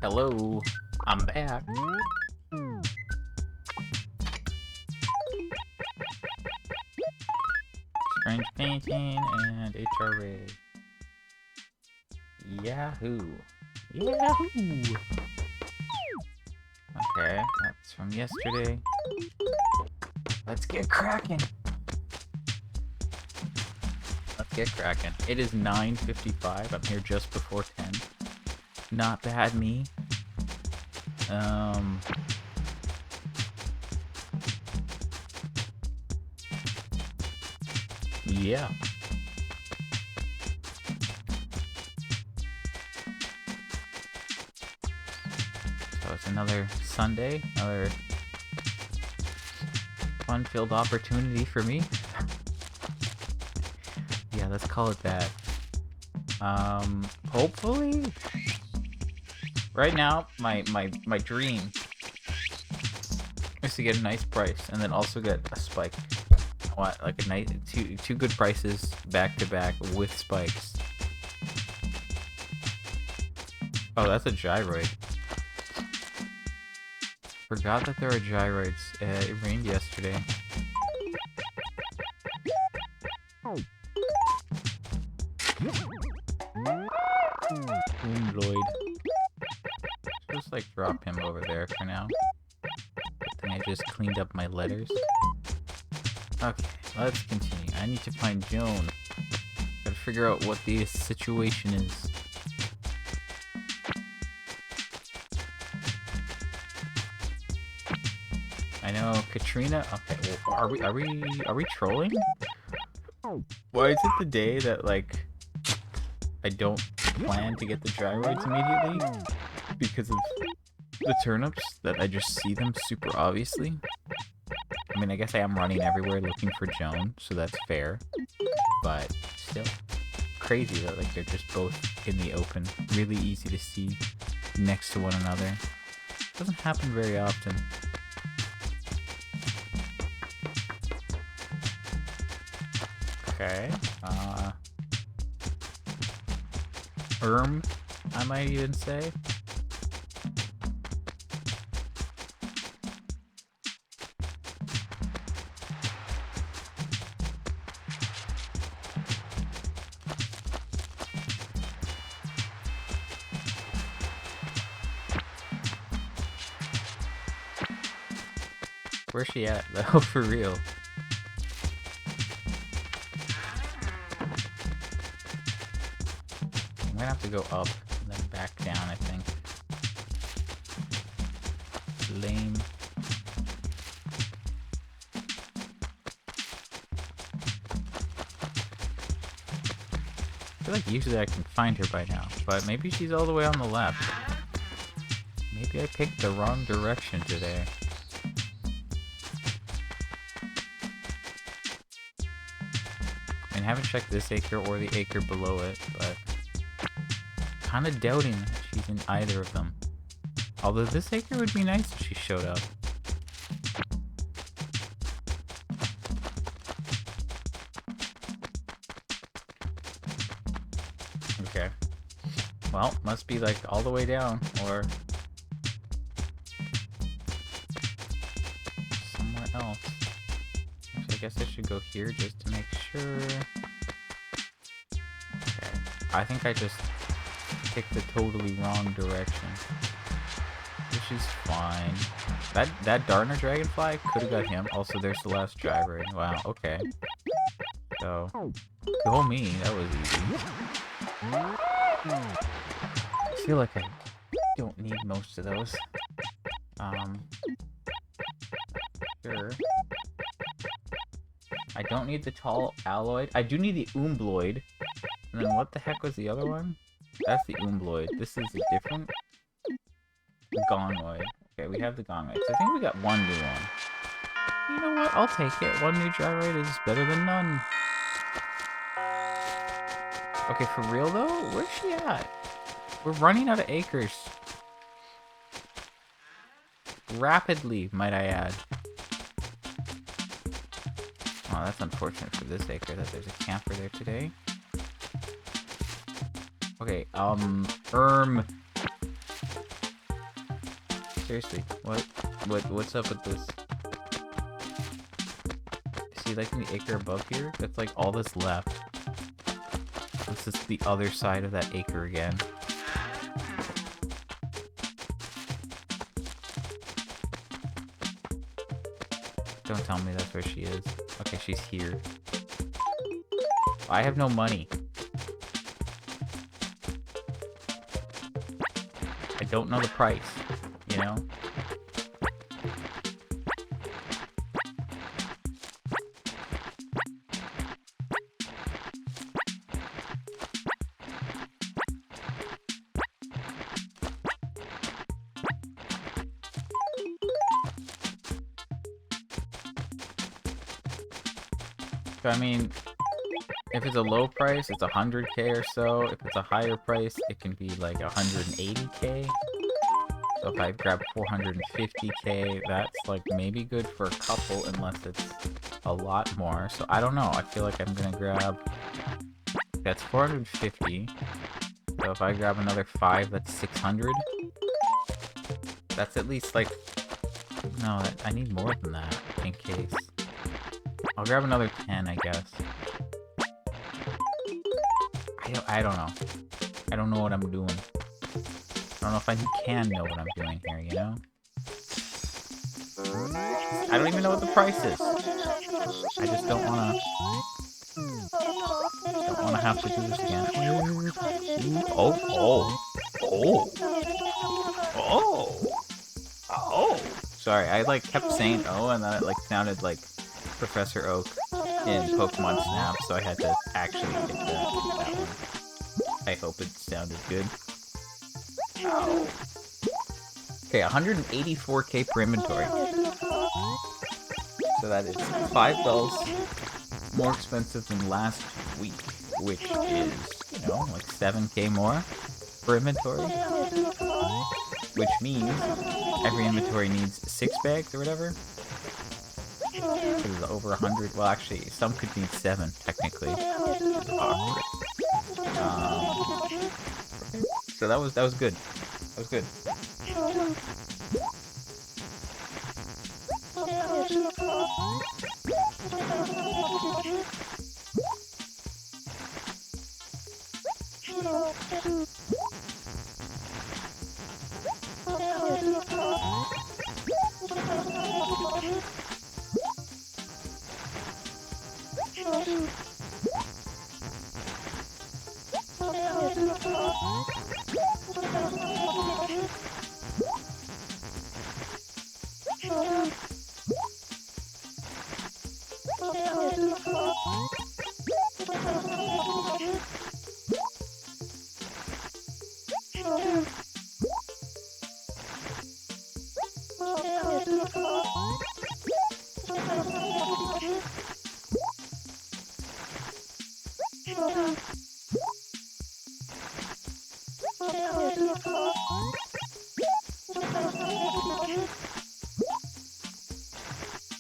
Hello, I'm back. Strange painting and HRA. Yahoo! Yahoo! Okay, that's from yesterday. Let's get cracking. Let's get cracking. It is 9:55. I'm here just before 10. Not bad, me. Yeah. So it's another Sunday, another fun-filled opportunity for me. Yeah, let's call it that. Hopefully. Right now, my dream is to get a nice price and then also get a spike. I want like a nice two good prices back to back with spikes. Oh, that's a gyroid. Forgot that there are gyroids. It rained yesterday. Lloyd. Just like drop him over there for now. Good thing I just cleaned up my letters. Okay, let's continue. I need to find Joan. Gotta figure out what the situation is. I know Katrina. Okay, well, are we trolling? Why is it the day that like I don't plan to get the gyroids immediately because of the turnips that I just see them super obviously? I mean, I guess I am running everywhere looking for Joan, so that's fair. But still, crazy that like they're just both in the open, really easy to see next to one another. Doesn't happen very often. Okay. I might even say. Where's she at, though, for real? I'm gonna have to go up and then back down, I think. Lame. I feel like usually I can find her by now, but maybe she's all the way on the left. Maybe I picked the wrong direction today. I haven't checked this acre or the acre below it, but kind of doubting that she's in either of them. Although this acre would be nice if she showed up. Okay. Well, must be like all the way down, or somewhere else. Actually, I guess I should go here just to make sure. Okay. I think I just picked the totally wrong direction. Which is fine. That Darner Dragonfly could have got him. Also, there's the last gyroid. Wow, okay. So, go me. That was easy. I feel like I don't need most of those. Sure. I don't need the tall alloyed. I do need the umbloid. And then what the heck was the other one? That's the umbloid. This is a different gongoid. Okay, we have the gongoid. So I think we got one new one. You know what? I'll take it. One new gyroid is better than none. Okay, for real though? Where's she at? We're running out of acres. Rapidly, might I add. that's unfortunate for this acre that there's a camper there today. Okay, seriously, what's up with this? See, like in the acre above here, that's like all that's left. This is the other side of that acre again. Don't tell me that's where she is. Okay, she's here. I have no money. I don't know the price, you know? So, I mean, if it's a low price, it's 100k or so. If it's a higher price, it can be like 180k. So if I grab 450k, that's like maybe good for a couple unless it's a lot more. So I don't know. I feel like I'm gonna grab... That's 450. So if I grab another 5, that's 600. That's at least like... No, I need more than that in case. I'll grab another 10, I guess. I don't know. I don't know what I'm doing. I don't know if I can know what I'm doing here, you know? I don't even know what the price is. I just don't wanna have to do this again. Oh. Sorry, I like kept saying oh, and then it like sounded like Professor Oak in Pokemon Snap, so I had to actually get that one. I hope it sounded good. Okay, 184k per inventory. So that is 5 bells more expensive than last week, which is, you know, like 7k more per inventory. Which means every inventory needs 6 bags or whatever. This is over 100. Well, actually, some could need 7 technically. Which is awkward. So that was good. That was good.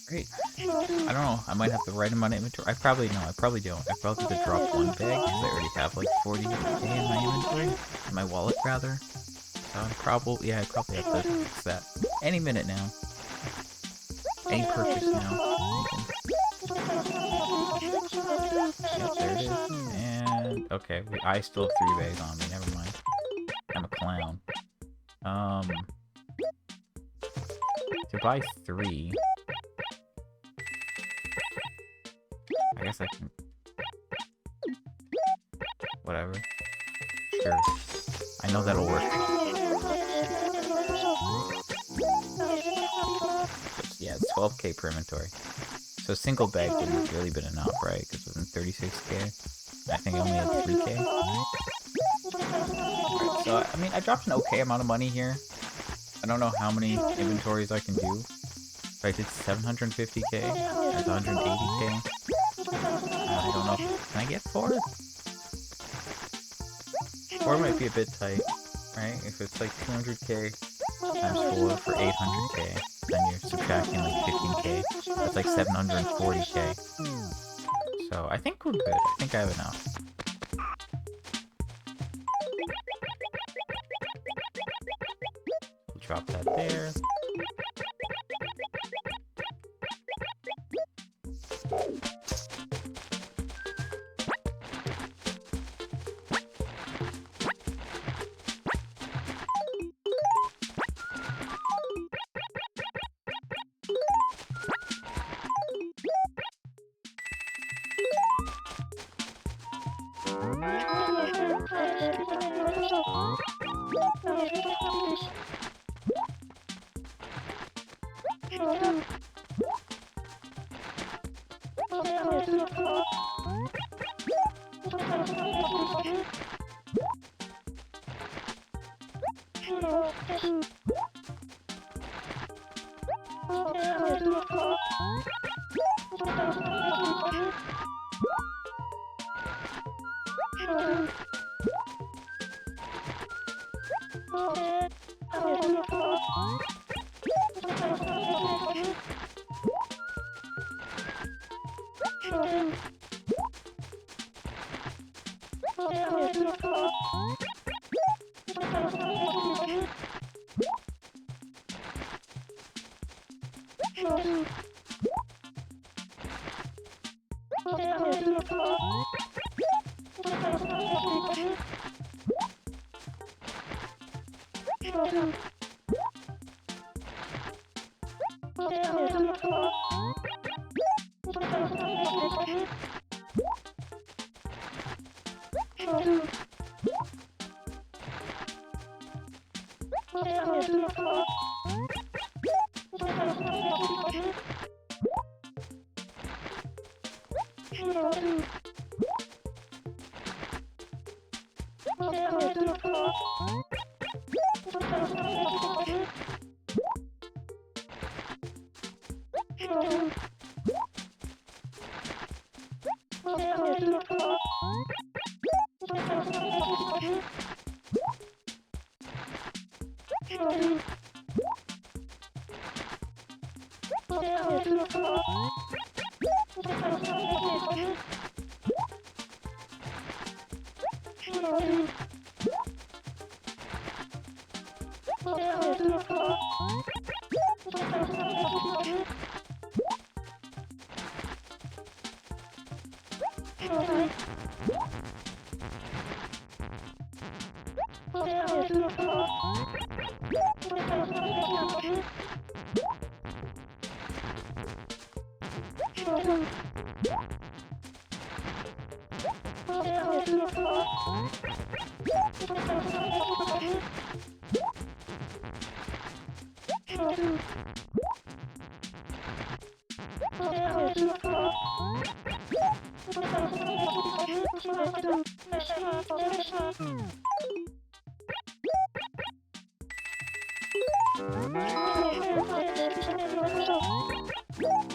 Great. I don't know. I might have the right amount of inventory. I probably don't. I probably have to drop 1 bag because I already have like 40k in my inventory. In my wallet, rather. So I'm probably... Yeah, I probably have to fix that. Any minute now. Any purchase now. Yep, there it is. And... Okay, I still have 3 bags on me. Never mind. I'm a clown. To buy 3... I guess I can... Whatever. Sure. I know that'll work. Yeah, it's 12k per inventory. So single bag wouldn't have really been enough, right? Because it was 36k. I think I only had 3k. Right, so, I mean, I dropped an okay amount of money here. I don't know how many inventories I can do. If I did 750k, that's 180k. I don't know. Can I get 4? 4 might be a bit tight, right? If it's like 200k times 4 for 800k. then you're subtracting like 15k. That's like 740k. So I think we're good. I think I have enough. We'll drop that there.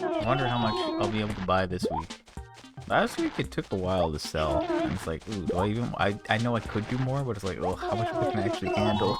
I wonder how much I'll be able to buy this week. Last week it took a while to sell, and it's like, ooh, do I even... I know I could do more, but it's like, oh, how much can I actually handle?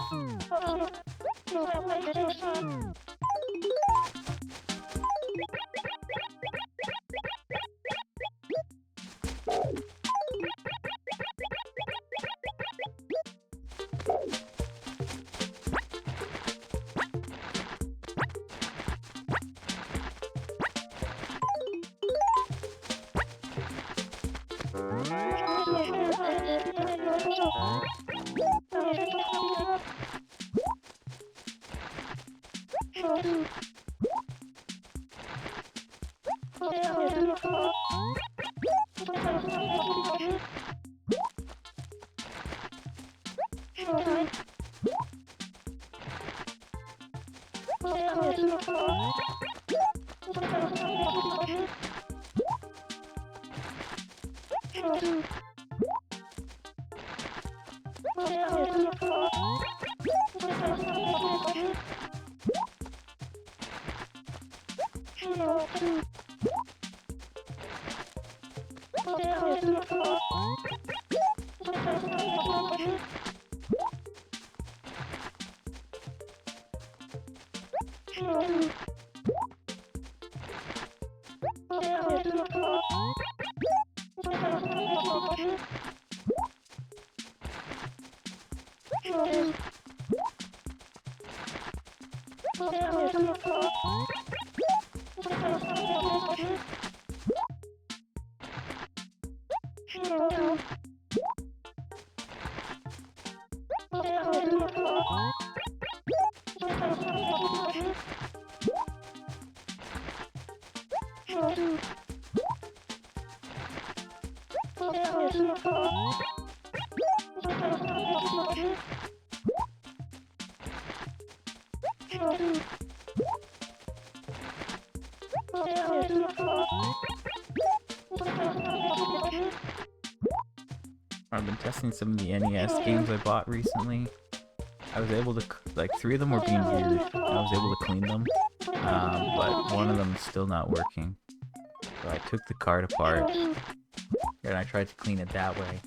I've been testing some of the NES games I bought recently. I was able to, like, 3 of them were being weird. I was able to clean them, but one of them is still not working. So I took the card apart, and I tried to clean it that way.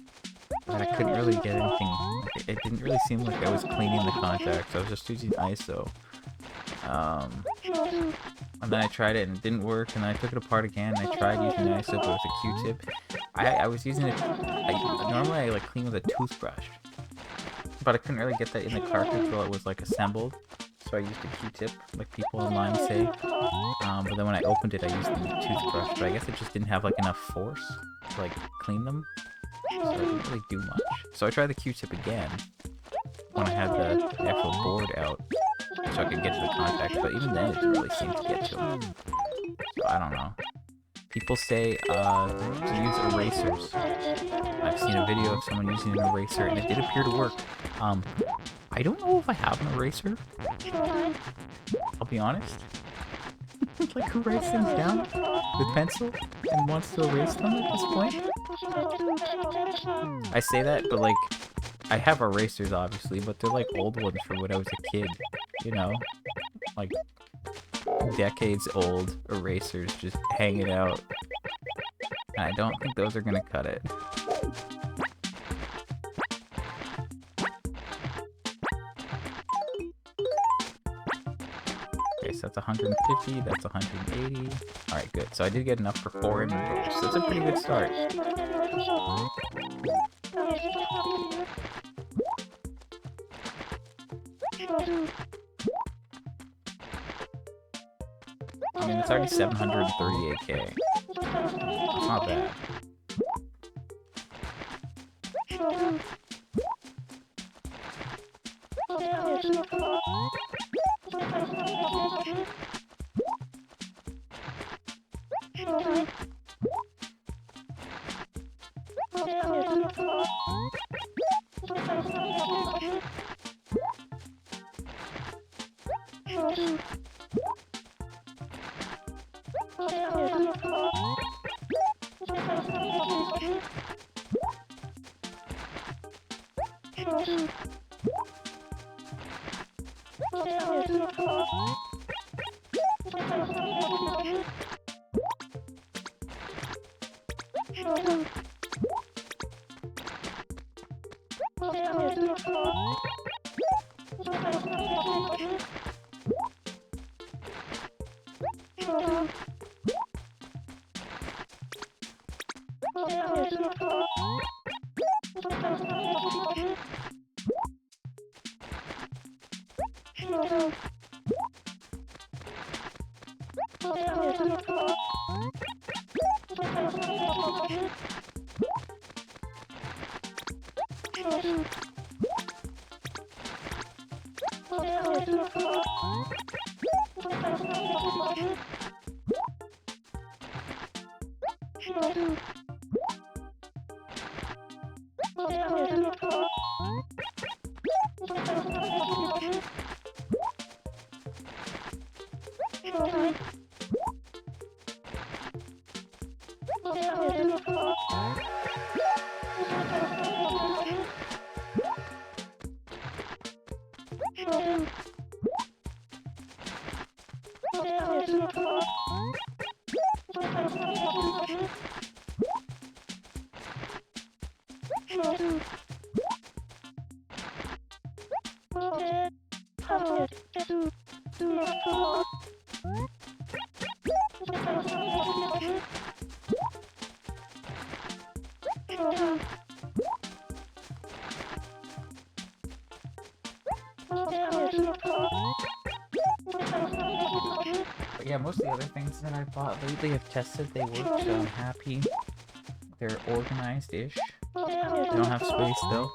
And I couldn't really get anything. Like, it didn't really seem like I was cleaning the contacts. I was just using ISO. And then I tried it and it didn't work, and I took it apart again, and I tried using ISO but with a Q-tip. I was using it, normally I like clean with a toothbrush, but I couldn't really get that in the cartridge while it was like assembled, so I used a Q-tip, like people online say, but then when I opened it I used the toothbrush, but I guess it just didn't have like enough force to like clean them, so it didn't really do much. So I tried the Q-tip again, when I had the actual board out, so I could get to the contacts, but even then it didn't really seem to get to them. So I don't know. People say to use erasers. I've seen a video of someone using an eraser and it did appear to work. I don't know if I have an eraser. I'll be honest. Like, who writes things down with pencil and wants to erase them at this point? I say that, but like, I have erasers obviously, but they're like old ones from when I was a kid, you know? Like, decades old erasers just hanging out. And I don't think those are gonna cut it. Okay, so that's 150, that's 180. Alright, good. So I did get enough for 4 inventories, so that's a pretty good start. I mean, it's already 738k. That's not bad. But yeah, most of the other things that I bought lately have tested, they work, so I'm happy. They're organized-ish. They don't have space though.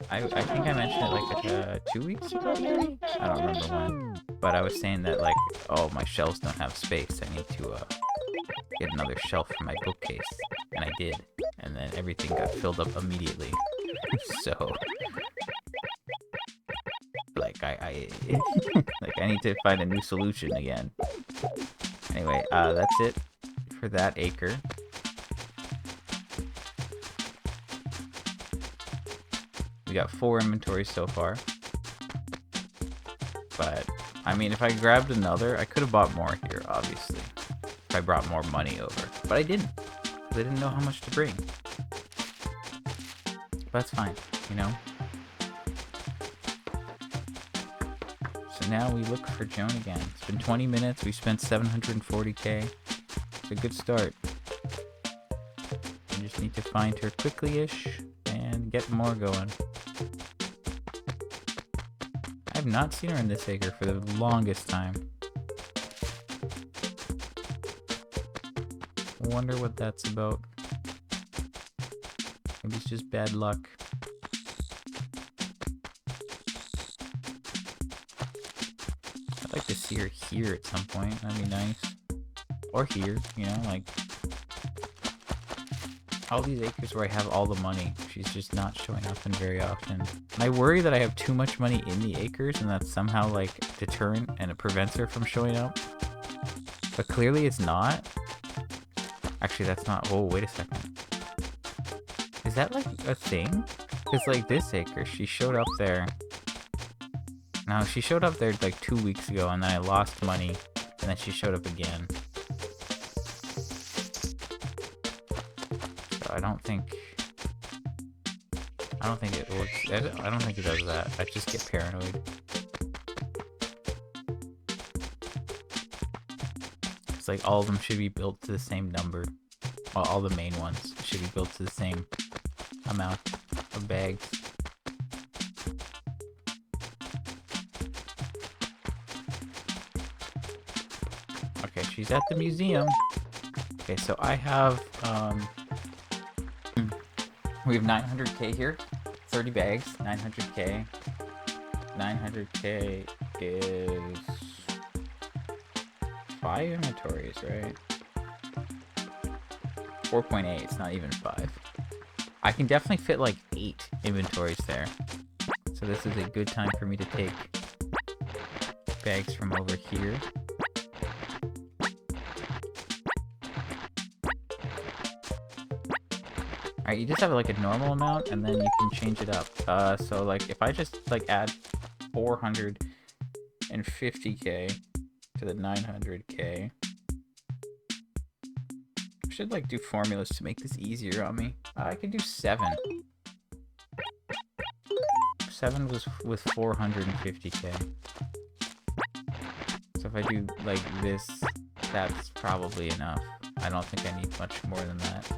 I think I mentioned it like 2 weeks ago maybe? I don't remember when. But I was saying that like, oh, my shelves don't have space. I need to get another shelf for my bookcase. And I did. And then everything got filled up immediately. So like I like I need to find a new solution again. Anyway, that's it for that acre. We got 4 inventories so far. But, I mean, if I grabbed another, I could have bought more here, obviously. If I brought more money over. But I didn't. Because I didn't know how much to bring. But that's fine, you know? So now we look for Joan again. It's been 20 minutes. We spent 740k. It's a good start. We just need to find her quickly-ish and get more going. I have not seen her in this acre for the longest time. I wonder what that's about. Maybe it's just bad luck. I'd like to see her here at some point. That'd be nice. Or here, you know, like... all these acres where I have all the money, she's just not showing up in very often. And I worry that I have too much money in the acres and that's somehow like deterrent and it prevents her from showing up. But clearly it's not. Actually, that's not... oh, wait a second. Is that like a thing? Because like this acre, she showed up there. No, she showed up there like 2 weeks ago and then I lost money and then she showed up again. I don't think it works. I don't think it does that. I just get paranoid. It's like all of them should be built to the same number. Well, all the main ones should be built to the same amount of bags. Okay, she's at the museum. Okay, so I have we have 900k here, 30 bags, 900k. 900k is 5 inventories, right? 4.8, it's not even 5. I can definitely fit like 8 inventories there. So this is a good time for me to take bags from over here. Alright, you just have like a normal amount and then you can change it up. So like if I just like add 450k to the 900k. I should like do formulas to make this easier on me. I can do 7. 7 was with 450k. So if I do like this, that's probably enough. I don't think I need much more than that.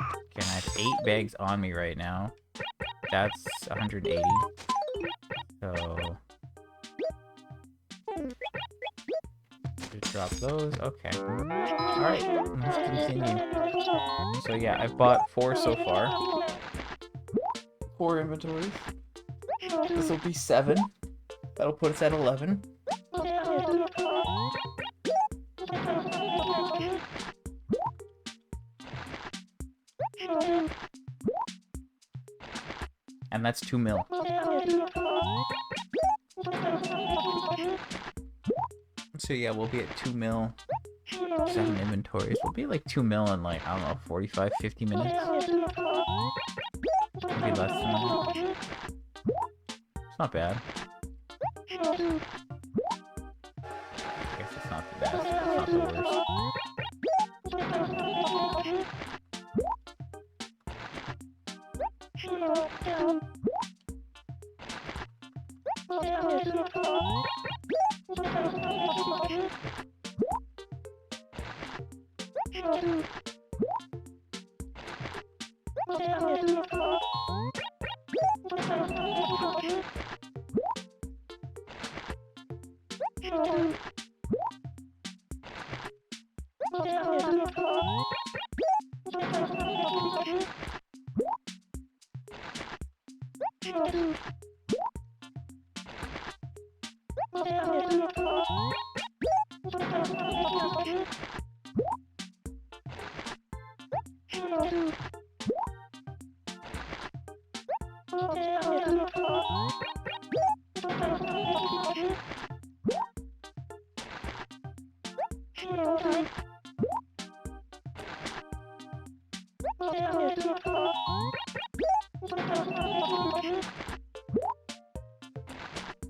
Okay, and I have 8 bags on me right now. That's 180. So... just drop those. Okay. Alright, let's continue. So yeah, I've bought 4 so far. 4 inventories. This will be 7. That'll put us at 11. And that's 2 mil. So yeah, we'll be at 2 mil. 7 inventories. We'll be like 2 mil in like, I don't know, 45, 50 minutes. Maybe less than that. It's not bad. I guess it's not the best. It's not the worst.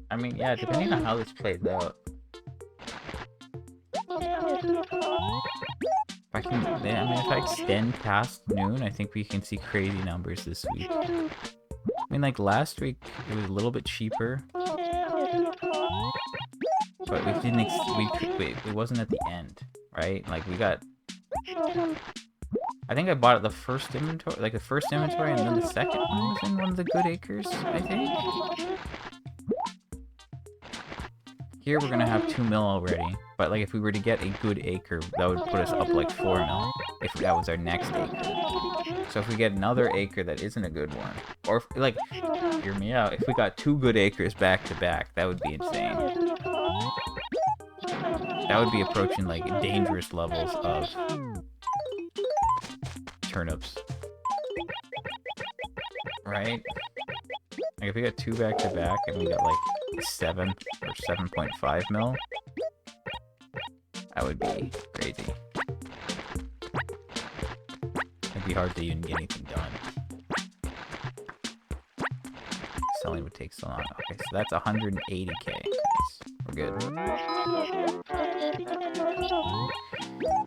I mean, yeah, depending on how this plays out. If I extend past noon, I think we can see crazy numbers this week. I mean, like last week, it was a little bit cheaper, but we didn't. It wasn't at the end, right? Like we got. I think I bought it the first inventory, like the first inventory, and then the second one was in one of the good acres. I think. Here we're gonna have 2 mil already, but like if we were to get a good acre, that would put us up like 4 mil, if that was our next acre. So if we get another acre that isn't a good one, or if, like, hear me out, if we got 2 good acres back to back, that would be insane. That would be approaching like dangerous levels of turnips. Right? Like if we got 2 back to back and we got like 7 or 7.5 mil, that would be crazy. It'd be hard to even get anything done. Selling would take so long. Okay, so that's 180k. Nice. We're good.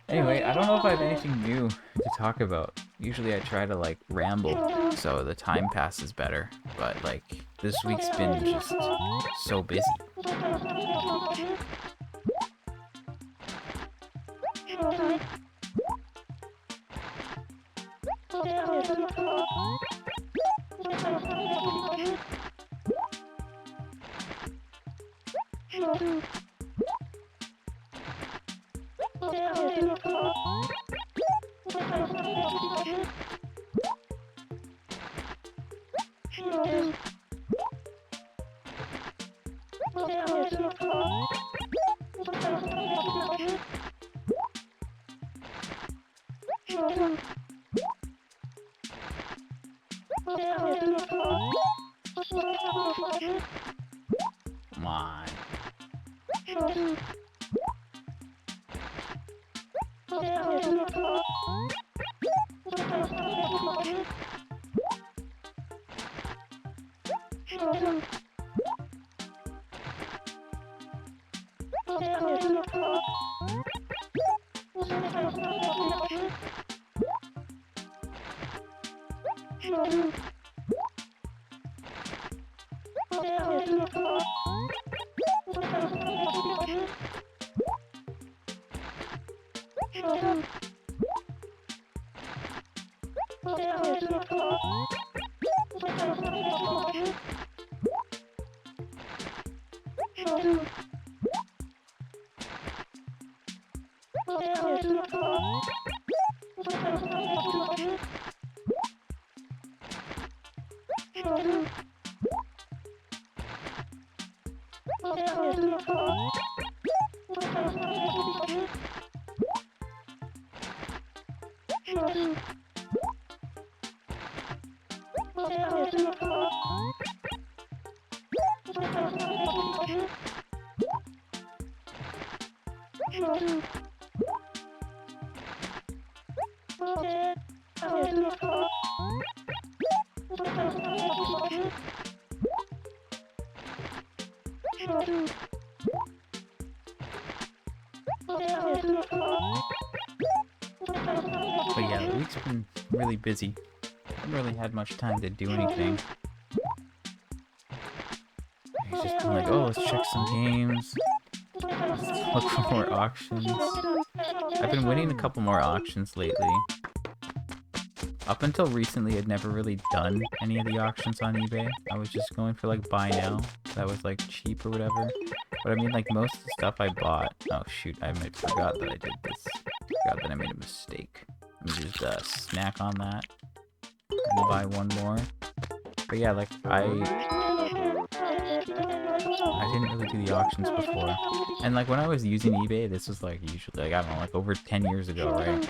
Anyway, I don't know if I have anything new to talk about. Usually I try to like ramble so the time passes better, but like this week's been just so busy. Come on. But yeah, the week's been really busy. I haven't really had much time to do anything. It's just been like, oh, let's check some games. Let's look for more auctions. I've been winning a couple more auctions lately. Up until recently, I'd never really done any of the auctions on eBay. I was just going for like buy now. That was like cheap or whatever. But I mean, like most of the stuff I bought. Oh shoot, I forgot that I did this. Forgot that I made a mistake. Let me just snack on that and buy one more. But yeah, like I didn't really do the auctions before, and like when I was using eBay, this was like usually like I don't know, like over 10 years ago, right?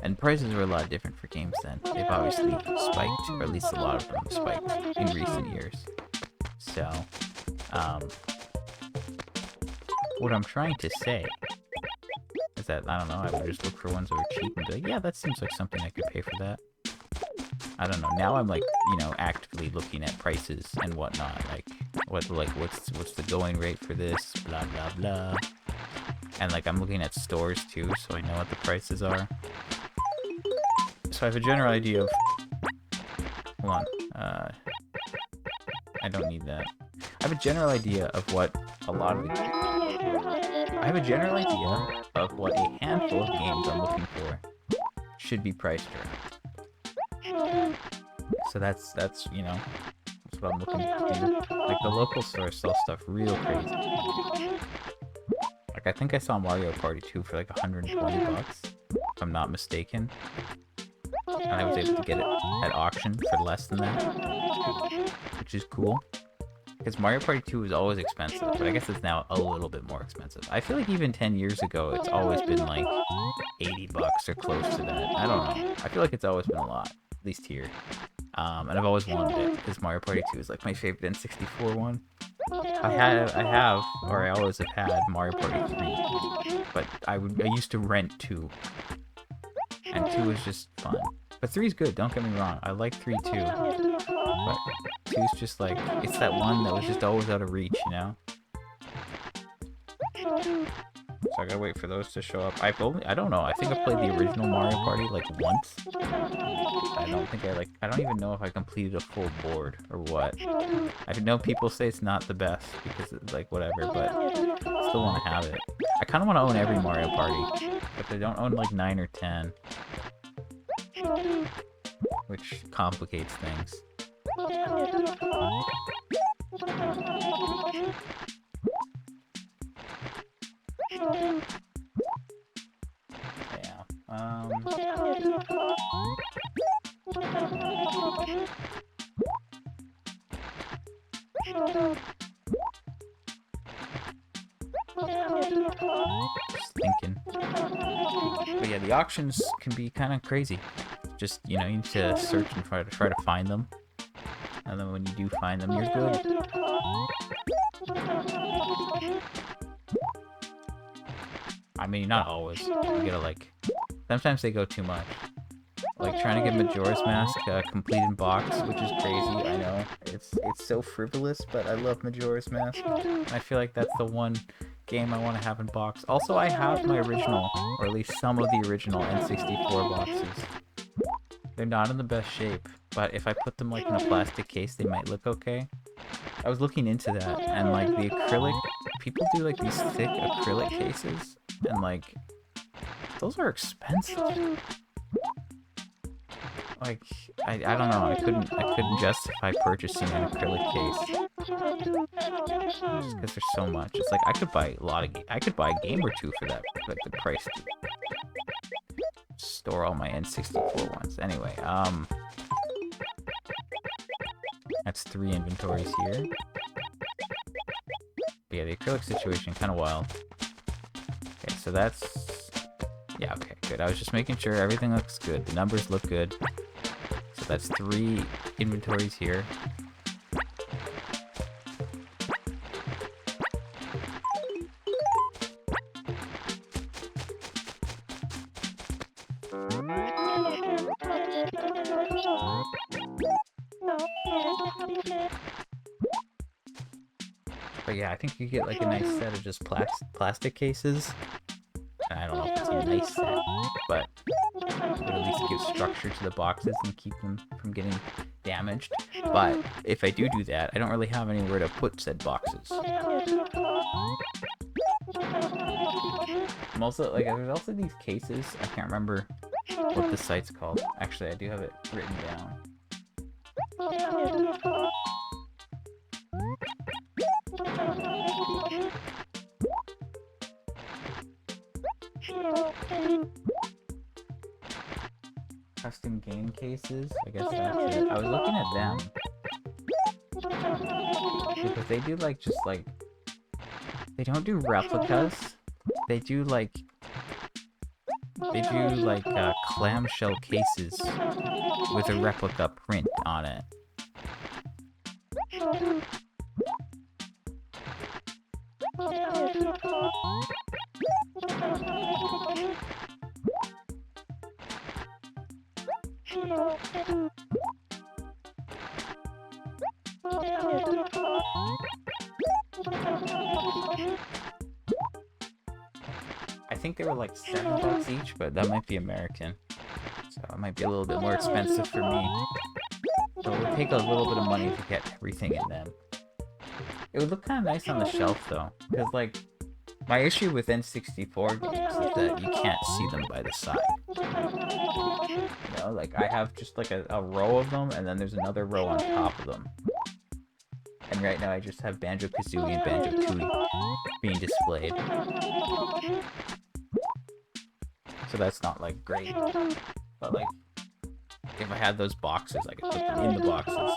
And prices were a lot different for games then. They've obviously spiked, or at least a lot of them spiked in recent years. So, what I'm trying to say is that, I don't know, I would just look for ones that were cheap and be like, yeah, that seems like something I could pay for that. I don't know, now I'm like, you know, actively looking at prices and whatnot, like, what's the going rate for this, blah, blah, blah. And like, I'm looking at stores too, so I know what the prices are. So I have a general idea of, hold on, I don't need that. I have a general idea of what I have a general idea of what a handful of games I'm looking for should be priced around. So that's you know, that's what I'm looking to do. Like the local stores sell stuff real crazy. Like I think I saw Mario Party 2 for like 120 bucks, if I'm not mistaken. And I was able to get it at auction for less than that, which is cool. Because Mario Party 2 was always expensive, but I guess it's now a little bit more expensive. I feel like even 10 years ago, it's always been like 80 bucks or close to that. I don't know. I feel like it's always been a lot, at least here. And I've always wanted it, because Mario Party 2 is like my favorite N64 one. I always have had Mario Party 3, but I used to rent 2, and 2 was just fun. But 3 is good, don't get me wrong. I like 3 too. But 2's just like, it's that one that was just always out of reach, you know? So I gotta wait for those to show up. I don't know, I think I played the original Mario Party like once. I don't even know if I completed a full board or what. I know people say it's not the best because it's like whatever, but I still want to have it. I kind of want to own every Mario Party, but I don't own like 9 or 10. Which complicates things. Yeah. Just thinking. But yeah, the auctions can be kind of crazy. Just, you know, you need to search and try to find them. And then when you do find them, you're good. I mean, not always. You gotta, like... Sometimes they go too much. Like, trying to get Majora's Mask complete in box, which is crazy, I know. It's so frivolous, but I love Majora's Mask. And I feel like that's the one game I want to have in box. Also, I have my original, or at least some of the original N64 boxes. They're not in the best shape, but if I put them like in a plastic case, they might look okay. I was looking into that, and like the acrylic, people do like these thick acrylic cases, and like, those are expensive. Like, I don't know, I couldn't justify purchasing an acrylic case. Just because there's so much. It's like, I could buy a game or two for that, like the price. Store all my N64 ones. Anyway, that's 3 inventories here. But yeah, the acrylic situation, kind of wild. Okay, so that's... Yeah, okay, good. I was just making sure everything looks good. The numbers look good. So that's 3 inventories here. But yeah, I think you get like a nice set of just plastic cases. And I don't know if it's a nice set, but it would at least give structure to the boxes and keep them from getting damaged. But if I do that, I don't really have anywhere to put said boxes. I'm also, like, there's also these cases, I can't remember what the site's called. Actually, I do have it written down. custom game cases. I guess that's it. I was looking at them. Because they do like just like they don't do replicas. They do like clamshell cases with a replica print on it. I think they were like $7 each, but that might be American. So it might be a little bit more expensive for me. So it would take a little bit of money to get everything in them. It would look kind of nice on the shelf though, because like, my issue with N64 games is that you can't see them by the side. You know, like I have just like a row of them, and then there's another row on top of them. And right now I just have Banjo-Kazooie and Banjo-Tooie being displayed. So that's not like great. But like, if I had those boxes, I could put them in the boxes.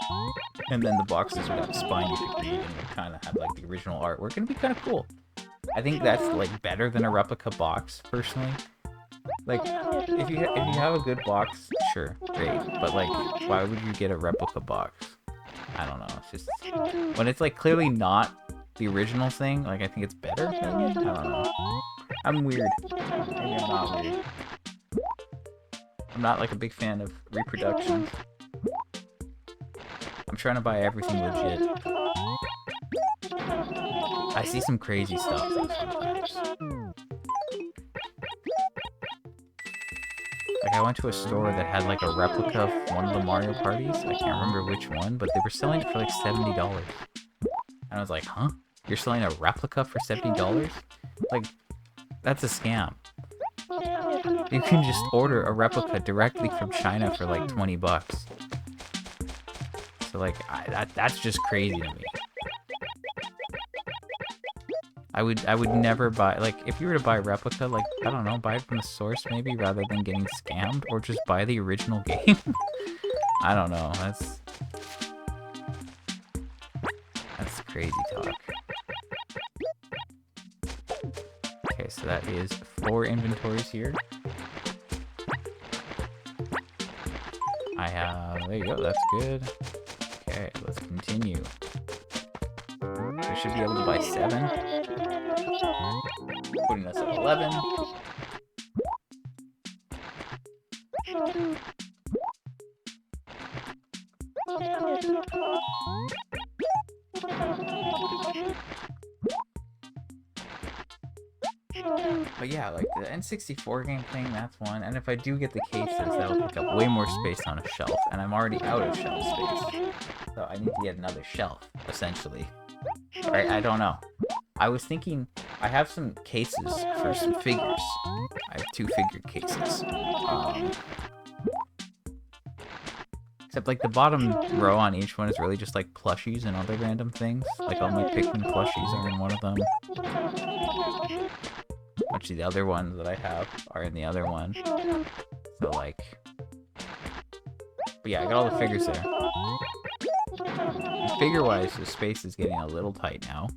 And then the boxes would have a spine you could read, and it would kind of have like the original artwork, and it'd be kind of cool. I think that's like better than a replica box, personally. Like, if you have a good box, sure, great. But like, why would you get a replica box? I don't know. It's just when it's like clearly not the original thing. Like, I think it's better. Maybe? I don't know. I'm weird. Maybe I'm not weird. I'm not like a big fan of reproductions. I'm trying to buy everything legit. I see some crazy stuff sometimes. Like, I went to a store that had like a replica of one of the Mario parties. I can't remember which one, but they were selling it for like $70. And I was like, huh? You're selling a replica for $70? Like, that's a scam. You can just order a replica directly from China for like $20. So like, that's just crazy to me. I would never buy, like, if you were to buy a replica, like, I don't know, buy it from the source maybe, rather than getting scammed, or just buy the original game. I don't know, that's crazy talk. Okay, so that is 4 inventories here. I have, there you go, that's good. Okay, let's continue. We should be able to buy 7. Putting us at 11. But yeah, like the N64 game thing, that's one. And if I do get the cases, that'll take up way more space on a shelf. And I'm already out of shelf space. So I need to get another shelf, essentially. Right? I don't know. I was thinking, I have some cases for some figures. I have 2 figure cases. Except like the bottom row on each one is really just like plushies and other random things. Like all my Pikmin plushies are in one of them. Actually, the other ones that I have are in the other one. So like... But yeah, I got all the figures there. Figure-wise, the space is getting a little tight now.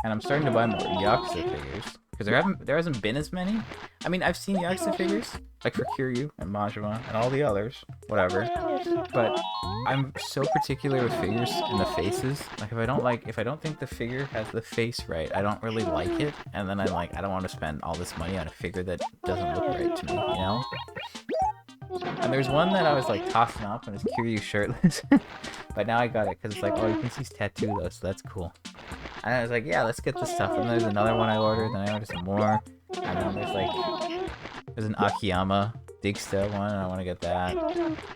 And I'm starting to buy more Yakuza figures. Because there hasn't been as many. I mean, I've seen Yakuza figures, like for Kiryu and Majima and all the others, whatever. But I'm so particular with figures and the faces. Like if I don't think the figure has the face right, I don't really like it. And then I'm like, I don't want to spend all this money on a figure that doesn't look right to me, you know? And there's one that I was like tossing up and it's Kiryu shirtless. But now I got it because it's like, oh, you can see his tattoo though, so that's cool. And I was like, yeah, let's get this stuff. And there's another one I ordered, then I ordered some more. And then there's an Akiyama Digsta one, and I want to get that.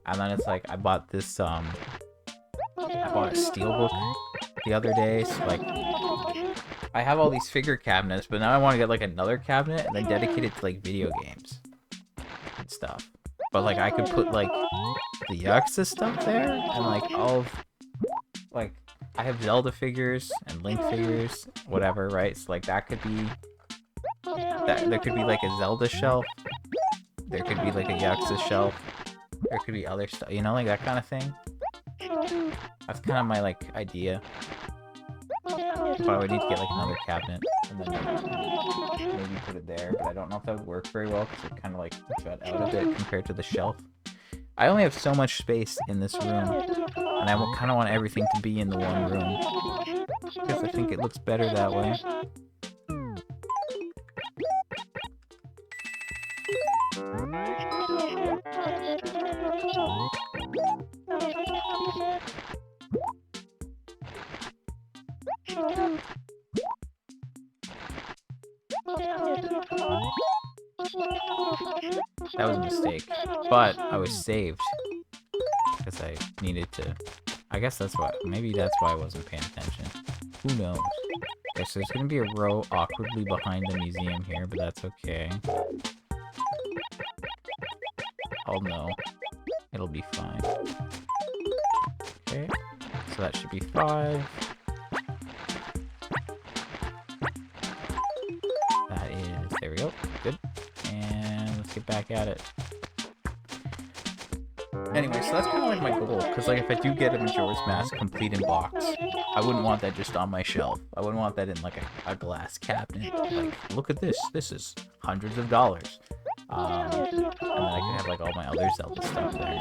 And then it's like, I bought this, I bought a steelbook the other day, so like, I have all these figure cabinets, but now I want to get like another cabinet and then dedicate it to like video games and stuff. But like, I could put like the Yakuza stuff there, and like all of, like, I have Zelda figures and Link figures, whatever, right? So like that could be there could be like a Zelda shelf. There could be like a Yakuza shelf. There could be other stuff, you know, like that kind of thing. That's kind of my like idea. But I would need to get like another cabinet and then like, maybe put it there. But I don't know if that would work very well because it kind of like jut out a bit compared to the shelf. I only have so much space in this room, and I kind of want everything to be in the one room because I think it looks better that way. That was a mistake, but I was saved because I needed to. I guess that's why. Maybe that's why I wasn't paying attention. Who knows? Okay, so there's gonna be a row awkwardly behind the museum here, but that's okay. I'll know. It'll be fine. Okay, so that should be 5. That is, there we go, good. And let's get back at it. Anyway, so that's kind of like my goal, because like if I do get a Majora's Mask complete in box, I wouldn't want that just on my shelf. I wouldn't want that in like a glass cabinet. Like, look at this. This is hundreds of dollars. And then I could have like all my other Zelda stuff there.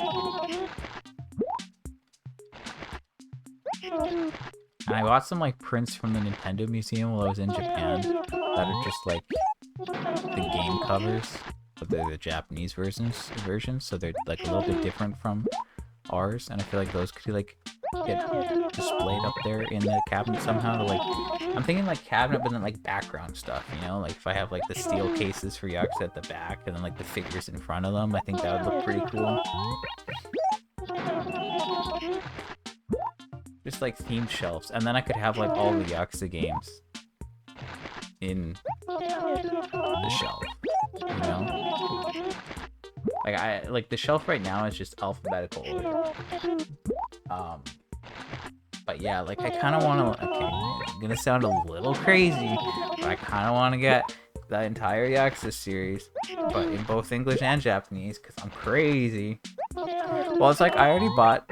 And I bought some like prints from the Nintendo Museum while I was in Japan that are just like the game covers, but they're the Japanese versions, so they're like a little bit different from ours, and I feel like those could like get displayed up there in the cabinet somehow to like, I'm thinking like cabinet but then like background stuff, you know, like if I have like the steel cases for Yakuza at the back and then like the figures in front of them, I think that would look pretty cool. Just like themed shelves, and then I could have like all the Yakuza games in the shelf, you know? Like the shelf right now is just alphabetical order. But yeah, like I kind of want to, okay, I'm gonna sound a little crazy, but I kind of want to get the entire Yakuza series, but in both English and Japanese, because I'm crazy. Well, it's like I already bought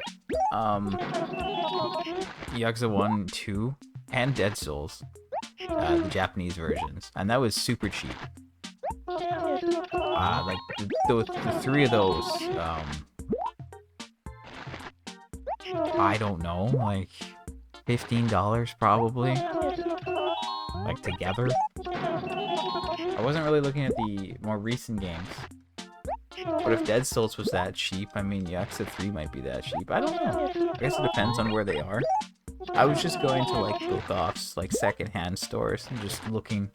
Yakuza 1, 2, and Dead Souls, the Japanese versions, and that was super cheap. Like the 3 of those, I don't know, like $15 probably, like together. I wasn't really looking at the more recent games, but if Dead Souls was that cheap, I mean Yakuza 3 might be that cheap. I don't know. I guess it depends on where they are. I was just going to like Gothof's like secondhand stores and just looking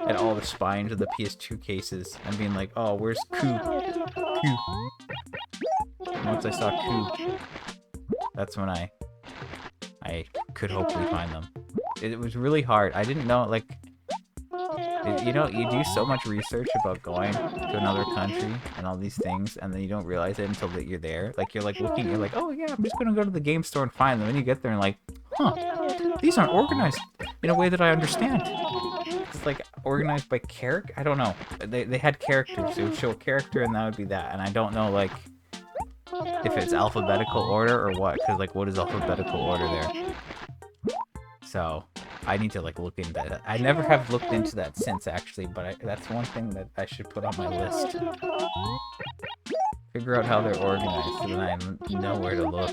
at all the spines of the PS2 cases and being like, oh, where's Ku? Ku. And once I saw Ku, that's when I could hopefully find them. It was really hard. I didn't know, like, you know, you do so much research about going to another country and all these things, and then you don't realize it until that you're there. Like, you're like looking, you're like, oh yeah, I'm just gonna go to the game store and find them. And you get there and like, huh, these aren't organized in a way that I understand. It's like organized by character. I don't know. They had characters. It would show a character, and that would be that. And I don't know, like, if it's alphabetical order or what. Because, like, what is alphabetical order there? So I need to like look into that. I never have looked into that since, actually, but that's one thing that I should put on my list. Figure out how they're organized, so then I know where to look.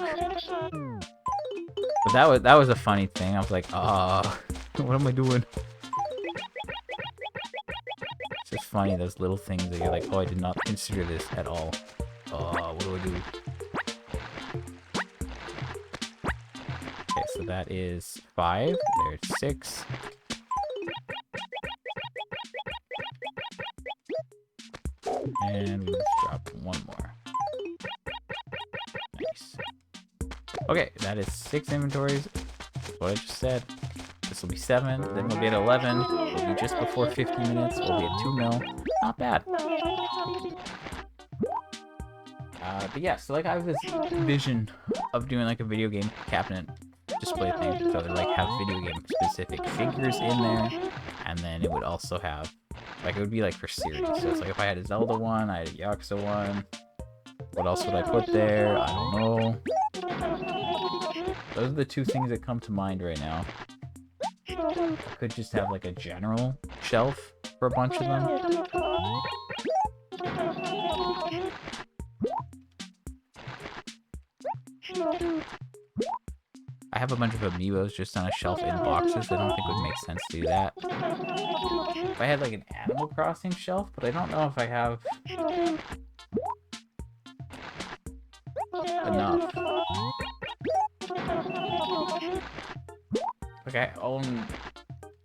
But that was a funny thing. I was like, what am I doing? It's just funny, those little things that you're like, oh, I did not consider this at all. What do I do? Okay, so that is 5. There's 6. And we'll drop 1 more. Nice. Okay, that is 6 inventories. That's what I just said. This will be 7, then we'll be at 11. We'll be just before 50 minutes. We'll be at 2 mil. Not bad. But yeah, so like I have this vision of doing like a video game cabinet display thing. So it would like have video game specific figures in there, and then it would also have like it would be like for series. So it's like if I had a Zelda one, I had a Yakuza one. What else would I put there? I don't know. Those are the two things that come to mind right now. I could just have like a general shelf for a bunch of them. I have a bunch of amiibos just on a shelf in boxes. I don't think it would make sense to do that. If I had like an Animal Crossing shelf, but I don't know if I have enough. Like I own,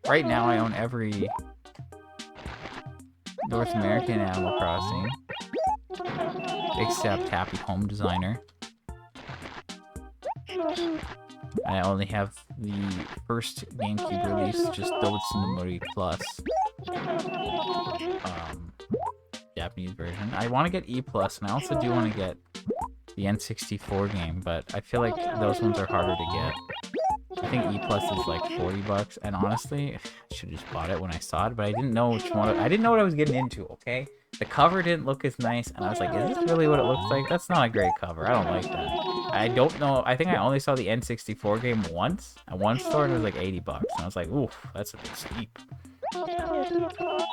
right now I own every North American Animal Crossing except Happy Home Designer. And I only have the first GameCube release, just Doutsunumori Plus. Japanese version. I want to get E+, and I also do want to get the N64 game, but I feel like those ones are harder to get. I think E+ is like $40, and honestly, I should have just bought it when I saw it, but I didn't know which one. I didn't know what I was getting into, okay? The cover didn't look as nice, and I was like, is this really what it looks like? That's not a great cover. I don't like that. I don't know. I think I only saw the N64 game once at one store, and it was like $80. And I was like, oof, that's a bit steep.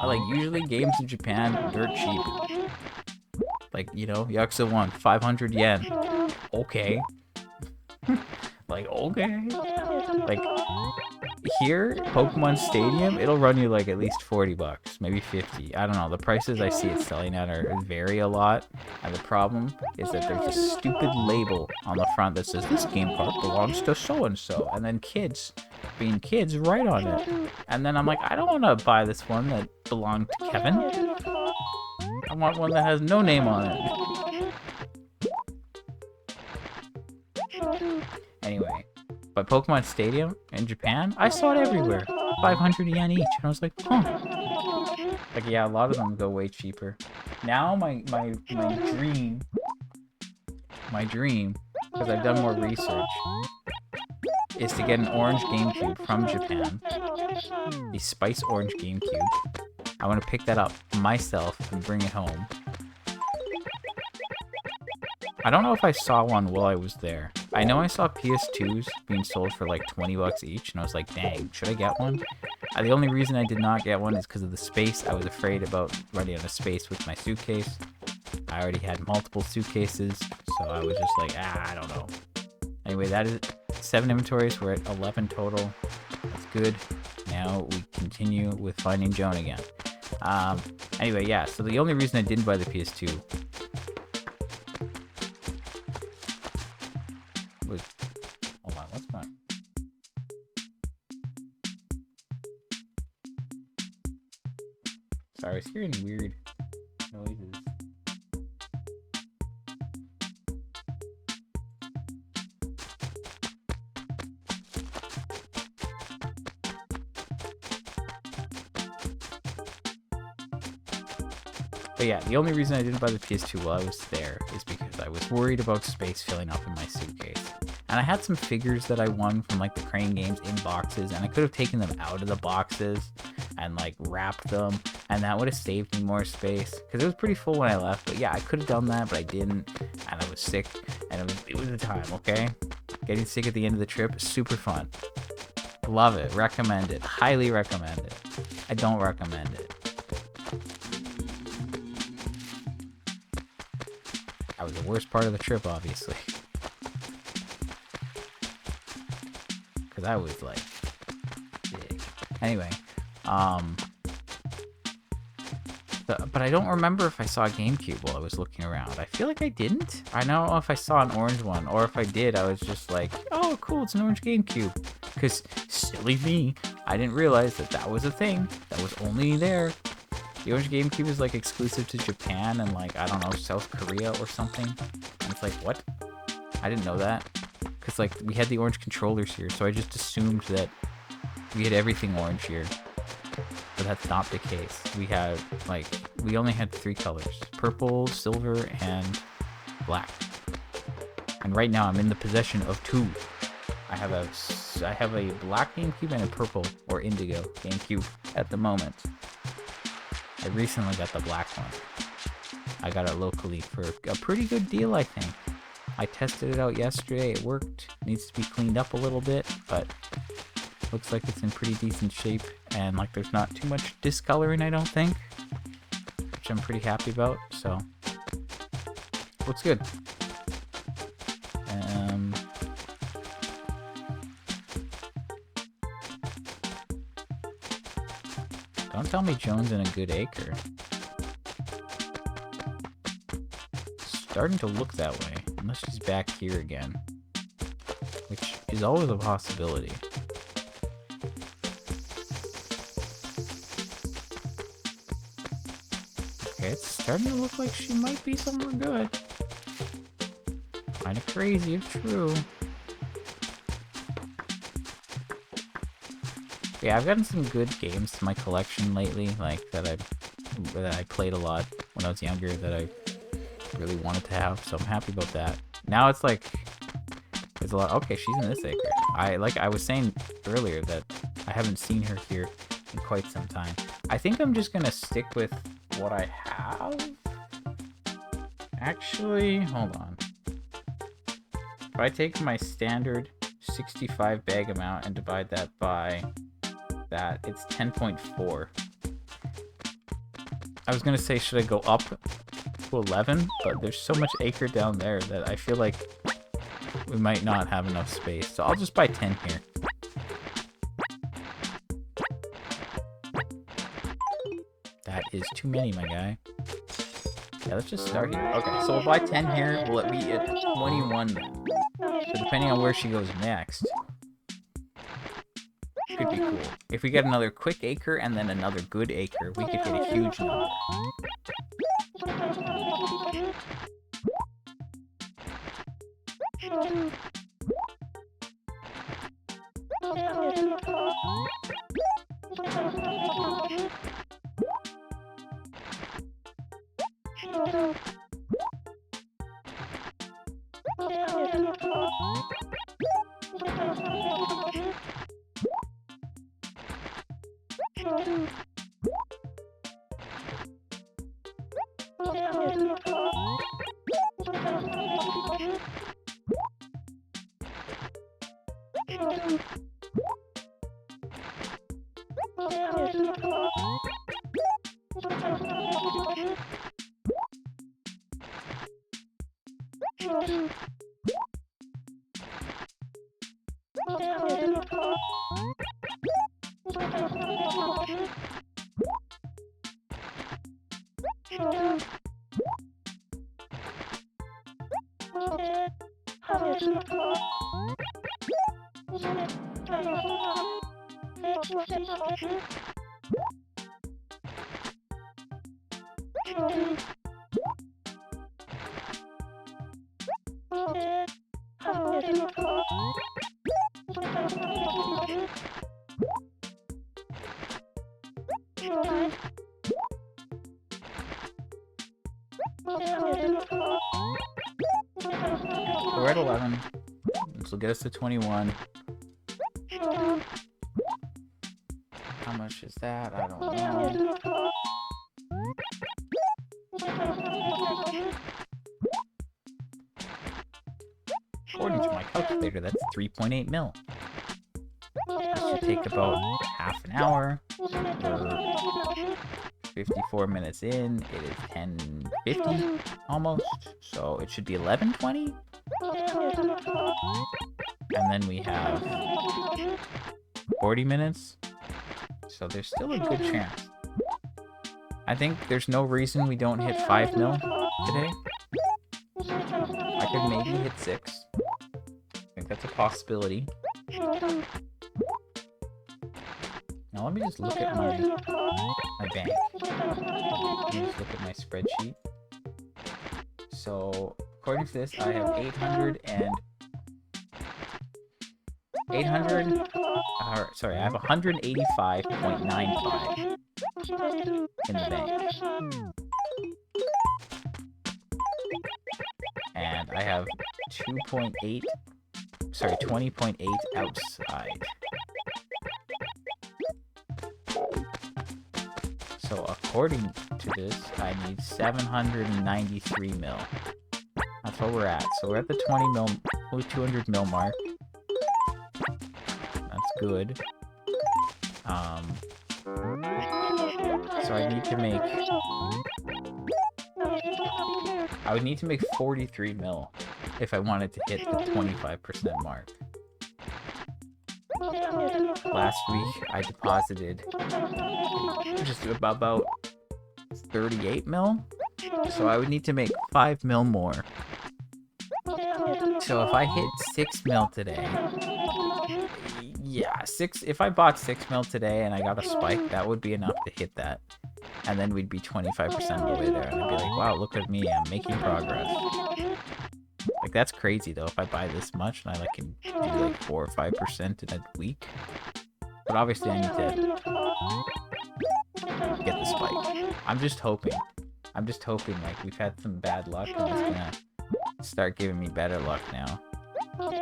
Like, usually games in Japan, dirt cheap. Like, you know, Yakuza 1, 500 yen. Okay. Like, okay. Like, here, Pokemon Stadium, it'll run you like at least $40, maybe 50. I don't know. The prices I see it selling at vary a lot. And the problem is that there's a stupid label on the front that says this game card belongs to so-and-so. And then kids, being kids, write on it. And then I'm like, I don't want to buy this one that belonged to Kevin. I want one that has no name on it. Anyway, but Pokemon Stadium in Japan, I saw it everywhere. 500 yen each. And I was like, huh. Like, yeah, a lot of them go way cheaper. Now my dream, because I've done more research, is to get an orange GameCube from Japan. The Spice Orange GameCube. I want to pick that up myself and bring it home. I don't know if I saw one while I was there. I know I saw PS2s being sold for like $20 each, and I was like, dang, should I get one? The only reason I did not get one is because of the space. I was afraid about running out of space with my suitcase. I already had multiple suitcases, so I was just like, I don't know. Anyway, that is it. 7 inventories. We're at 11 total. That's good. Now we continue with Finding Joan again. Anyway, yeah, so the only reason I didn't buy the PS2 was... Hold on, what's going on? Sorry, I was hearing weird noises. But yeah, the only reason I didn't buy the PS2 while I was there is because I was worried about space filling up in my suitcase. And I had some figures that I won from like the Crane games in boxes, and I could have taken them out of the boxes and like wrapped them, and that would have saved me more space because it was pretty full when I left. But yeah, I could have done that, but I didn't, and I was sick, and it was a time, okay? Getting sick at the end of the trip, super fun. Love it, recommend it, highly recommend it. I don't recommend it. That was the worst part of the trip, obviously. Because I was like, sick. Anyway, but I don't remember if I saw a GameCube while I was looking around. I feel like I didn't. I don't know if I saw an orange one, or if I did, I was just like, oh, cool, it's an orange GameCube. Because, silly me, I didn't realize that that was a thing that was only there. The orange GameCube is like exclusive to Japan and like, I don't know, South Korea or something. And it's like, what? I didn't know that. Because like, we had the orange controllers here, so I just assumed that we had everything orange here. But that's not the case. We had, like, we only had 3 colors. Purple, silver, and black. And right now I'm in the possession of 2. I have a I have a black GameCube and a purple or indigo GameCube at the moment. I recently got the black one. I got it locally for a pretty good deal, I think. I tested it out yesterday. It worked. Needs to be cleaned up a little bit, but looks like it's in pretty decent shape. And like there's not too much discoloring, I don't think, which I'm pretty happy about. So looks good. Don't tell me Joan's in a good acre. Starting to look that way, unless she's back here again, which is always a possibility. Okay, it's starting to look like she might be somewhere good. Kinda crazy if true. Yeah, I've gotten some good games to my collection lately, like that I played a lot when I was younger that I really wanted to have, so I'm happy about that. Now it's like there's a lot. Okay, she's in this acre. I was saying earlier that I haven't seen her here in quite some time. I think I'm just gonna stick with what I have. Actually, hold on. If I take my standard 65 bag amount and divide that by that, it's 10.4. I was gonna say, should I go up to 11? But there's so much acre down there that I feel like we might not have enough space. So I'll just buy 10 here. That is too many, my guy. Yeah, let's just start here. Okay, so we'll buy 10 here. We'll be at 21 then. So depending on where she goes next, could be cool. If we get another quick acre and then another good acre, we could hit a huge number. We're at 11. This will get us to 21. How much is that? I don't know. According to my calculator, that's 3.8 mil. That should take about half an hour. We're 54 minutes in. It is 10:50 almost. So it should be 11:20. And then we have 40 minutes. So there's still a good chance. I think there's no reason we don't hit 5 mil today. I could maybe hit 6. I think that's a possibility. Now let me just look at my bank. Let me just look at my spreadsheet. So according to this, I have 185.95 in the bank. And I have 2.8 Sorry, 20.8 outside. So according to this, I need 793 mil. That's where we're at. So we're at the 200 mil mark. That's good. So I would need to make 43 mil if I wanted to hit the 25% mark. Last week I deposited just about 38 mil. So I would need to make 5 mil more. So if I hit 6 mil today, yeah, if I bought 6 mil today and I got a spike, that would be enough to hit that. And then we'd be 25% of the way there. And I'd be like, wow, look at me, I'm making progress. Like, that's crazy though, if I buy this much and I like can do like 4 or 5% in a week. But obviously I need to get the spike. I'm just hoping like we've had some bad luck and it's gonna start giving me better luck now. But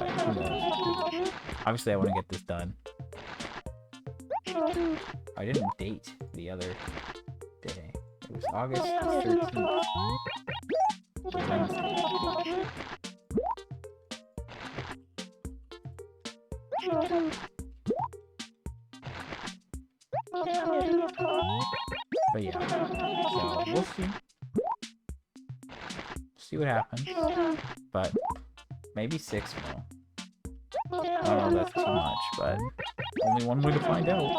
who knows? Obviously I want to get this done. I didn't date the other day. It was August 13th. Wednesday. But yeah, so we'll see. See what happens. But maybe 6 mil. I don't know if that's too much, but only one way to find out.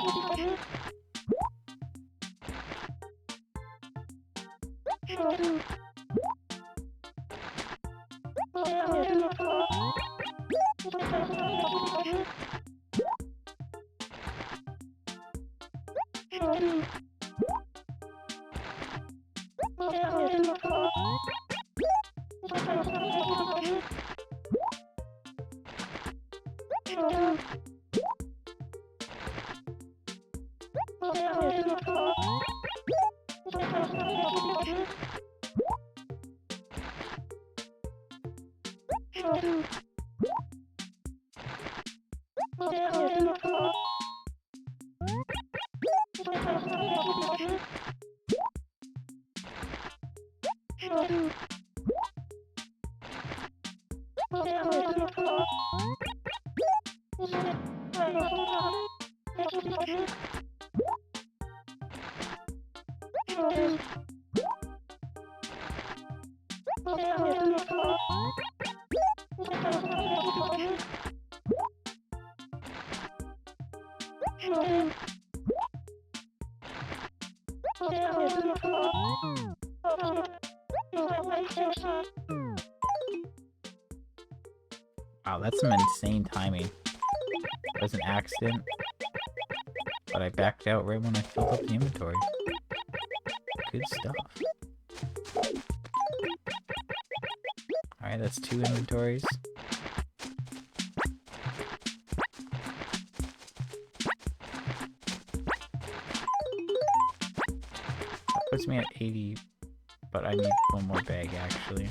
Wow, that's some insane timing. It was an accident, but I backed out right when I filled up the inventory. Good stuff. Alright, that's 2 inventories. That puts me at 80, but I need one more bag actually.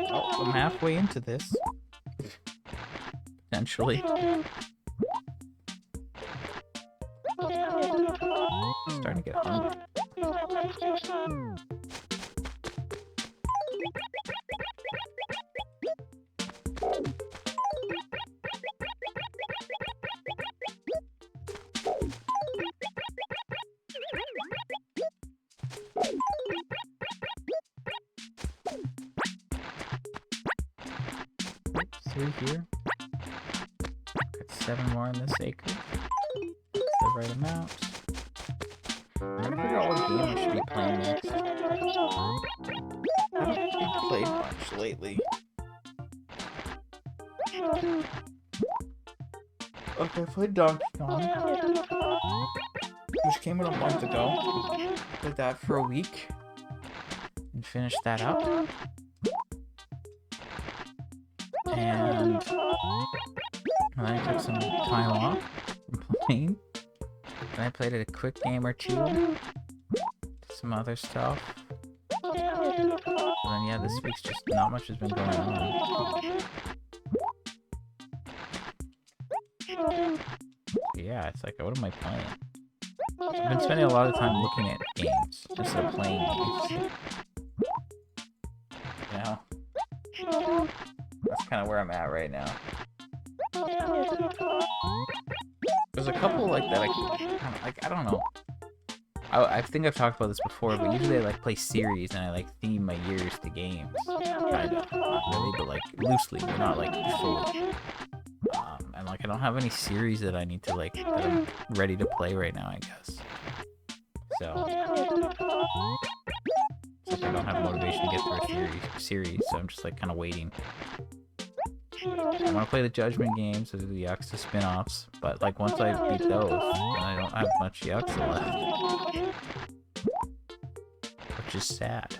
Oh, I'm halfway into this. Potentially. Starting to get hungry. Three here. Got 7 more in this acre. That's the right amount. I'm trying to figure out what game I should be playing next. I haven't really played much lately. Okay, I played Donkey Kong, which came out a month ago. Played that for a week and finished that up. And then I took some time off from playing. Then I played a quick game or two. Some other stuff. And then yeah, this week's just not much has been going on. Yeah, it's like, what am I playing? I've been spending a lot of time looking at games instead of playing games. You know? That's kind of where I'm at right now. There's a couple like that I don't know. I think I've talked about this before, but usually I like play series and I like theme my years to games. Kinda. Not really, but like loosely, but not like fully. And like I don't have any series that I need to like that I'm ready to play right now, I guess. So it's like I don't have motivation to get through a series, so I'm just like kind of waiting. I want to play the Judgment games, those are the Yakuza spin-offs, but like once I beat those, then I don't have much Yakuza left. Which is sad.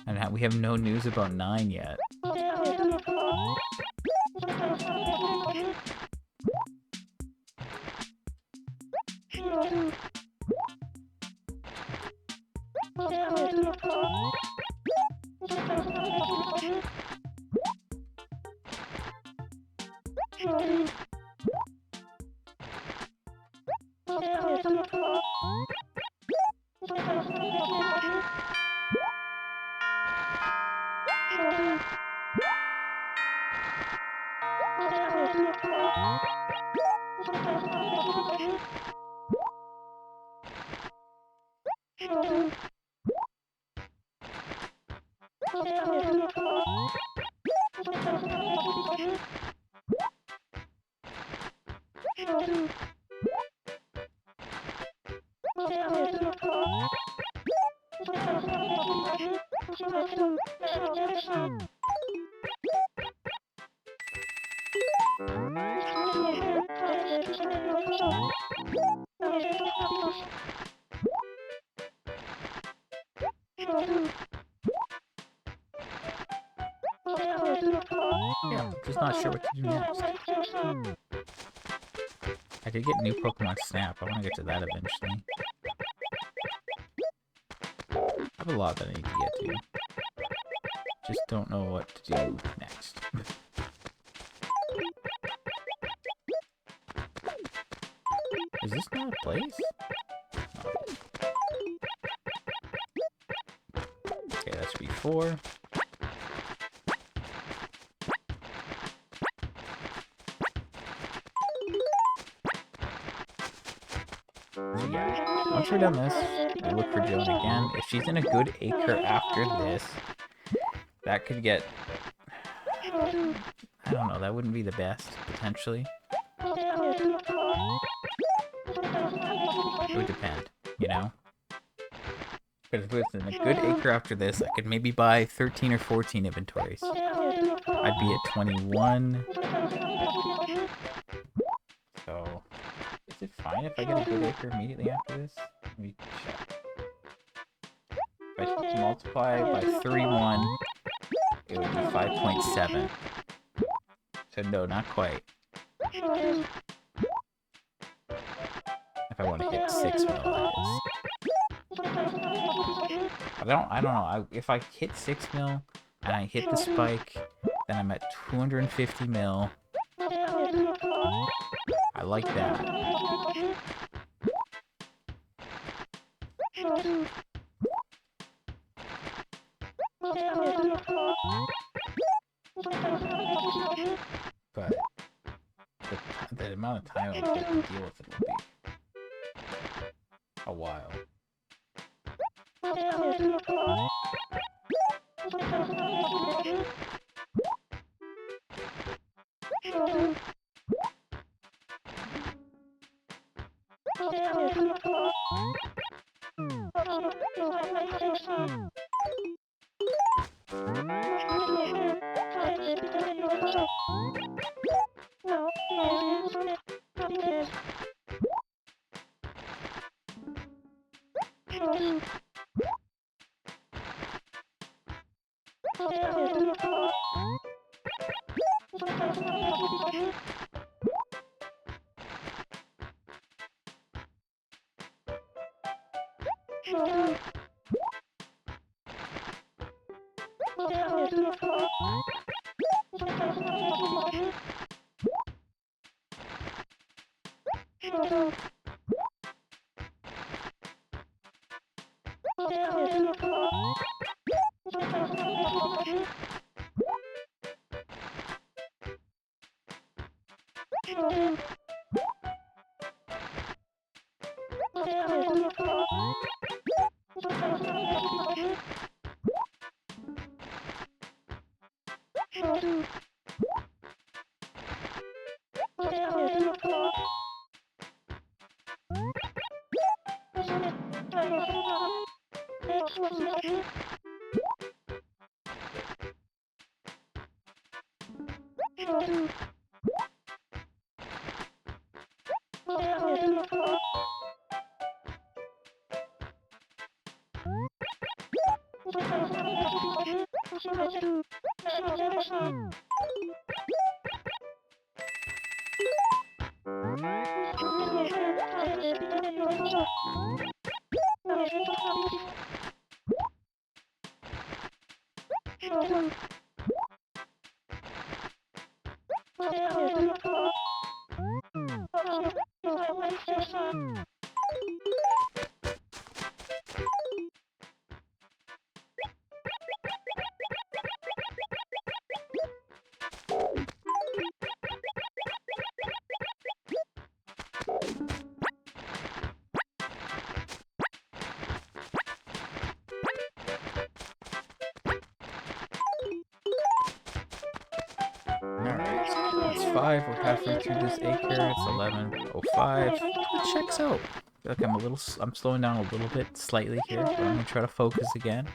And we have no news about 9 yet. Yeah, I'm just not sure what to do next. I did get new Pokemon Snap. I want to get to that eventually. I have a lot that I need to get to. Just don't know what to do next. Is this not a place? Oh. Okay, that should be 4. So yeah, once we're done this, we look for Joan again. If she's in a good acre after this, that could get... I don't know, that wouldn't be the best, potentially. It would depend, you know? But if it's in a good acre after this, I could maybe buy 13 or 14 inventories. I'd be at 21. So, is it fine if I get a good acre immediately after this? Let me check. If I multiply by 31, it would be 5.7. So no, not quite. If I want to hit 6 mil, that is. I don't know. If I hit 6 mil and I hit the spike, then I'm at 250 mil. I like that. But the amount of time it'll take to deal with it will be a while. Alright, that's 5. We're halfway through this acre. It's 11:05. It checks out. I feel like I'm slowing down a little bit, slightly here, but I'm gonna try to focus again.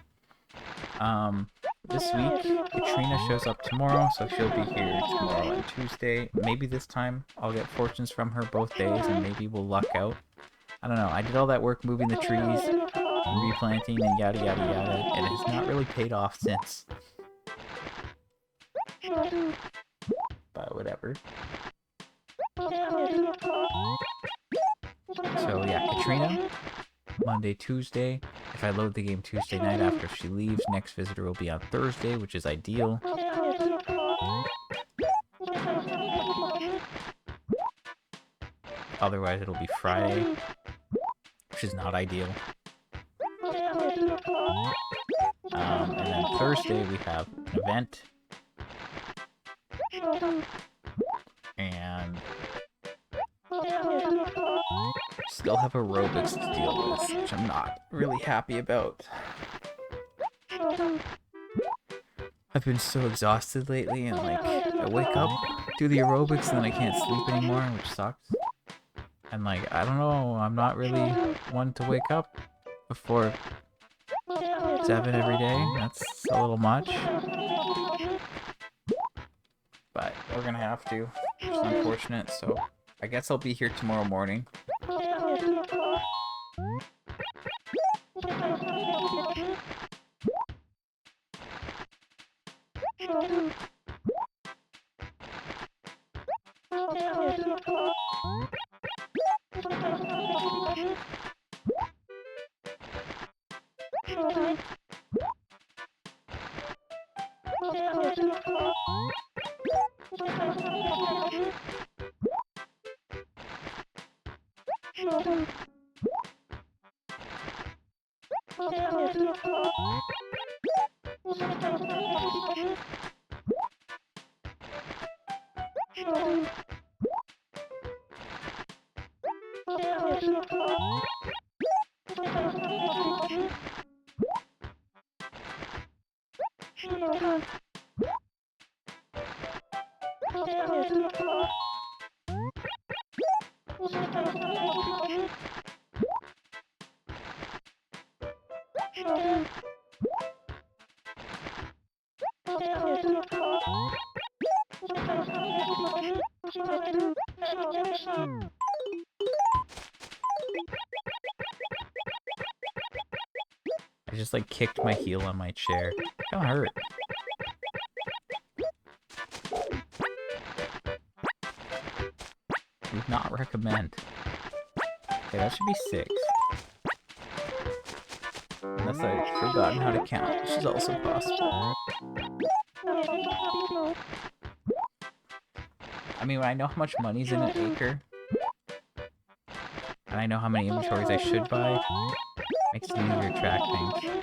This week, Katrina shows up tomorrow, so she'll be here tomorrow and Tuesday. Maybe this time I'll get fortunes from her both days, and maybe we'll luck out. I don't know. I did all that work moving the trees, replanting, and yada yada yada, and it has not really paid off since. But whatever. So yeah, Katrina, Monday, Tuesday. If I load the game Tuesday night after she leaves, next visitor will be on Thursday, which is ideal. Otherwise, it'll be Friday, which is not ideal. And then Thursday, we have an event. And still have aerobics to deal with, which I'm not really happy about. I've been so exhausted lately, and like, I wake up, do the aerobics, and then I can't sleep anymore, which sucks. And like, I don't know, I'm not really one to wake up before 7 every day. That's a little much. But we're gonna have to. It's unfortunate, so I guess I'll be here tomorrow morning. I just like kicked my heel on my chair. Kinda hurt. Would not recommend. Okay, that should be 6. Unless I've forgotten how to count, which is also possible. I mean, when I know how much money's in an acre, and I know how many inventories I should buy, it makes it easier to track things.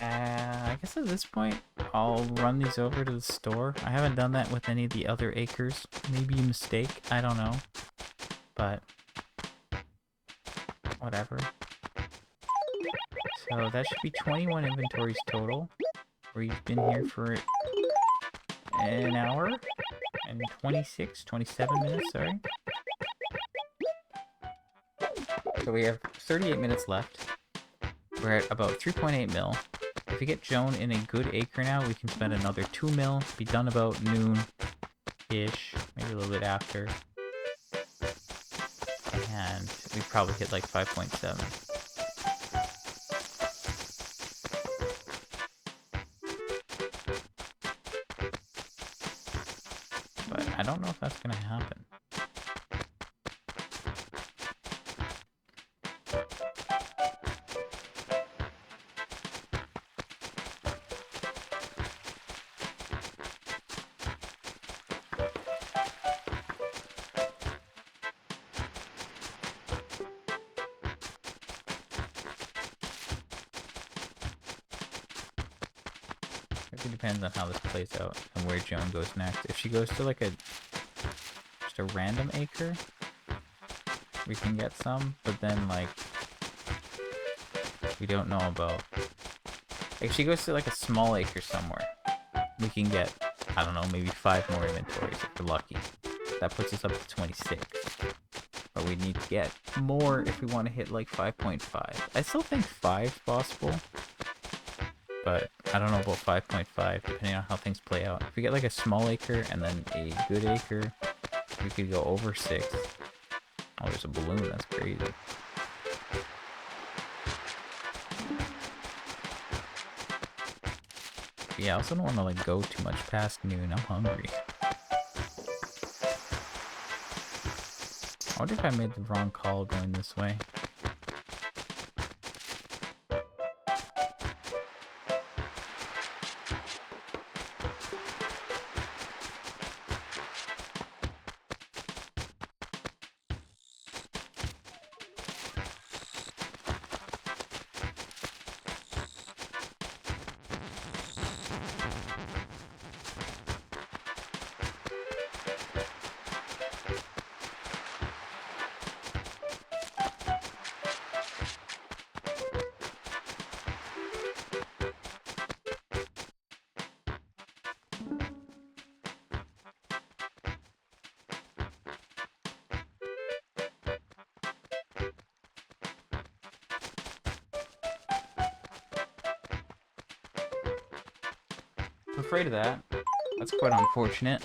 I guess at this point, I'll run these over to the store. I haven't done that with any of the other acres. Maybe a mistake, I don't know. But, whatever. So that should be 21 inventories total. We've been here for an hour and 27 minutes, sorry. So we have 38 minutes left. We're at about 3.8 mil. If we get Joan in a good acre now, we can spend another 2 mil, be done about noon-ish, maybe a little bit after. And we probably hit like 5.7. But I don't know if that's gonna happen. It depends on how this plays out and where Joan goes next. If she goes to like just a random acre, we can get some, but then like we don't know about. If she goes to like a small acre somewhere, we can get, I don't know, maybe 5 more inventories if we're lucky. That puts us up to 26. But we need to get more if we want to hit like 5.5. I still think 5 is possible. But I don't know about 5.5, depending on how things play out. If we get like a small acre and then a good acre, we could go over 6. Oh, there's a balloon, that's crazy. Yeah, I also don't want to like go too much past noon, I'm hungry. I wonder if I made the wrong call going this way. I'm afraid of that. That's quite unfortunate.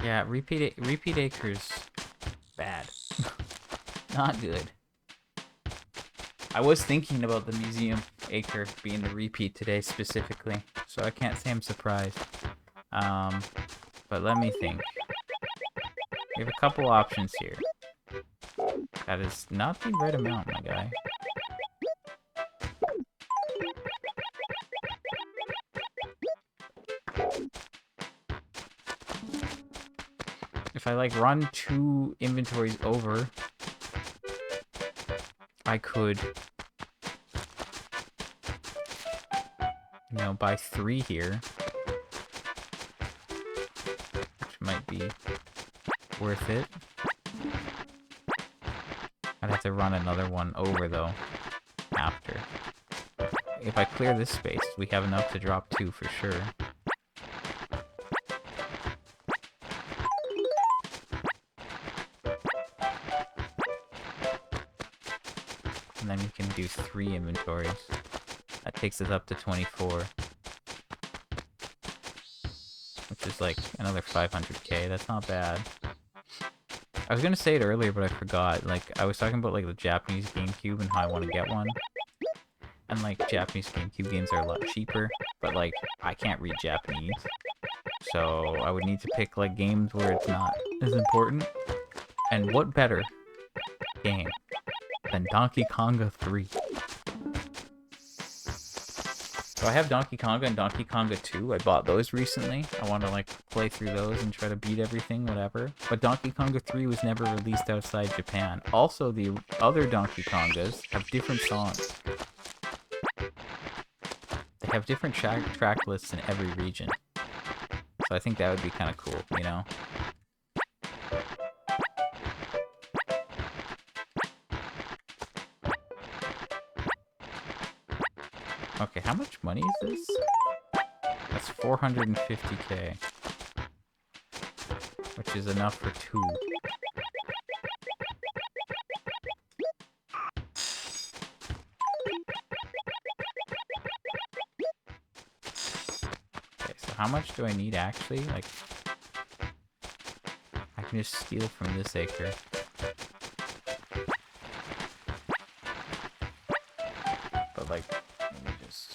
Yeah, repeat acres, bad. Not good. I was thinking about the museum acre being the repeat today specifically, so I can't say I'm surprised. But let me think. We have a couple options here. That is not the right amount, my guy. If I like run 2 inventories over, I could, you know, buy 3 here, which might be worth it. I'd have to run another one over though. after. If I clear this space, we have enough to drop 2 for sure. And then we can do 3 inventories. That takes us up to 24. Which is like another 500k. That's not bad. I was gonna say it earlier, but I forgot. Like, I was talking about like the Japanese GameCube and how I want to get one. And like, Japanese GameCube games are a lot cheaper, but like, I can't read Japanese. So I would need to pick like games where it's not as important. And what better game than Donkey Konga 3? So I have Donkey Konga and Donkey Konga 2. I bought those recently. I want to like play through those and try to beat everything, whatever. But Donkey Konga 3 was never released outside Japan. Also, the other Donkey Kongas have different songs. They have different track lists in every region. So I think that would be kind of cool, you know? Okay, how much money is this? That's 450k. Which is enough for 2. Okay, so how much do I need actually? Like, I can just steal from this acre. But like, let me just...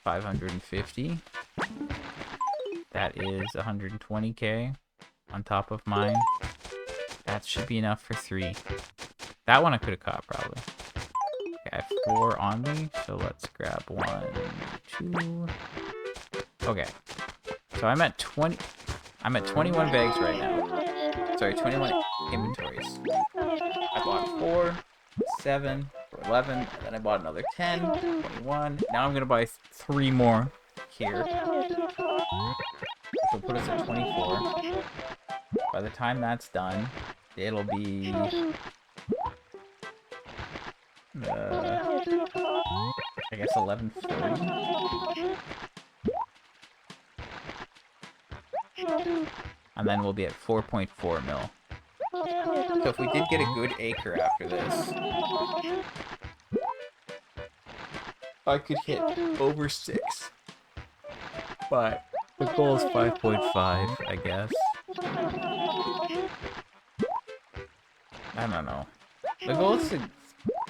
550. That is 120k on top of mine. That should be enough for 3. That one I could have caught probably. Okay, I have 4 on me, so let's grab 1, 2. Okay, so I'm at 20. I'm at 21 bags right now. Sorry, 21 inventories. I bought 4, 7, 11, and then I bought another 10, 21. Now I'm gonna buy 3 more here, which will put us at 24. By the time that's done, it'll be I guess 1140. And then we'll be at 4.4 mil. So if we did get a good acre after this, I could hit over 6. But the goal is 5.5, I guess. I don't know. The goal is to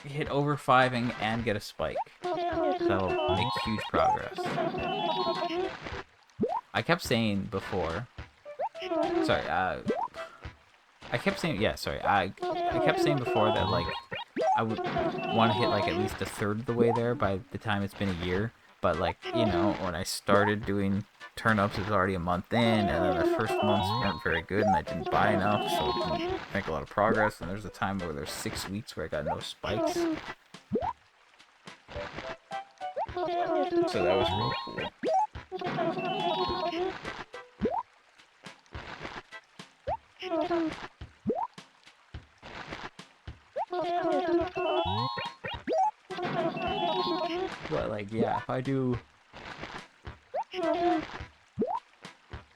hit over 5 and get a spike. That'll make huge progress. I kept saying before... Sorry, I kept saying... Yeah, sorry. I kept saying before that, like, I would want to hit, like, at least a third of the way there by the time it's been a year. But, like, you know, when I started doing turnips, it was already a month in, and then the first months weren't very good, and I didn't buy enough, so I didn't make a lot of progress. And there's a time where there's 6 weeks where I got no spikes. So that was real cool. But, like, yeah, if I do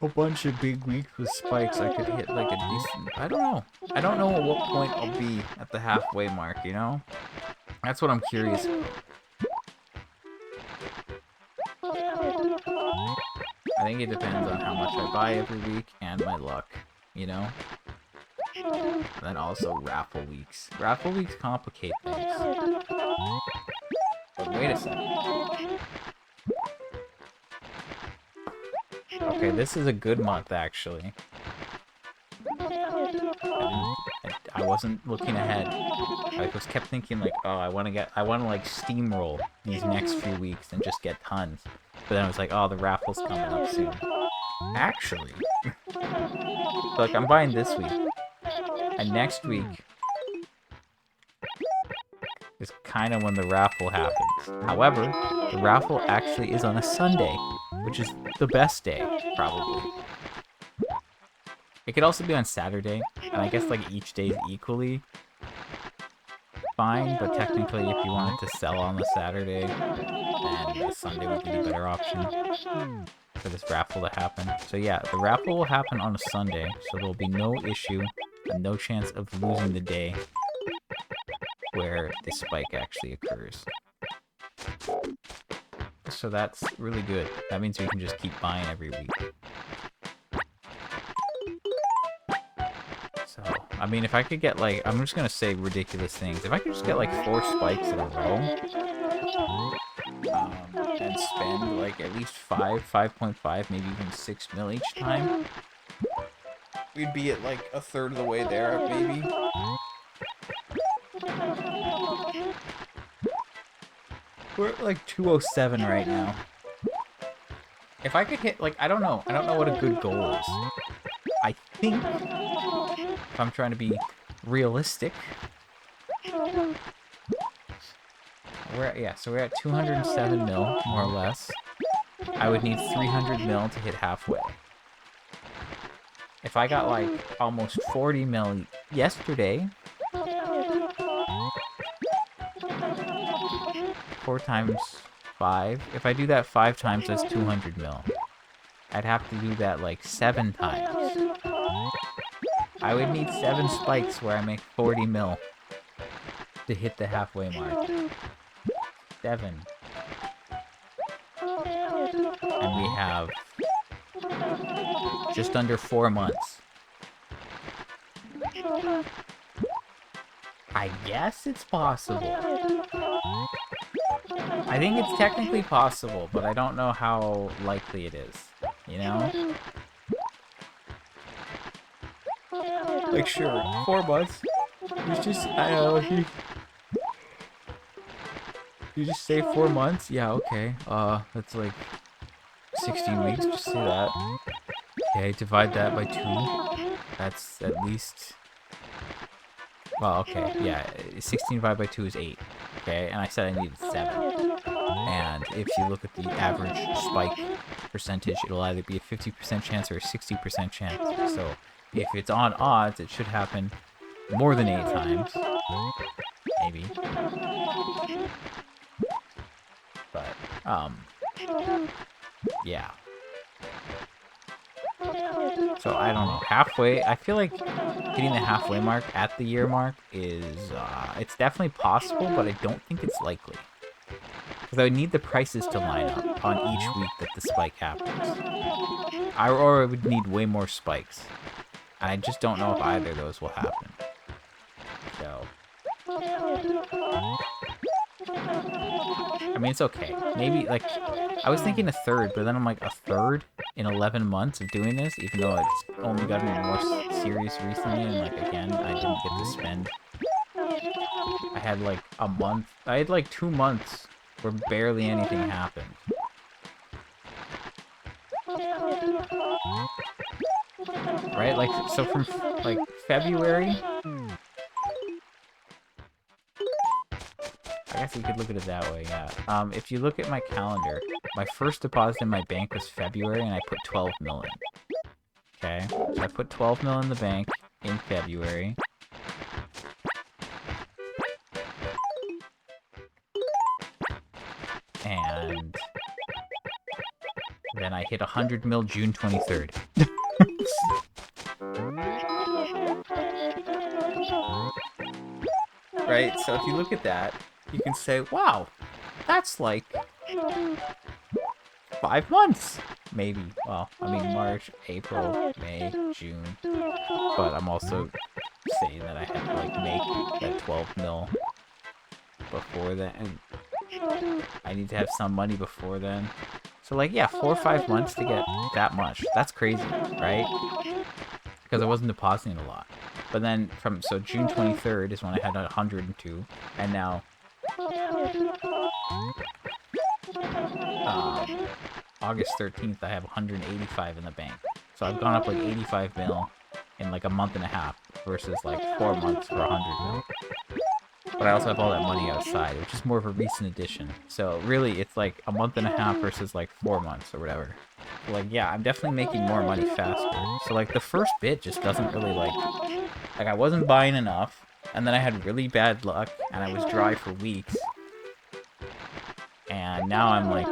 a bunch of big weeks with spikes, I could hit, like, a decent... I don't know. I don't know at what point I'll be at the halfway mark, you know? That's what I'm curious about. I think it depends on how much I buy every week and my luck, you know? And then also raffle weeks. Raffle weeks complicate things. But wait a second. Okay, this is a good month, actually. I wasn't looking ahead. I was kept thinking, like, oh, I want to like steamroll these next few weeks and just get tons. But then I was like, oh, the raffle's coming up soon. Actually, like, I'm buying this week, and next week is kind of when the raffle happens. However, the raffle actually is on a Sunday, which is the best day, probably. It could also be on Saturday, and I guess like each day is equally fine, but technically if you wanted to sell on the Saturday, then the Sunday would be the better option for this raffle to happen. So yeah, the raffle will happen on a Sunday, so there'll be no issue and no chance of losing the day where the spike actually occurs. So that's really good. That means we can just keep buying every week. So, I mean, if I could get like, I'm just gonna say ridiculous things. If I could just get like 4 spikes in a row, and spend like at least 5.5, maybe even 6 mil each time, we'd be at like a third of the way there, maybe. We're at like 207 right now. If I could hit, like, I don't know what a good goal is. I think, if I'm trying to be realistic, so we're at 207 mil, more or less. I would need 300 mil to hit halfway. If I got like almost 40 mil yesterday, 4 times 5. If I do that 5 times, that's 200 mil. I'd have to do that like 7 times. I would need 7 spikes where I make 40 mil to hit the halfway mark. 7. And we have just under 4 months. I guess it's possible. I think it's technically possible, but I don't know how likely it is, you know? Like, sure, 4 months. It's just, I don't know, you just say 4 months? Yeah, okay. That's like 16 weeks, just say that. Okay, divide that by 2. That's at least... Well, okay, yeah, 16 divided by 2 is 8. Okay, and I said I needed 7. And if you look at the average spike percentage, it'll either be a 50% chance or a 60% chance. So if it's on odds, it should happen more than 8 times. Maybe. But, yeah. So I don't know. Halfway, I feel like hitting the halfway mark at the year mark is, it's definitely possible, but I don't think it's likely. Because I would need the prices to line up on each week that the spike happens. Or I would need way more spikes. And I just don't know if either of those will happen. So. I mean, it's okay. Maybe, like, I was thinking a third, but then I'm like, a third in 11 months of doing this, even though it's only gotten more serious recently, and, like, again, I didn't get to spend. I had, like, a month. I had, like, 2 months where barely anything happened. Right? Like, so from, like, February... I guess you could look at it that way, yeah. If you look at my calendar, my first deposit in my bank was February, and I put 12 mil in. Okay? So I put 12 mil in the bank in February. And then I hit 100 mil June 23rd. Right? So if you look at that, you can say, wow, that's like 5 months. Maybe. Well, I mean, March, April, May, June. But I'm also saying that I had to, like, make that 12 mil before then. And I need to have some money before then. So, like, yeah, 4 or 5 months to get that much. That's crazy, right? Because I wasn't depositing a lot. But then, so June 23rd is when I had 102. And now... August 13th, I have 185 in the bank. So I've gone up like 85 mil in like a month and a half versus like 4 months for 100 mil. But I also have all that money outside, which is more of a recent addition. So really, it's like a month and a half versus like 4 months or whatever. So, like, yeah, I'm definitely making more money faster. So, like, the first bit just doesn't really, like, I wasn't buying enough, and then I had really bad luck, and I was dry for weeks. And now I'm, like,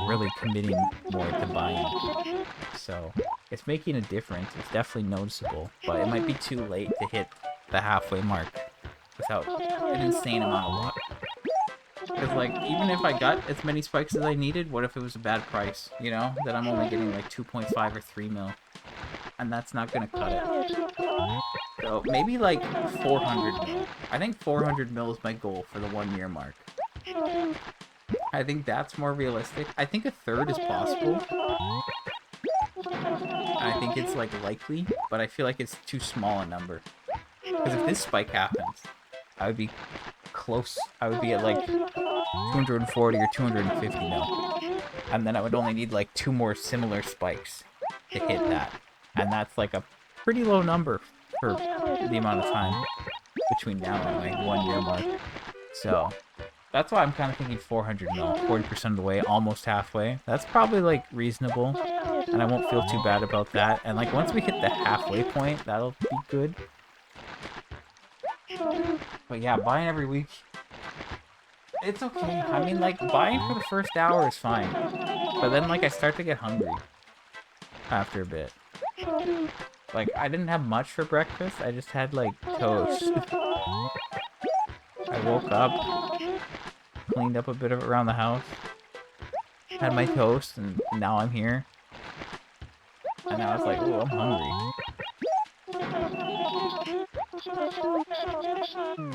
really committing more to buying. So, it's making a difference. It's definitely noticeable, but it might be too late to hit the halfway mark without an insane amount of luck. Because, like, even if I got as many spikes as I needed, what if it was a bad price, you know? That I'm only getting, like, 2.5 or 3 mil. And that's not gonna cut it. So, maybe, like, 400 mil. I think 400 mil is my goal for the 1 year mark. I think that's more realistic. I think a third is possible. I think it's, like, likely, but I feel like it's too small a number. Because if this spike happens, I would be close. I would be at, like, 240 or 250 mil. And then I would only need, like, 2 more similar spikes to hit that. And that's, like, a pretty low number for the amount of time between now and my 1 year mark. So, that's why I'm kind of thinking 400 mil, 40% of the way, almost halfway. That's probably, like, reasonable, and I won't feel too bad about that. And, like, once we hit the halfway point, that'll be good. But yeah, buying every week, it's okay. I mean, like, buying for the first hour is fine. But then, like, I start to get hungry after a bit. Like, I didn't have much for breakfast. I just had, like, toast. I woke up, cleaned up a bit of around the house, had my toast, and now I'm here. And now it's like, oh, I'm hungry.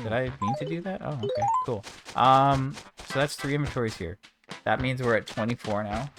Did I mean to do that? Oh, okay, cool. So that's 3 inventories here. That means we're at 24 now.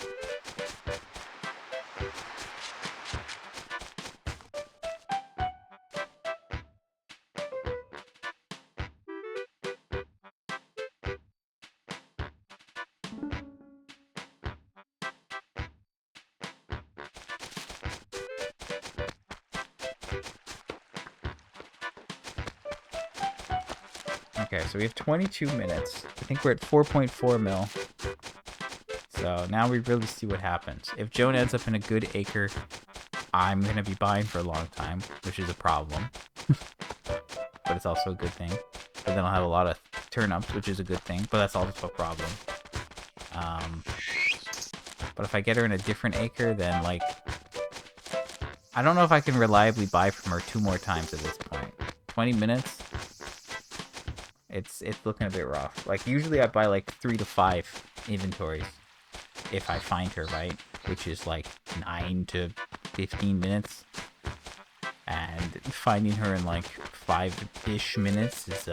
Okay, so we have 22 minutes. I think we're at 4.4 mil. So now we really see what happens. If Joan ends up in a good acre, I'm going to be buying for a long time, which is a problem. But it's also a good thing. But then I'll have a lot of turnips, which is a good thing, but that's also a problem. But if I get her in a different acre, then, like, I don't know if I can reliably buy from her 2 more times at this point. 20 minutes? It's looking a bit rough. Like, usually I buy, like, 3 to 5 inventories if I find her, right? Which is, like, 9 to 15 minutes. And finding her in, like, 5-ish minutes is,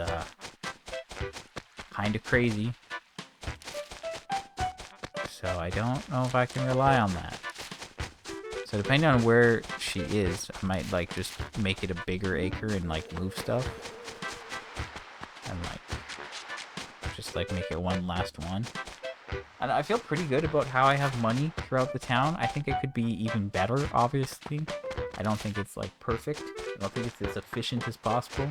kind of crazy. So I don't know if I can rely on that. So depending on where she is, I might, like, just make it a bigger acre and, like, move stuff. And, like, just, like, make it one last one. And I feel pretty good about how I have money throughout the town. I think it could be even better, obviously. I don't think it's, like, perfect. I don't think it's as efficient as possible.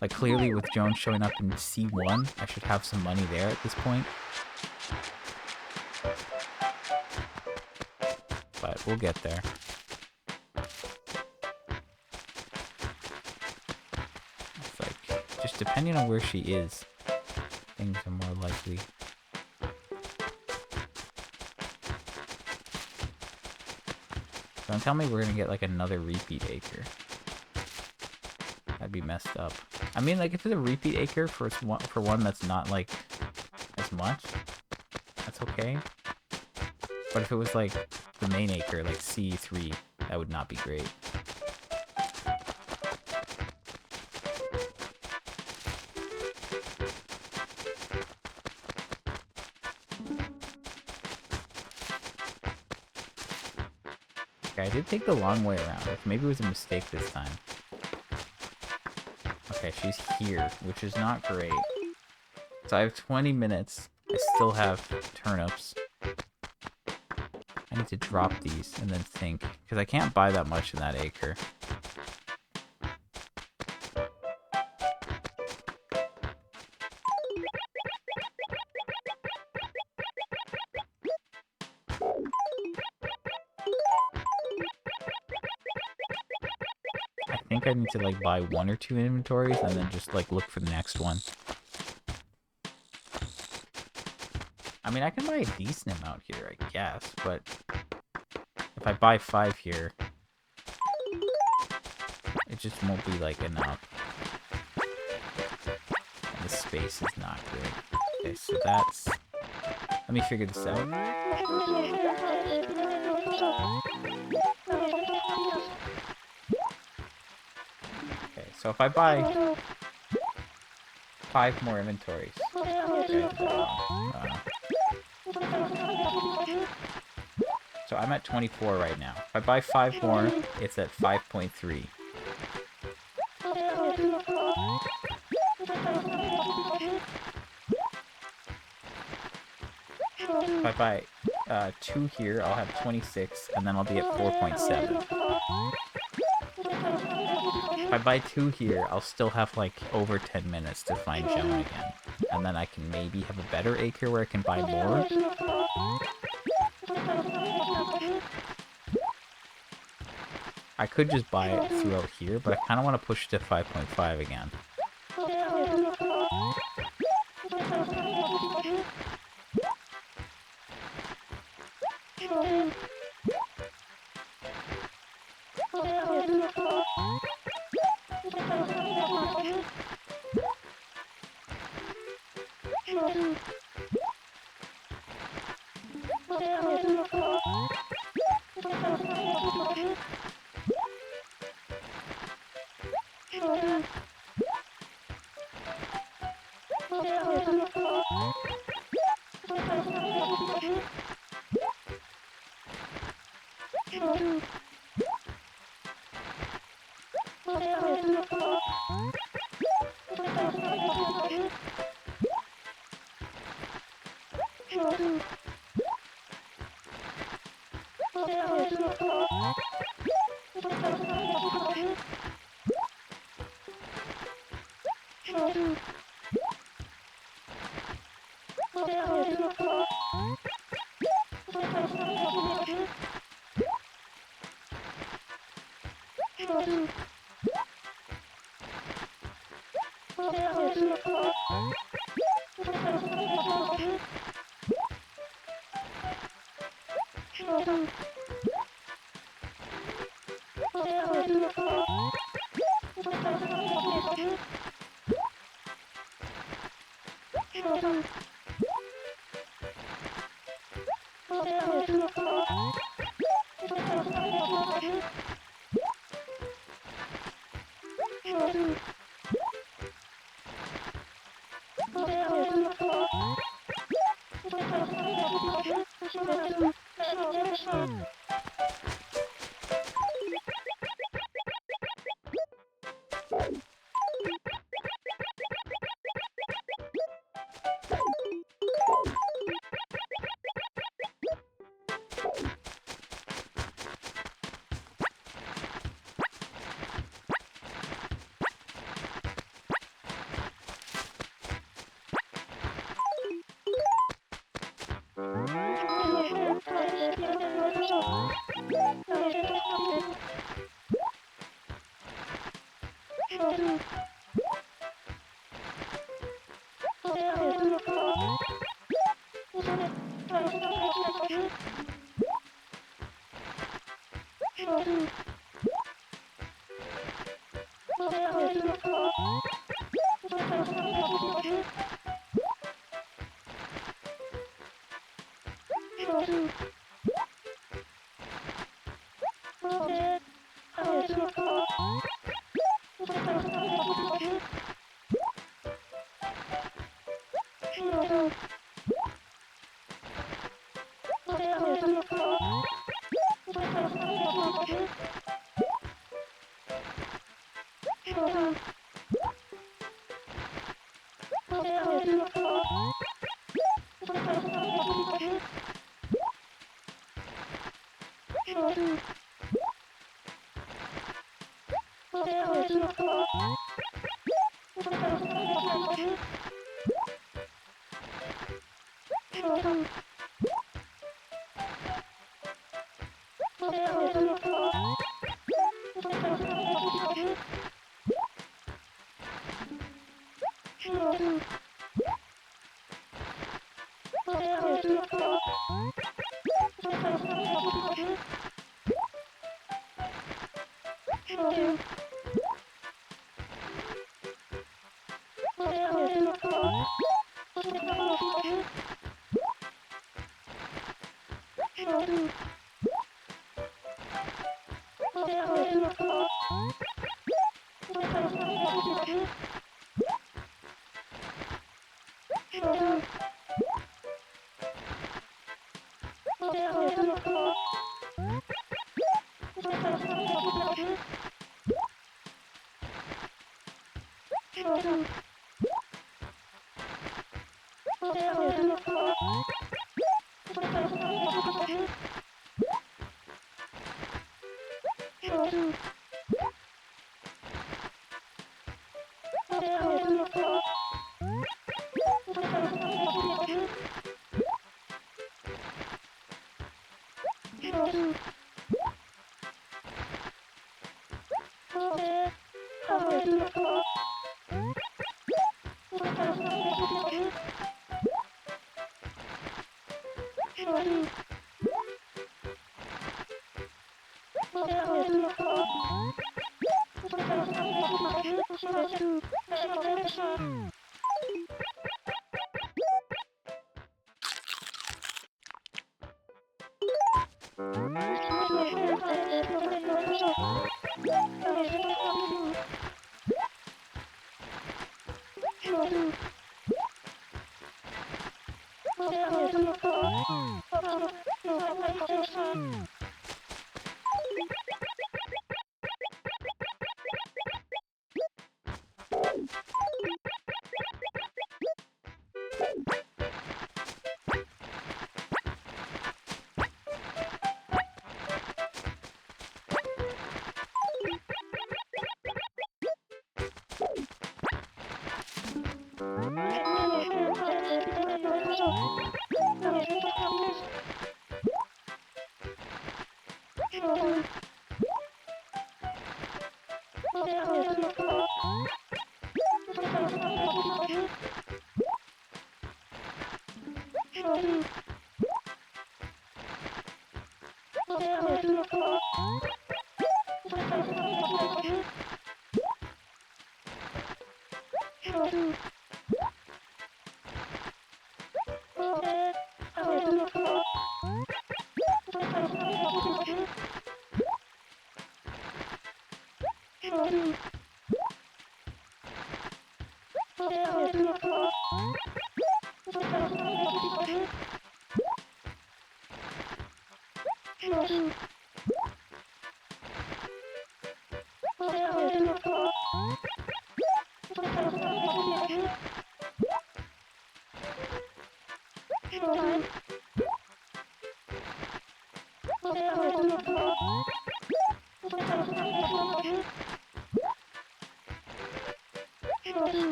Like, clearly with Jones showing up in C1, I should have some money there at this point. But we'll get there. It's like, just depending on where she is, things are more likely. Don't tell me we're gonna get, like, another repeat acre. That'd be messed up. I mean, like, if it's a repeat acre for one that's not, like, as much, that's okay. But if it was, like, the main acre, like C3, that would not be great. Okay, I did take the long way around. Maybe it was a mistake this time. Okay, she's here, which is not great. So I have 20 minutes. I still have turnips. I need to drop these and then think, because I can't buy that much in that acre. think I need to like buy 1 or 2 inventories and then just like look for the next one. I mean, I can buy a decent amount here, I guess, but if I buy 5 here, it just won't be like enough. And the space is not good. Okay, so that's... Let me figure this out. Okay, so if I buy 5 more inventories... Okay, I did that wrong. So I'm at 24 right now. If I buy 5 more, it's at 5.3. If I buy 2 here, I'll have 26, and then I'll be at 4.7. If I buy 2 here, I'll still have like over 10 minutes to find Joan again. And then I can maybe have a better acre where I can buy more. I could just buy it throughout here, but I kind of want to push to 5.5 again.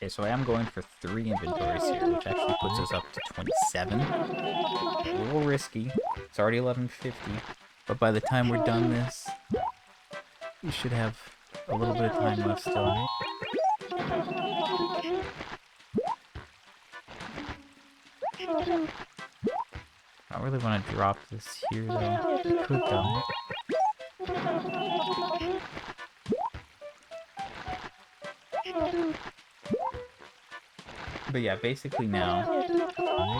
Okay, so I am going for 3 inventories here, which actually puts us up to 27. A little risky. It's already 11:50, but by the time we're done this, we should have a little bit of time left still. I don't really want to drop this here, though. I could, though. But yeah, basically now,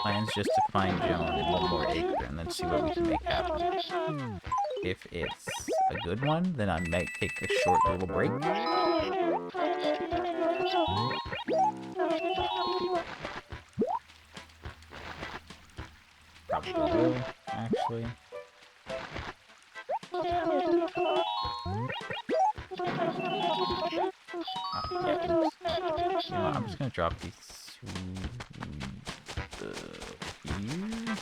plan's just to find Joan in one more acre and then see what we can make happen. If it's a good one, then I might take a short little break. Probably will, actually. gonna drop these here.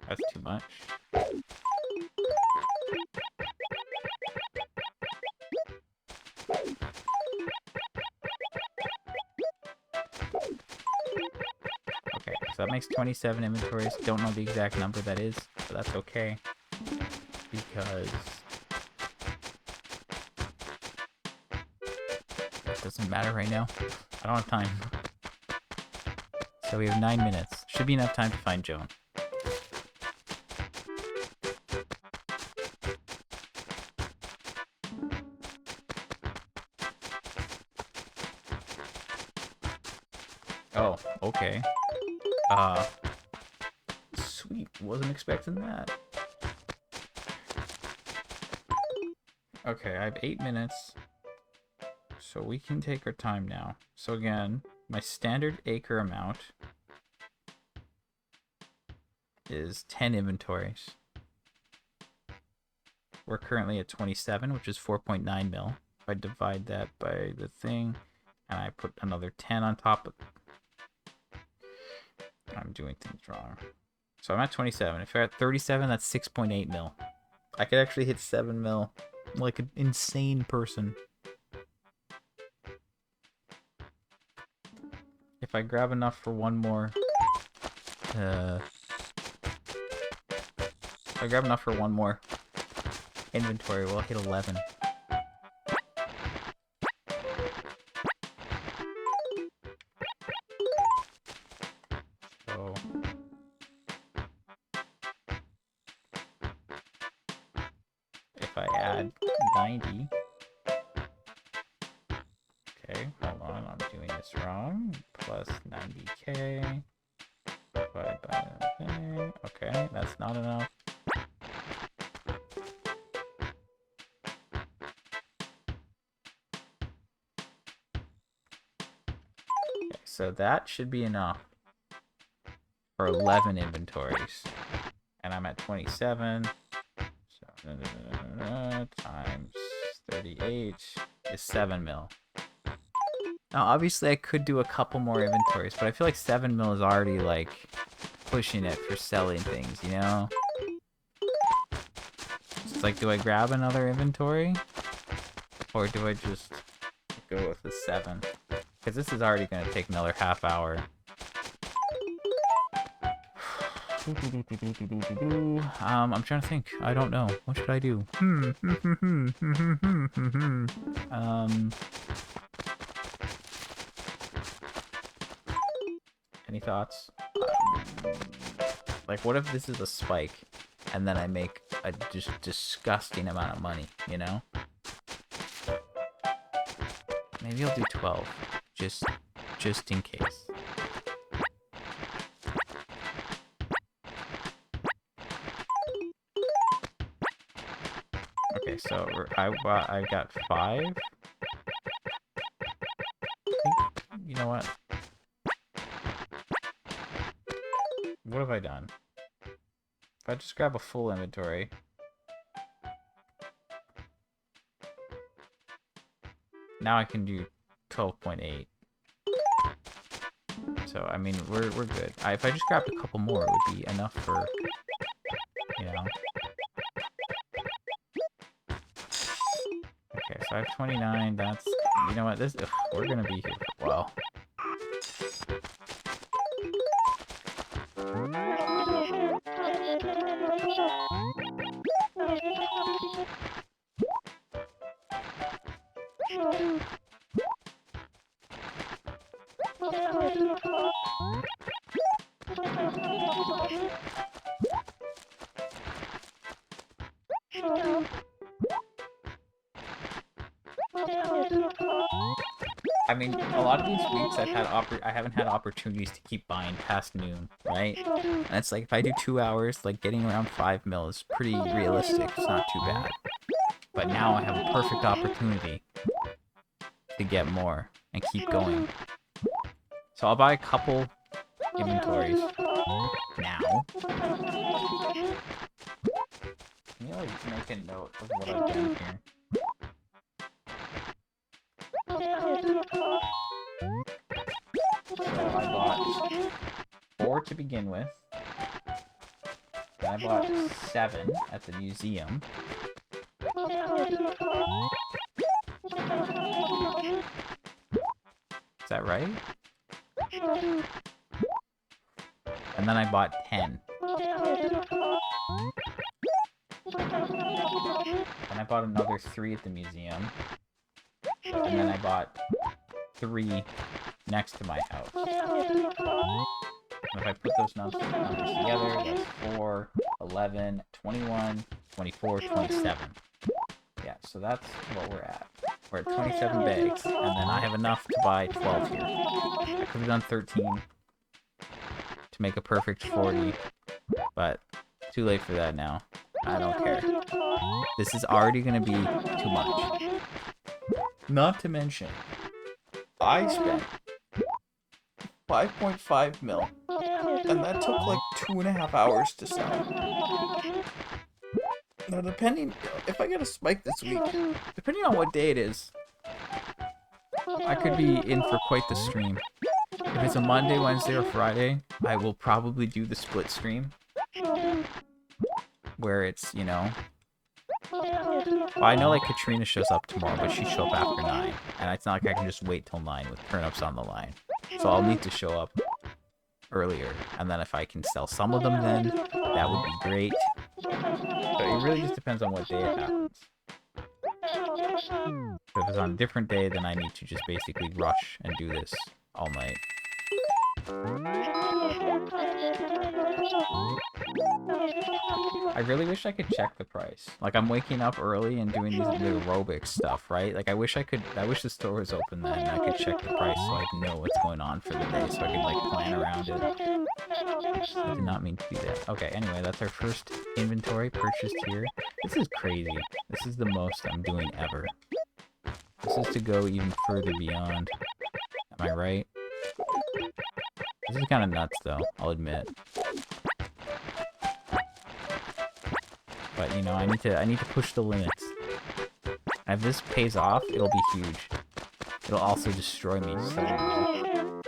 That's too much. Okay, so that makes 27 inventories. Don't know the exact number that is, but that's okay. Because that doesn't matter right now. I don't have time. So we have 9 minutes. Should be enough time to find Joan. Oh, okay. Sweet. Wasn't expecting that. Okay, I have 8 minutes. So we can take our time now. So again, my standard acre amount is 10 inventories. We're currently at 27, which is 4.9 mil. If I divide that by the thing, and I put another 10 on top of... I'm doing things wrong. So I'm at 27. If I'm at 37, that's 6.8 mil. I could actually hit 7 mil. Like an insane person. If I grab enough for one more... if I grab enough for one more inventory, we'll hit 11. So... if I add 90... Okay, hold on, I'm doing this wrong. Plus 90k. Divided by the thing. Okay, that's not enough. Okay, so that should be enough for 11 inventories. And I'm at 27. So, times 38 is 7 mil. Now, obviously, I could do a couple more inventories, but I feel like 7 mil is already, like, pushing it for selling things, you know? So it's like, do I grab another inventory? Or do I just go with the 7? Because this is already going to take another half hour. I'm trying to think. I don't know. What should I do? Any thoughts? Like, what if this is a spike, and then I make a just disgusting amount of money, you know? Maybe I'll do 12, just in case. Okay, so I got 5. You know what? What have I done? If I just grab a full inventory... Now I can do 12.8. So, I mean, we're good. If I just grabbed a couple more, it would be enough for, you know... Okay, so I have 29, that's... You know what, this... Ugh, we're gonna be here for a while. I mean, a lot of these weeks I haven't had opportunities to keep buying past noon, right? And it's like, if I do 2 hours, like, getting around 5 mil is pretty realistic. It's not too bad. But now I have a perfect opportunity to get more and keep going. So I'll buy a couple inventories now. Can you, like, make a note of what I've done here? So I bought 4 to begin with. Then I bought 7 at the museum. Is that right? And then I bought 10. Then I bought another 3 at the museum. And then I bought 3 next to my house. And if I put those numbers together, that's 4, 11, 21, 24, 27. Yeah, so that's what we're at. We're at 27 bags, and then I have enough to buy 12 here. I could have done 13 to make a perfect 40, but too late for that now. I don't care. This is already going to be too much. Not to mention, I spent 5.5 mil, and that took like 2.5 hours to sell. Now, depending, if I get a spike this week, depending on what day it is, I could be in for quite the stream. If it's a Monday, Wednesday, or Friday, I will probably do the split stream, where it's, you know... Well, I know, like, Katrina shows up tomorrow, but she shows up after 9, and it's not like I can just wait till 9 with turnips on the line. So I'll need to show up earlier, and then if I can sell some of them then, that would be great. So it really just depends on what day it happens. If it's on a different day, then I need to just basically rush and do this all night. I really wish I could check the price. Like, I'm waking up early and doing the aerobics stuff, right? Like, I wish the store was open then and I could check the price so I'd know what's going on for the day so I could, like, plan around it. I did not mean to do that. Okay, anyway, that's our first inventory purchased here. This is crazy. This is the most I'm doing ever. This is to go even further beyond. Am I right? This is kind of nuts, though, I'll admit. But, you know, I need to push the limits. And if this pays off, it'll be huge. It'll also destroy me so well.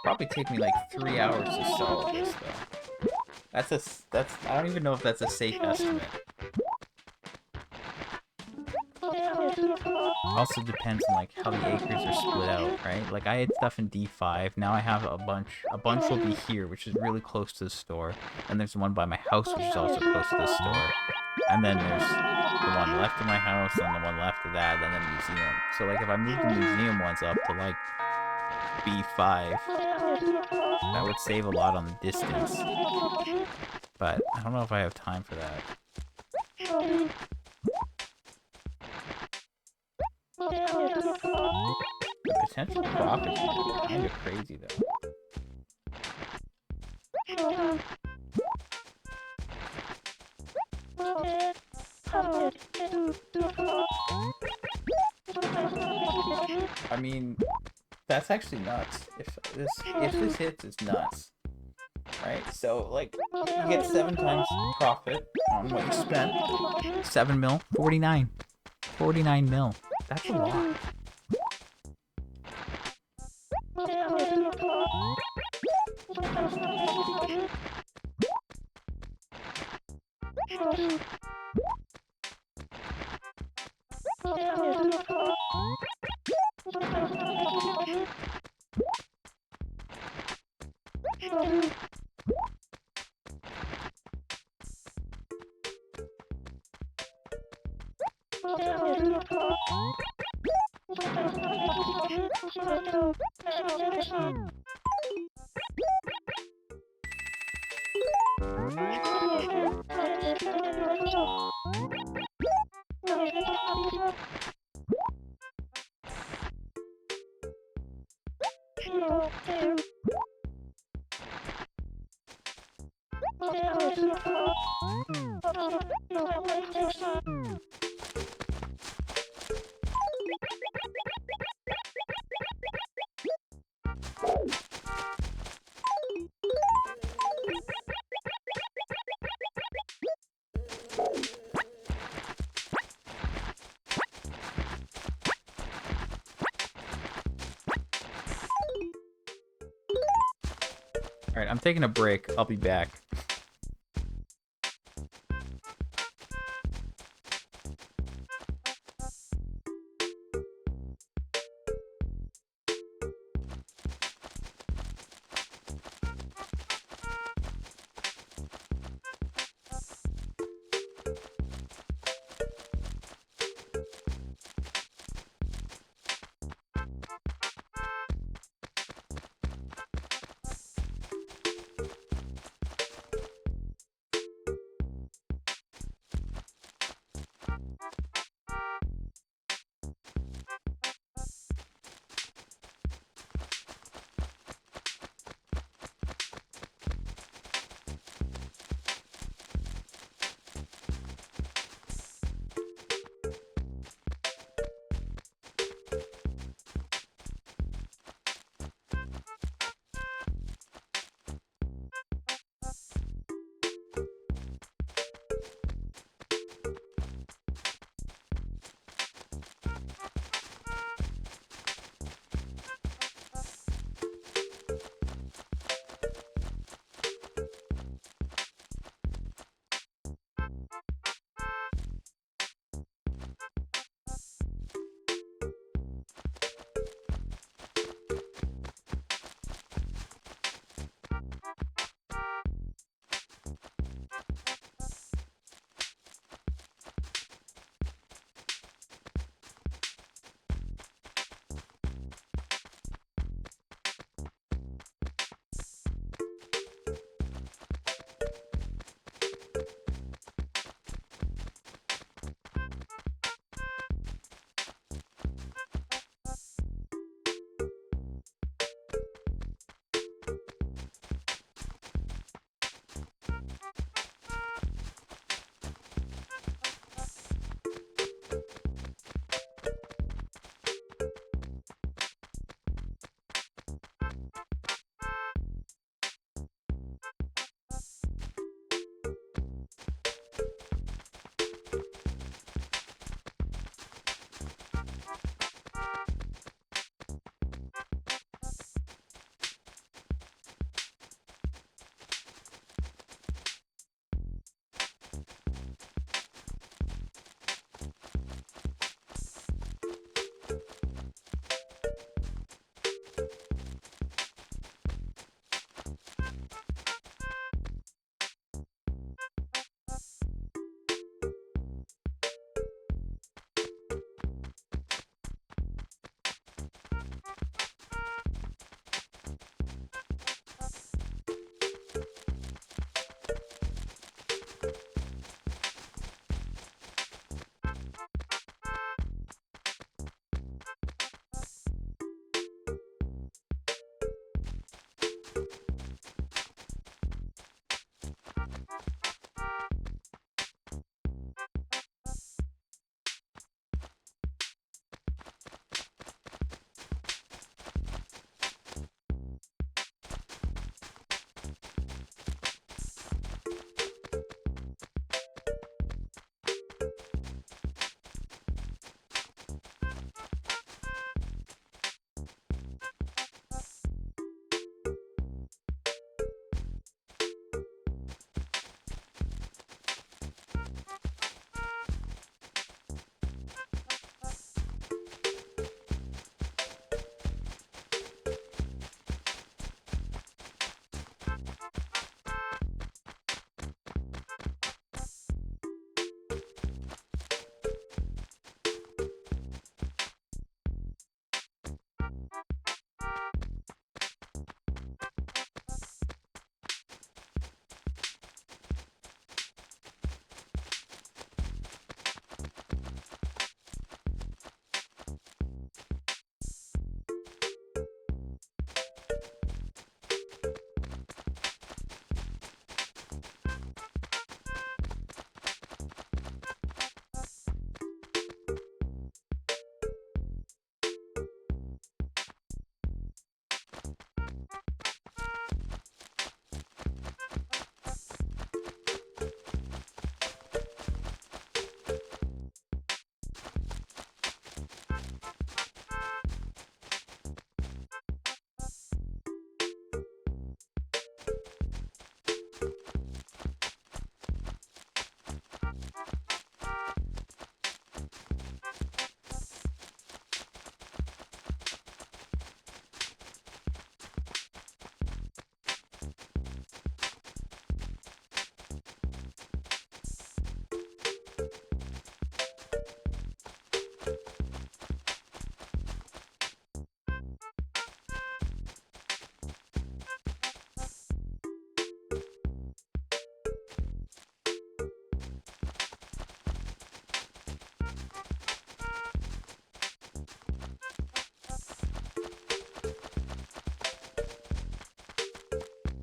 Probably take me like 3 hours to sell this though. I don't even know if that's a safe estimate. Also depends on like how the acres are split out, right? Like I had stuff in D5, now I have a bunch will be here, which is really close to the store, and there's one by my house which is also close to the store, and then there's the one left of my house and the one left of that, and then the museum. So like if I move the museum ones up to like B5, that would save a lot on the distance, but I don't know if I have time for that. The potential profit is kind of crazy though. I mean, that's actually nuts. If this hits, it's nuts. Right? So like you get 7 times profit on what you spent. 7 mil, 49. 49 mil. That's a lot. Alright, I'm taking a break. I'll be back.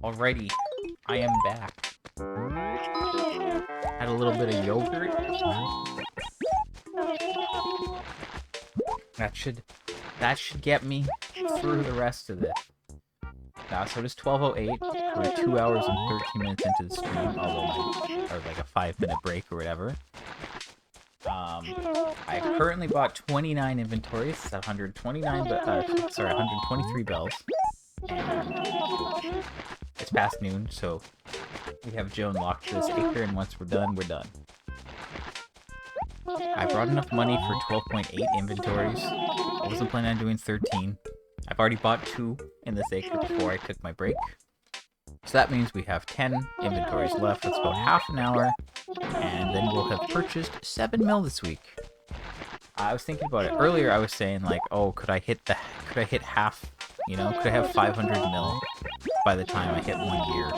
Alrighty, I am back. Had a little bit of yogurt. That should get me through the rest of this. So it is 12:08. We're 2 hours and 13 minutes into the stream, or like a 5-minute break or whatever. I currently bought 29 inventories, 123 bells. And it's past noon, so we have Joan locked to this acre, and once we're done, we're done. I brought enough money for 12.8 inventories. I wasn't planning on doing 13. I've already bought 2 in this acre before I took my break. So that means we have 10 inventories left. That's about half an hour. And then we'll have purchased 7 mil this week. I was thinking about it. Earlier I was saying like, oh, could I hit half, you know? Could I have 500 mil by the time I hit 1 year?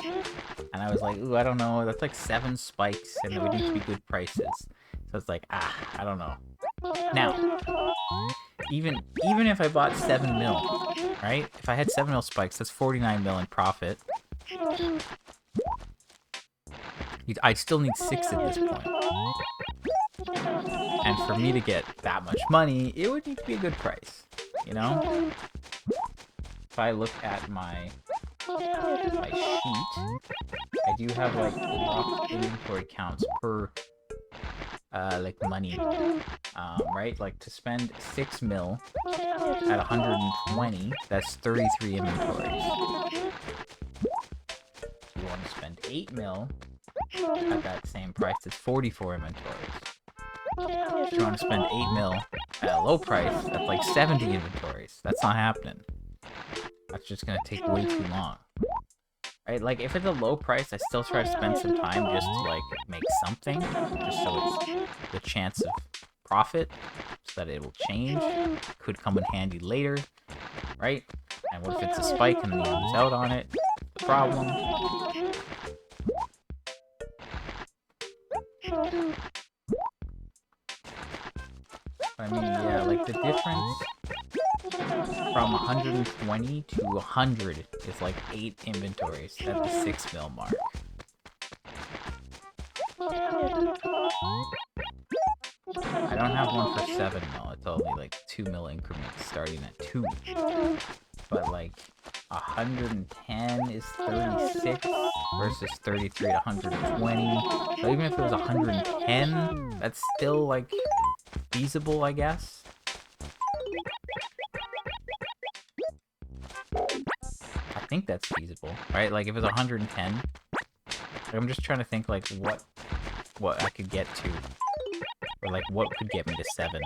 And I was like, ooh, I don't know. That's like 7 spikes and it would need to be good prices. So it's like, I don't know. Now, even if I bought 7 mil, right? If I had 7 mil spikes, that's 49 mil in profit. I'd still need 6 at this point. And for me to get that much money, it would need to be a good price, you know? If I look at my sheet, I do have like rough inventory counts per like money, right? Like to spend 6 mil at 120, that's 33 inventories. If you want to spend 8 mil at that same price, it's 44 inventories. If you want to spend 8 mil at a low price, that's like 70 inventories. That's not happening. That's just gonna take way too long. Right? Like, if it's a low price, I still try to spend some time just to, like, make something. Just so it's the chance of profit, so that it will change. Could come in handy later. Right? And what if it's a spike and then you lose out on it? The problem. I mean, yeah, like, the difference from 120 to 100 is like 8 inventories at the 6 mil mark. I don't have one for 7 mil, it's only like 2 mil increments starting at 2. But like, 110 is 36 versus 33 to 120. So even if it was 110, that's still like feasible, I guess. I think that's feasible, right? Like if it's 110, I'm just trying to think like what I could get to, or like what could get me to 7.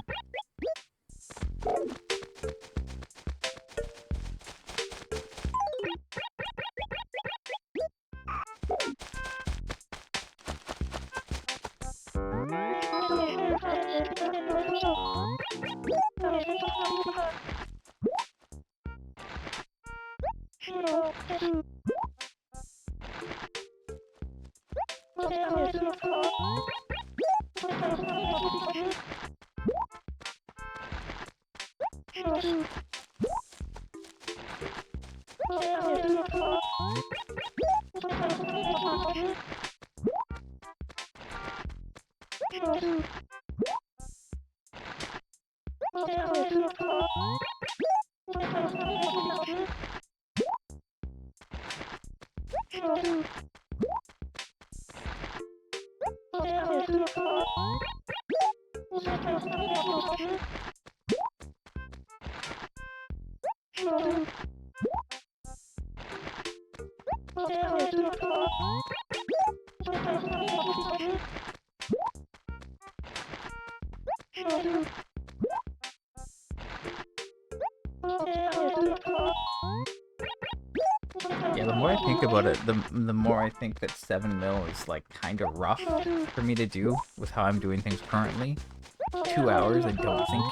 Yeah, the more I think about it, the more I think that 7 mil is like kind of rough for me to do with how I'm doing things currently. 2 hours I don't think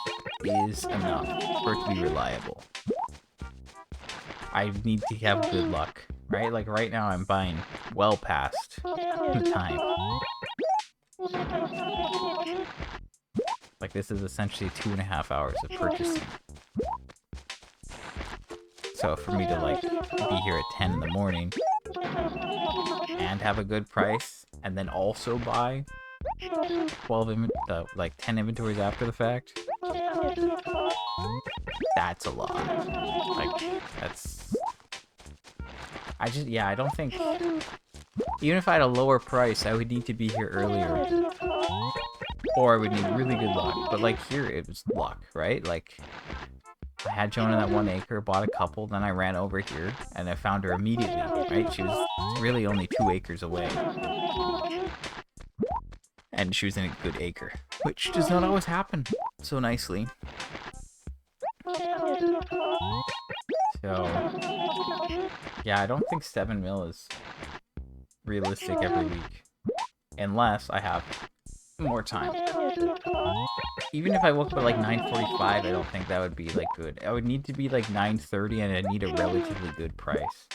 is enough for it to be reliable. I need to have good luck, right? Like right now I'm buying well past the time. Like this is essentially 2.5 hours of purchasing. So for me to like be here at 10 in the morning and have a good price, and then also buy 10 inventories after the fact, that's a lot. Like, that's... I don't think... Even if I had a lower price, I would need to be here earlier. Or I would need really good luck. But, like, here, it was luck, right? Like, I had Joan in that 1 acre, bought a couple, then I ran over here, and I found her immediately, right? She was really only 2 acres away. And she was in a good acre, which does not always happen so nicely. So, yeah, I don't think 7 mil is realistic every week. Unless I have more time. Even if I woke up at like 9:45, I don't think that would be like good. I would need to be like 9:30 and I'd need a relatively good price.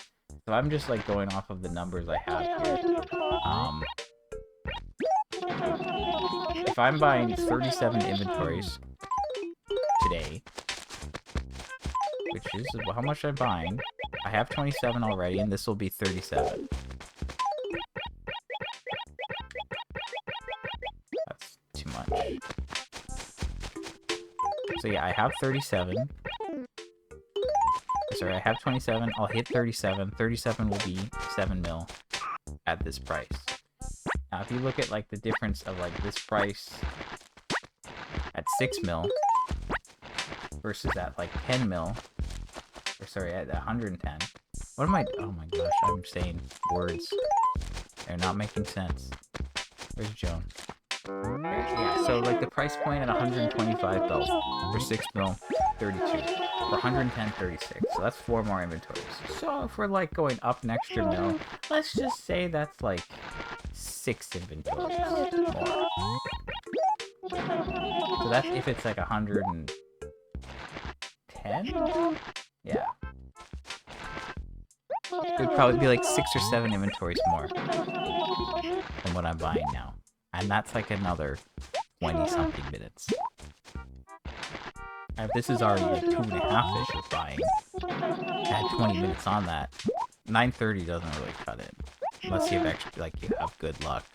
So I'm just like going off of the numbers I have here. If I'm buying 37 inventories today, which is how much I'm buying, I have 27 already, and this will be 37. That's too much. So yeah, I have 37. Sorry, I have 27. I'll hit 37. 37 will be 7 mil at this price. Now, if you look at like the difference of like this price at 6 mil versus at like 10 mil, or sorry, at 110. What am I? Oh my gosh, I'm saying words. They're not making sense. Where's Joan? Yeah, so like the price point at 125 bells for 6 mil, 32. For 110, 36. So that's 4 more inventories. So if we're like going up an extra mil, let's just say that's like 6 inventories more. So that's if it's like 110? Yeah. It would probably be like 6 or 7 inventories more than what I'm buying now. And that's like another 20-something minutes. And if this is already like 2.5-ish of buying, add 20 minutes on that, 9:30 doesn't really cut it. Unless you have actually, like, you have good luck.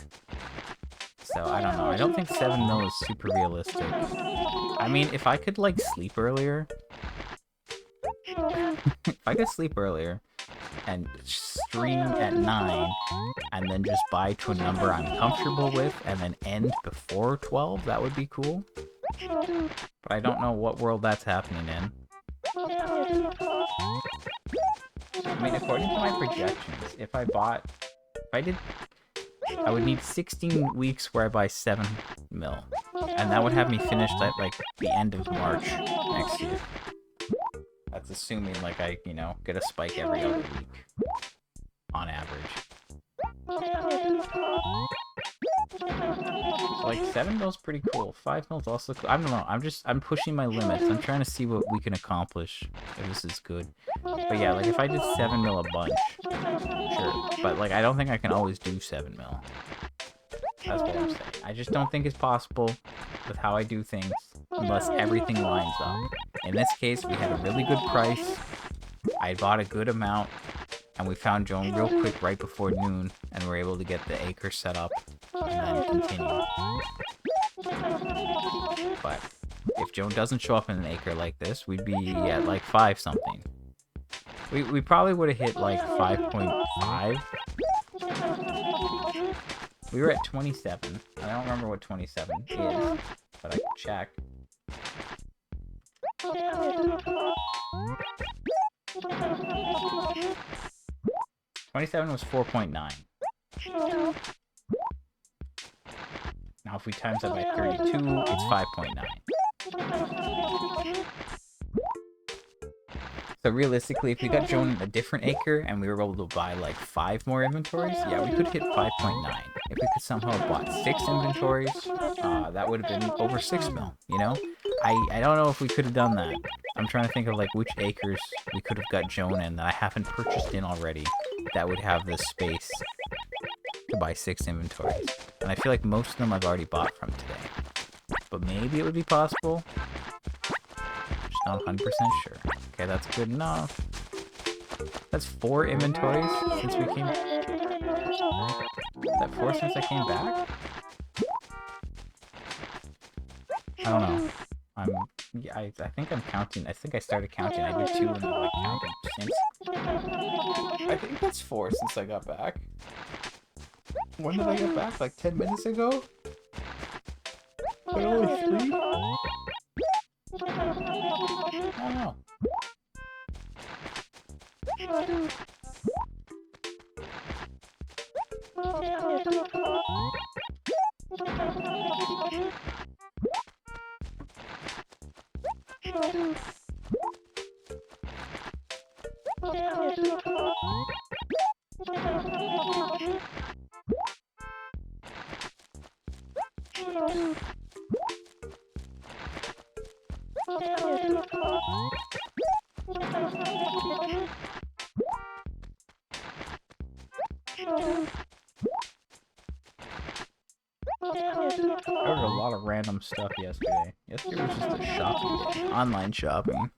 So, I don't know. I don't think 7 mil is super realistic. I mean, if I could, like, sleep earlier... if I could sleep earlier and stream at 9 and then just buy to a number I'm comfortable with and then end before 12, that would be cool. But I don't know what world that's happening in. I mean, according to my projections, if I would need 16 weeks where I buy 7 mil. And that would have me finished at, like, the end of March next year. That's assuming, like, I, you know, get a spike every other week. On average. So, like, 7 mil's pretty cool. 5 mil's also cool. I don't know. I'm pushing my limits. I'm trying to see what we can accomplish if this is good. But yeah, like, if I did 7 mil a bunch, sure. But, like, I don't think I can always do 7 mil. That's what I'm saying. I just don't think it's possible with how I do things unless everything lines up. In this case, we had a really good price. I bought a good amount. And we found Joan real quick right before noon, and we're able to get the acre set up, and then continue. But if Joan doesn't show up in an acre like this, we'd be at like 5 something. We probably would have hit like 5.5. We were at 27. I don't remember what 27 is, but I can check. 27 was 4.9. Now if we times that by 32, it's 5.9. So realistically, if we got Joan a different acre and we were able to buy like 5 more inventories, yeah, we could hit 5.9. If we could somehow have bought 6 inventories, that would have been over 6 mil, you know? I don't know if we could have done that. I'm trying to think of like which acres we could have got Joan in that I haven't purchased in already that would have the space to buy 6 inventories. And I feel like most of them I've already bought from today. But maybe it would be possible. Just not 100% sure. Okay, that's good enough. That's 4 inventories since we came... Is that 4 since I came back? I don't know. Yeah, I think I'm counting. I think I started counting. I did 2 and then like counted since. I think that's 4 since I got back. When did I get back? Like 10 minutes ago? But only 3? I don't know. I ordered a lot of random stuff yesterday. Yesterday was just a shopping day. Online shopping.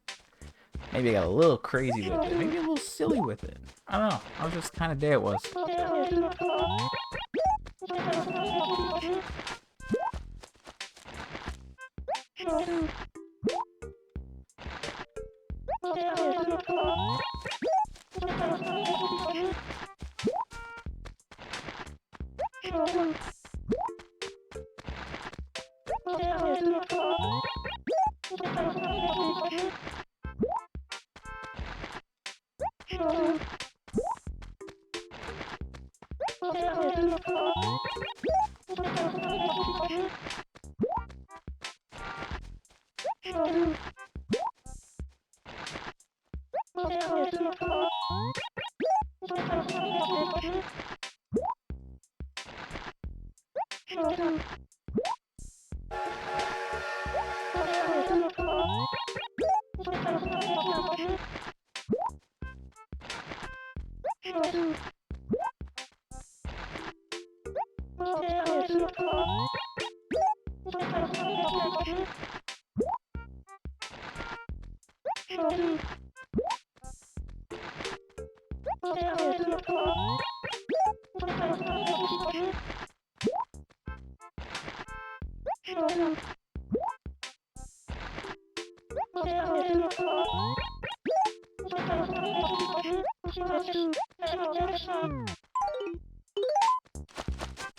Maybe I got a little crazy with it. Maybe a little silly with it. I don't know. I was just the kind of day it was.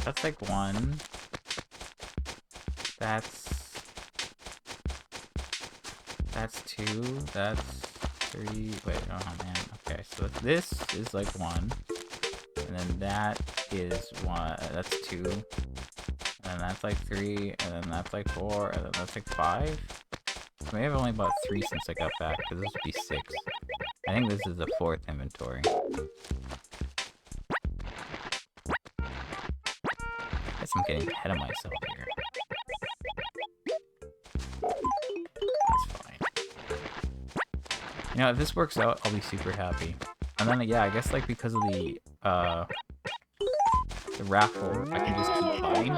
That's like 1. That's 2. That's 3. Wait, oh man. Okay, so this is like 1. And then that is 1. That's 2. And then that's like 3. And then that's like 4. And then that's like 5. So maybe I've only bought 3 since I got back, because this would be 6. I think this is the 4th inventory. I guess I'm getting ahead of myself here. That's fine. You know, if this works out, I'll be super happy. And then, yeah, I guess, like, because of the raffle, I can just keep buying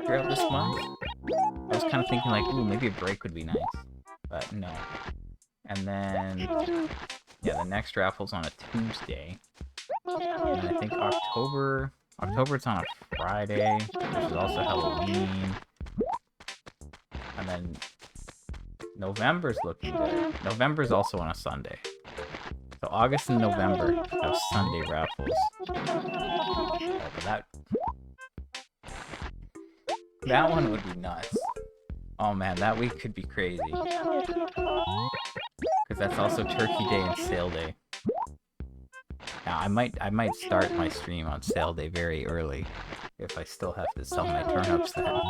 throughout this month. I was kind of thinking, like, ooh, maybe a break would be nice. But no. And then, yeah, the next raffle's on a Tuesday. And I think October it's on a Friday, which is also Halloween. And then November's looking good. November's also on a Sunday. So August and November have Sunday raffles. Oh, but that one would be nuts. Oh man, that week could be crazy. Because that's also Turkey Day and Sale Day. Now, I might start my stream on Sale Day very early, if I still have to sell my turnips then.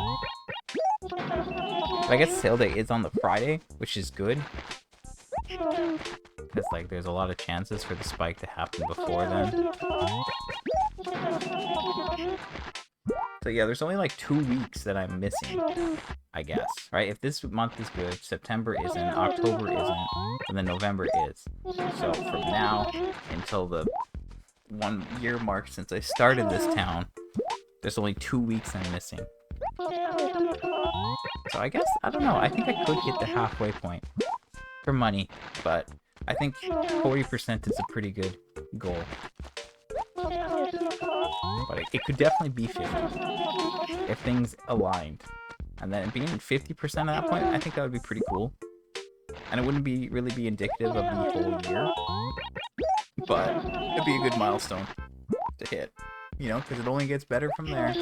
But I guess Sale Day is on the Friday, which is good. Because, like, there's a lot of chances for the spike to happen before then. So yeah, there's only like 2 weeks that I'm missing, I guess. Right? If this month is good, September isn't, October isn't, and then November is. So from now until the 1 year mark since I started this town, there's only 2 weeks I'm missing. So I guess, I don't know, I think I could hit the halfway point for money, but I think 40% is a pretty good goal. But it could definitely be 50 if things aligned. And then being 50% at that point, I think that would be pretty cool. And it wouldn't be really be indicative of the whole year, but it'd be a good milestone to hit, you know, because it only gets better from there.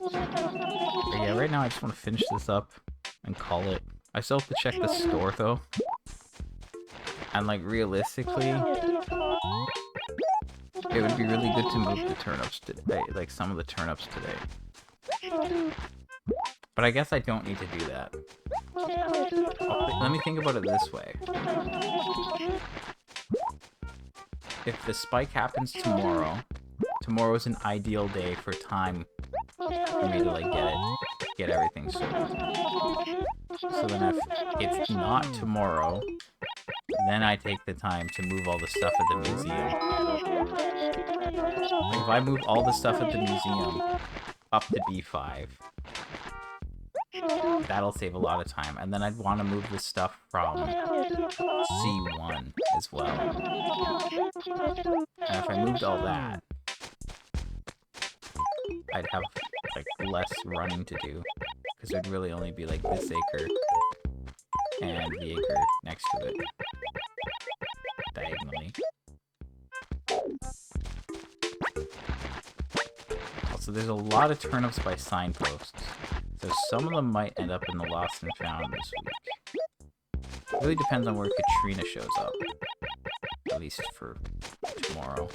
But yeah, right now I just want to finish this up and call it. I still have to check the store though. And like realistically, it would be really good to move the turnips today, like some of the turnips today. But I guess I don't need to do that. Let me think about it this way. If the spike happens tomorrow, tomorrow is an ideal day for time for me to like get everything sold. So then if it's not tomorrow, then I take the time to move all the stuff at the museum. Like if I move all the stuff at the museum up to B5, that'll save a lot of time. And then I'd want to move the stuff from C1 as well. And if I moved all that, I'd have like less running to do, because it'd really only be like this acre and the acre next to it diagonally. Also, there's a lot of turnips by signposts, so some of them might end up in the lost and found this week. It really depends on where Katrina shows up, at least for tomorrow.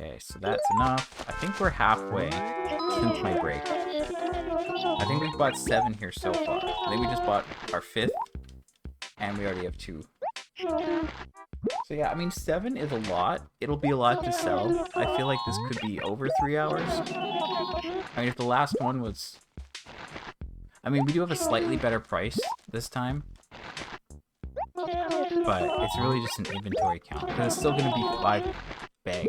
Okay, so that's enough. I think we're halfway since my break. I think we've bought 7 here so far. I think we just bought our 5th, and we already have 2. So yeah, I mean, 7 is a lot. It'll be a lot to sell. I feel like this could be over 3 hours. I mean, if the last one was... I mean, we do have a slightly better price this time. But it's really just an inventory count. Because it's still going to be 5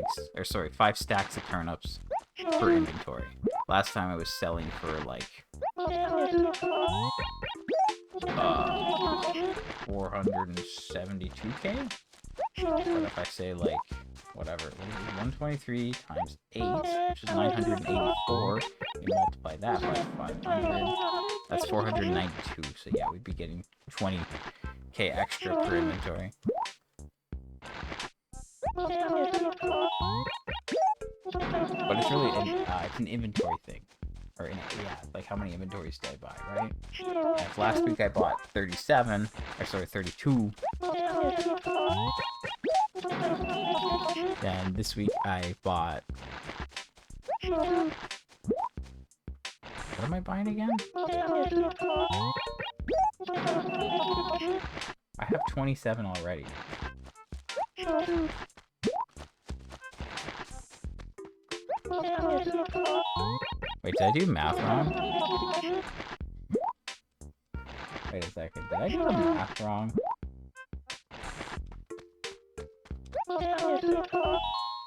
stacks of turnips per inventory. Last time I was selling for like 472k. But if I say like whatever, 123 times 8, which is 984, you multiply that by 500, that's 492. So yeah, we'd be getting 20k extra per inventory. But it's really it's an inventory thing. Or yeah, like how many inventories did I buy, right? And if last week I bought 37, or sorry, 32. Then this week I bought... What am I buying again? I have 27 already. Wait, did I do math wrong? Wait a second, did I do the math wrong?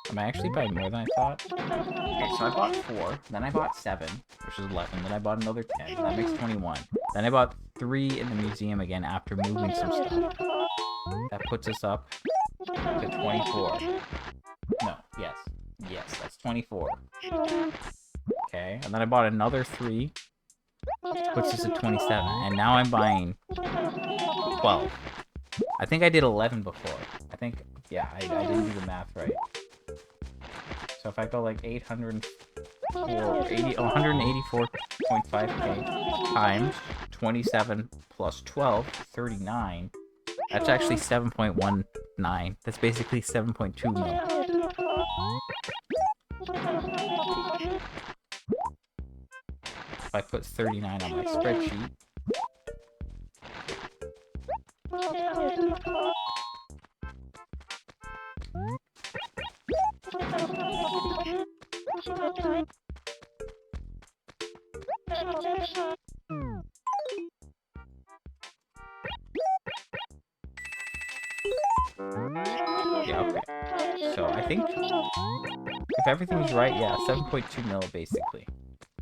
Am I actually buying more than I thought? Okay, so I bought 4, then I bought 7, which is 11, then I bought another 10, that makes 21. Then I bought 3 in the museum again after moving some stuff. That puts us up to 24. No, yes, that's 24. Okay, and then I bought another 3, puts us at 27, and now I'm buying 12. I think I did 11 before. I think, yeah, I didn't do the math right. So if I go like 184.5k times 27 plus 12, 39, that's actually 7.19. That's basically 7.2 mil. If I put 39 on my spreadsheet, Yeah, okay. So I think if everything's right, yeah, 7.2 mil basically.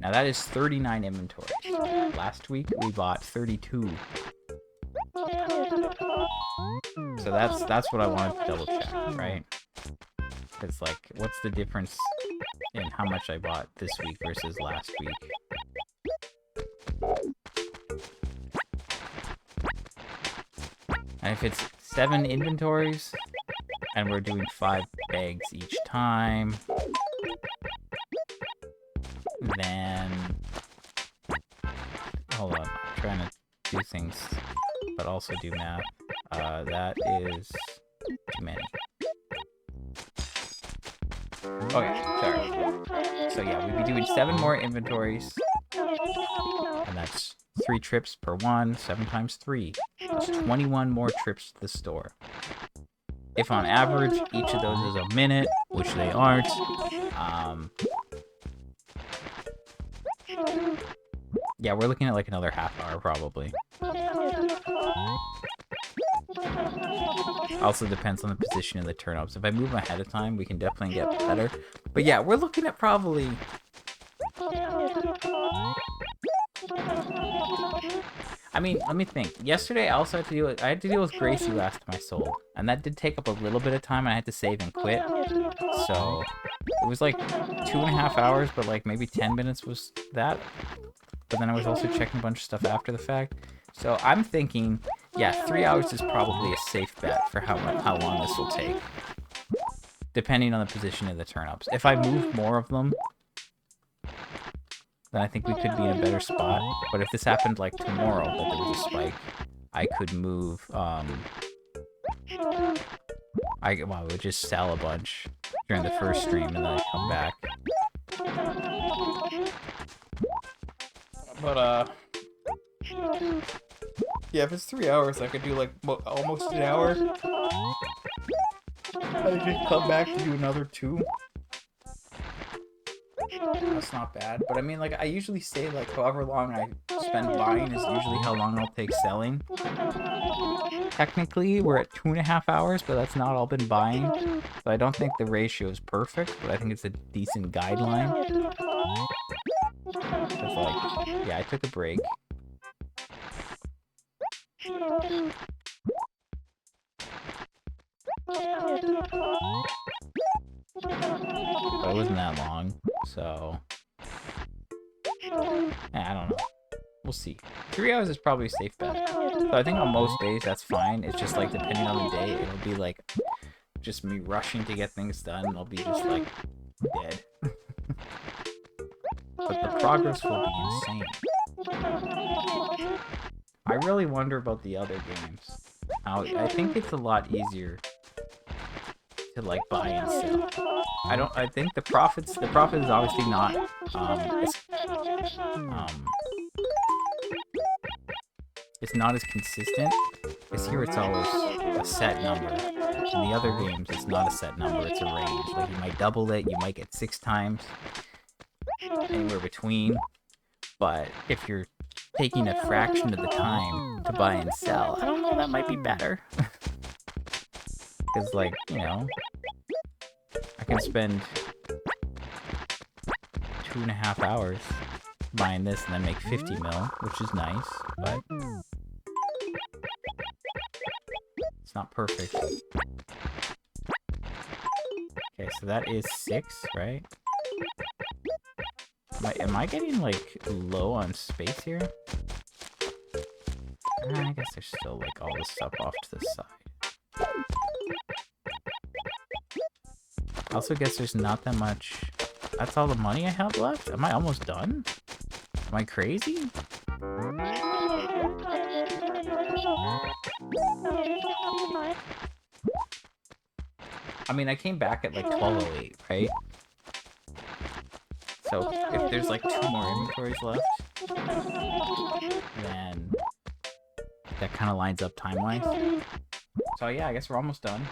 Now that is 39 inventories. Last week we bought 32. So that's what I wanted to double check, right? It's like, what's the difference in how much I bought this week versus last week? And if it's 7 inventories, and we're doing 5 bags each time, then... Hold on, I'm trying to do things, but also do math. That is too many. Okay, sorry. So yeah, we'd be doing 7 more inventories, and that's 3 trips per one, 7 times 3. That's 21 more trips to the store. If on average, each of those is a minute, which they aren't, yeah, we're looking at like another half hour probably. Also depends on the position of the turnips. If I move them ahead of time, we can definitely get better. But yeah, we're looking at probably... I mean, let me think. Yesterday, I also had to deal with Gracie last time I sold, and that did take up a little bit of time. And I had to save and quit, so it was like 2.5 hours, but like maybe 10 minutes was that. But then I was also checking a bunch of stuff after the fact. So I'm thinking, yeah, 3 hours is probably a safe bet for how long this will take, depending on the position of the turnips. If I move more of them, then I think we could be in a better spot. But if this happened like tomorrow, that there was a spike, I could move, I would just sell a bunch during the first stream and then I'd come back. But, yeah, if it's 3 hours, I could do like almost an hour. I could come back to do another 2. That's not bad. But I mean, like, I usually say, like, however long I spend buying is usually how long I'll take selling. Technically, we're at 2.5 hours, but that's not all been buying. So I don't think the ratio is perfect, but I think it's a decent guideline. It's like, yeah, I took a break. But it wasn't that long, so... I don't know. We'll see. 3 hours is probably a safe bet. So I think on most days, that's fine. It's just like, depending on the day, it'll be like, just me rushing to get things done, and I'll be just like, dead. But the progress will be insane. I really wonder about the other games. I think it's a lot easier to like buy and sell. I think the profit is obviously not it's not as consistent, because here it's always a set number. In the other games, it's not a set number, it's a range. Like, you might double it, you might get 6 times, anywhere between. But if you're taking a fraction of the time to buy and sell, I don't know, that might be better. Because, like, you know, I can spend 2.5 hours buying this and then make 50 mil, which is nice, but it's not perfect. Okay, so that is 6, right? Am I getting, like, low on space here? I guess there's still, like, all this stuff off to the side. I also guess there's not that much... That's all the money I have left? Am I almost done? Am I crazy? I mean, I came back at, like, 12:08, right? So, if there's, like, 2 more inventories left, then that kind of lines up time-wise. So, yeah, I guess we're almost done.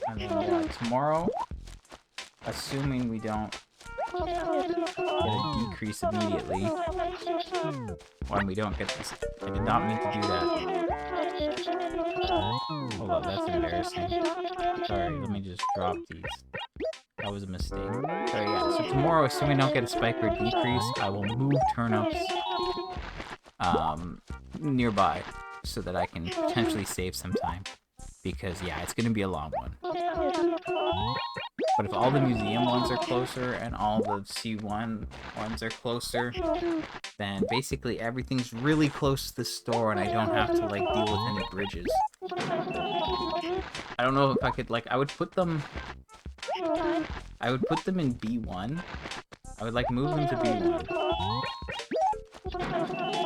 And then, tomorrow, assuming we don't get a decrease immediately when we don't get this. I did not mean to do that. Hold up, that's embarrassing. Sorry, let me just drop these. That was a mistake. So yeah, so tomorrow, assuming I don't get a spike or decrease, I will move turnips nearby so that I can potentially save some time. Because yeah, it's gonna be a long one. But if all the museum ones are closer and all the C1 ones are closer, then basically everything's really close to the store and I don't have to like deal with any bridges. I don't know if I could like I would put them in B1. I would like move them to B1.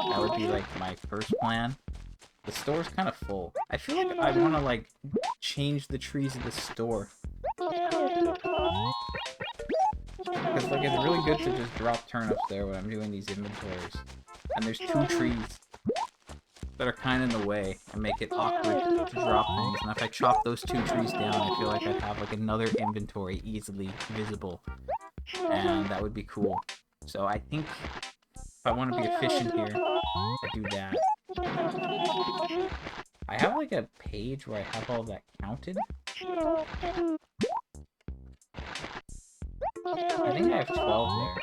That would be like my first plan. The store's kind of full. I feel like I want to like change the trees of the store. Because like it's really good to just drop turnips there when I'm doing these inventories. And there's 2 trees that are kind of in the way and make it awkward to drop things. And if I chop those 2 trees down, I feel like I'd have like another inventory easily visible. And that would be cool. So I think if I want to be efficient here, I do that. I have like a page where I have all that counted. I think I have 12 there.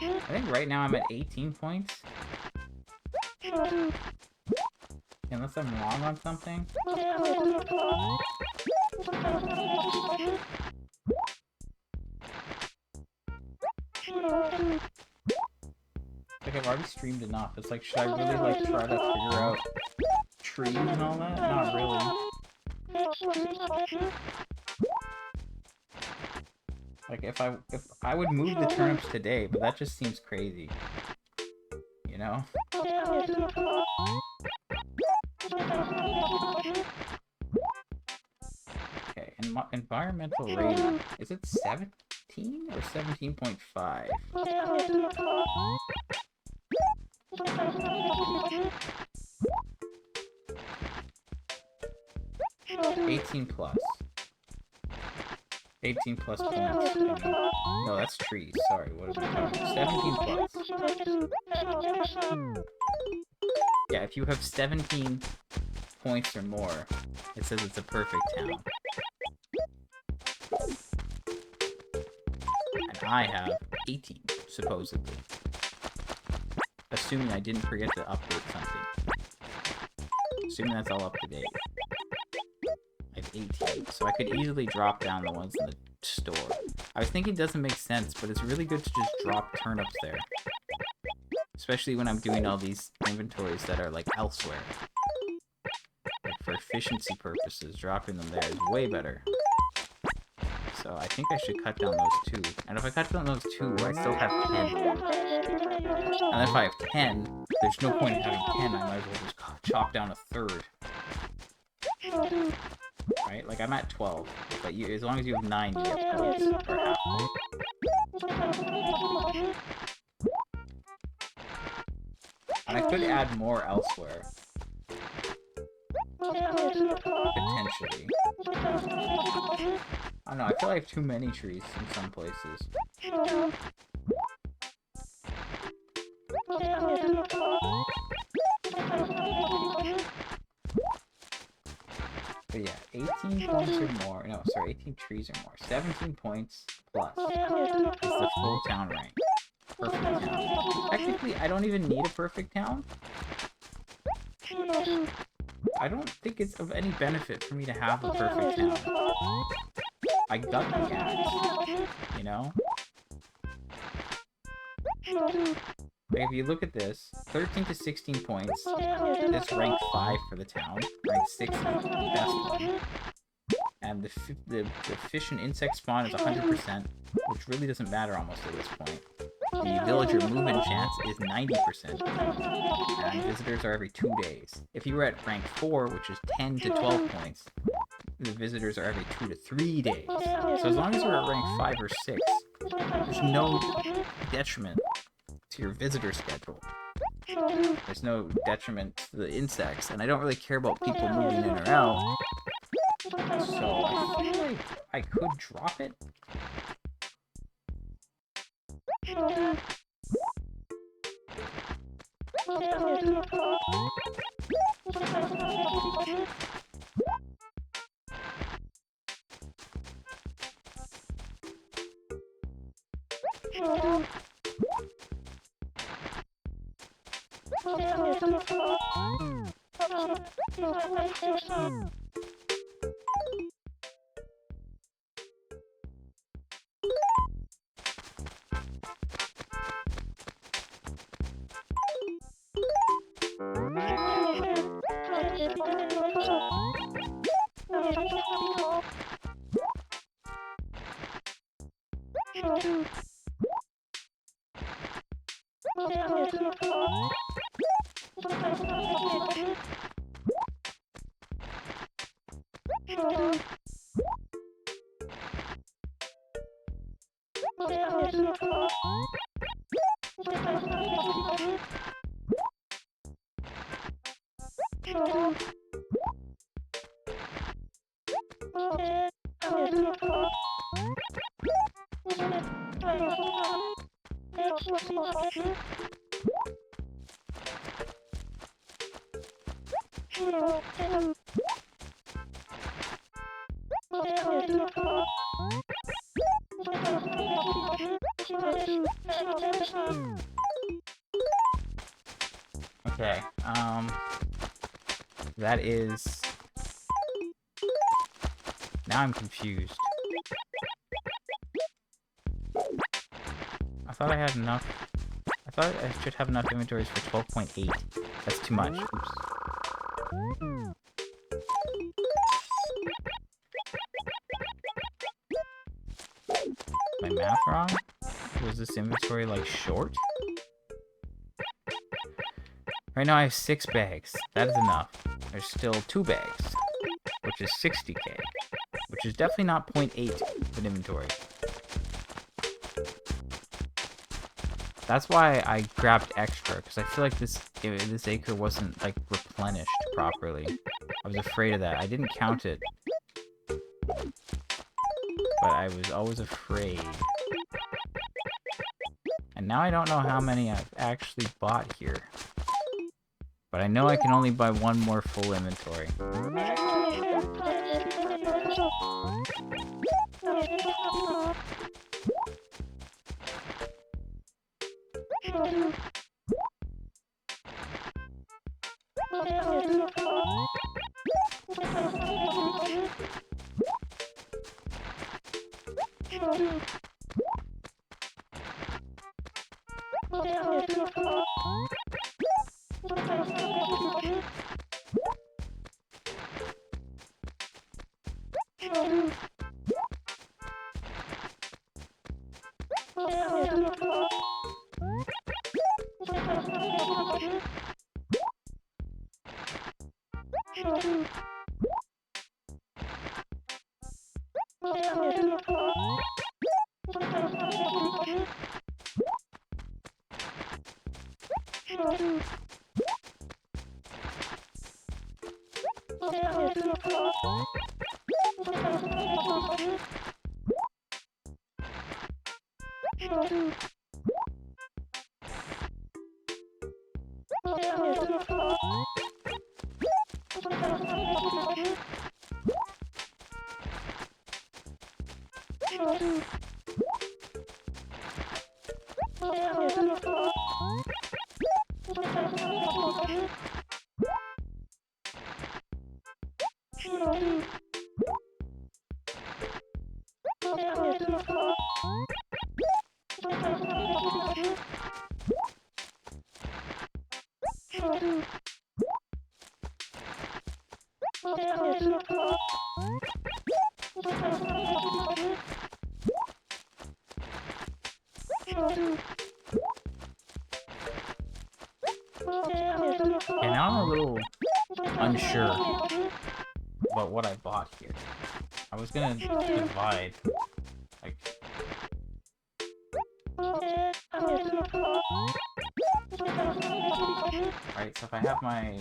I think right now I'm at 18 points. Unless I'm wrong on something. Like I've already streamed enough. It's like, should I really like try to figure out trees and all that? Not really. Like if I would move the turnips today, but that just seems crazy. You know? Okay, environmental rating. Is it 17 or 17.5? 18 plus. 18 plus points. I mean, no, that's trees. Sorry, what is it called? 17 plus. Yeah, if you have 17 points or more, it says it's a perfect town. And I have 18, supposedly. Assuming I didn't forget to update something. Assuming that's all up to date. I have 18, so I could easily drop down the ones in the store. I was thinking it doesn't make sense, but it's really good to just drop turnips there. Especially when I'm doing all these inventories that are like elsewhere. Like for efficiency purposes, dropping them there is way better. So I think I should cut down those 2. And if I cut down those 2, I still have 10. And if I have 10, there's no point in having 10, I might as well just chop down a third. Right? Like, I'm at 12, but as long as you have 9, you get points, or half point. And I could add more elsewhere. Potentially. I don't know, I feel like I have too many trees in some places. But yeah, 18 points or more. No, sorry, 18 trees or more. 17 points plus is the full town rank. Perfect town. Technically, I don't even need a perfect town. I don't think it's of any benefit for me to have a perfect town. I got the axe, you know? Like, if you look at this, 13 to 16 points, this rank 5 for the town, rank 6 is the best one. And the fish and insect spawn is 100%, which really doesn't matter almost at this point. The villager movement chance is 90%, and visitors are every 2 days. If you were at rank 4, which is 10 to 12 points, the visitors are every 2 to 3 days. So as long as you're at rank 5 or 6, there's no detriment to your visitor schedule. There's no detriment to the insects, and I don't really care about people moving in or out. So I feel like I could drop it. Okay, that is... Now I'm confused. I thought I had enough... I thought I should have enough inventories for 12.8. That's too much. Oops. My math wrong? Was this inventory, like, short? Right now I have 6 bags. That is enough. There's still 2 bags, which is 60k, which is definitely not 0.8 of an inventory. That's why I grabbed extra, because I feel like this acre wasn't, like, replenished properly. I was afraid of that. I didn't count it, but I was always afraid. And now I don't know how many I've actually bought here. But I know I can only buy 1 more full inventory. Yeah, now I'm a little unsure about what I bought here. I was gonna divide, like... Right, so if I have my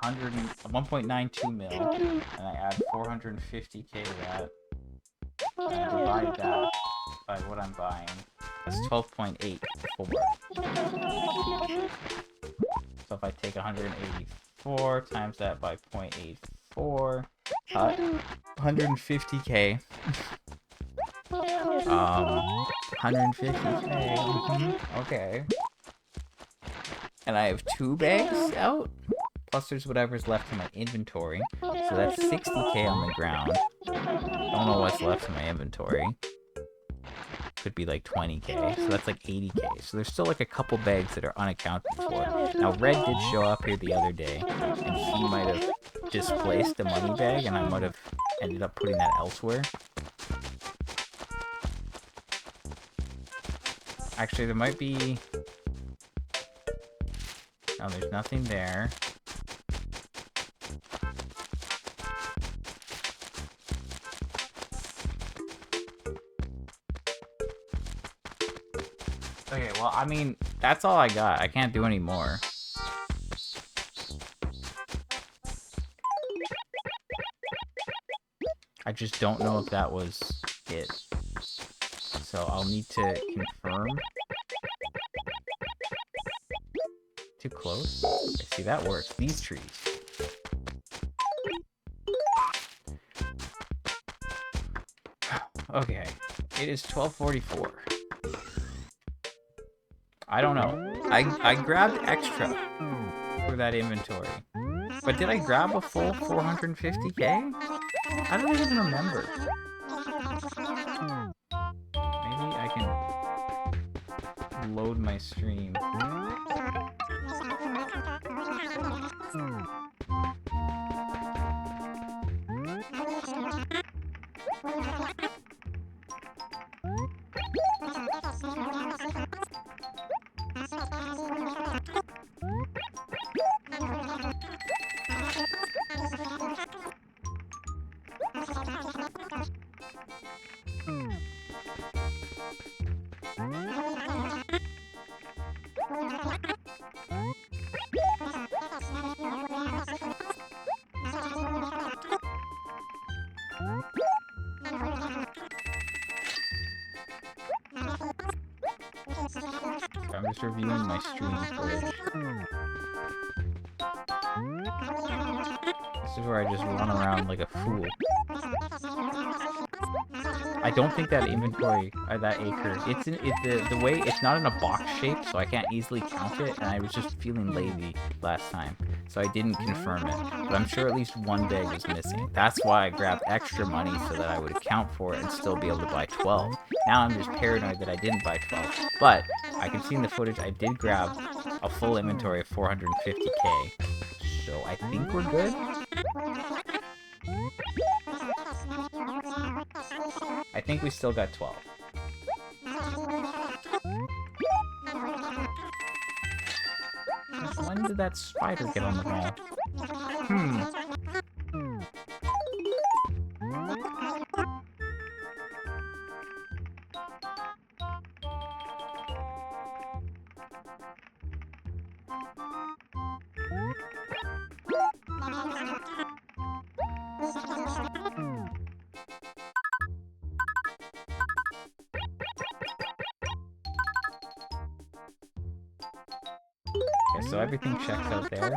1.92 mil, and I add 450k to that, and I divide that by what I'm buying, That's 12.84. So if I take 184 times that by 0.84, 150k. 150k. Okay. And I have 2 bags out. Plus there's whatever's left in my inventory. So that's 60k on the ground. Don't know what's left in my inventory. Could be like 20k. So that's like 80k. So there's still like a couple bags that are unaccounted for. Now Red did show up here the other day. And he might have displaced the money bag. And I might have ended up putting that elsewhere. Actually, there might be... Oh, there's nothing there. Okay, well, I mean, that's all I got. I can't do any more. I just don't know if that was it. So I'll need to confirm. Too close? Okay, see, that works. These trees. Okay, it is 12:44. I don't know. I grabbed extra for that inventory. But did I grab a full 450k? I don't even remember. Maybe I can load my stream. I'm just reviewing my stream footage. This is where I just run around like a fool. I don't think that inventory, or that acre, it's the way, it's not in a box shape, so I can't easily count it, and I was just feeling lazy last time, so I didn't confirm it. But I'm sure at least one bag was missing. That's why I grabbed extra money so that I would account for it and still be able to buy 12. Now I'm just paranoid that I didn't buy 12. But I can see in the footage I did grab a full inventory of 450k. So I think we're good. I think we still got 12. Since when did that spider get on the wall? Okay, so everything checks out there.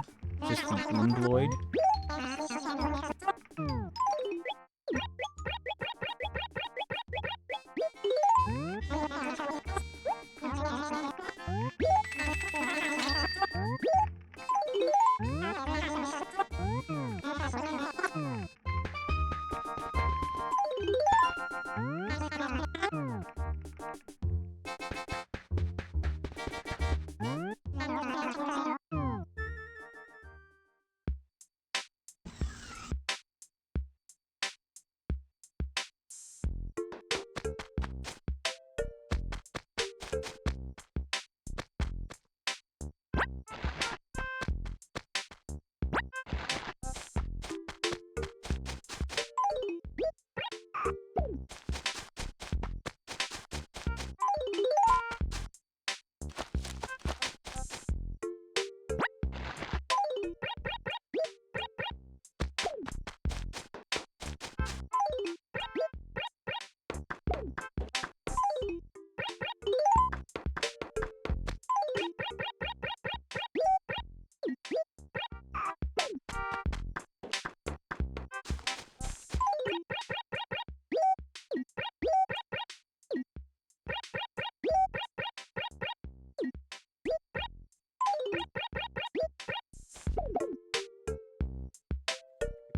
Just the Umbloid.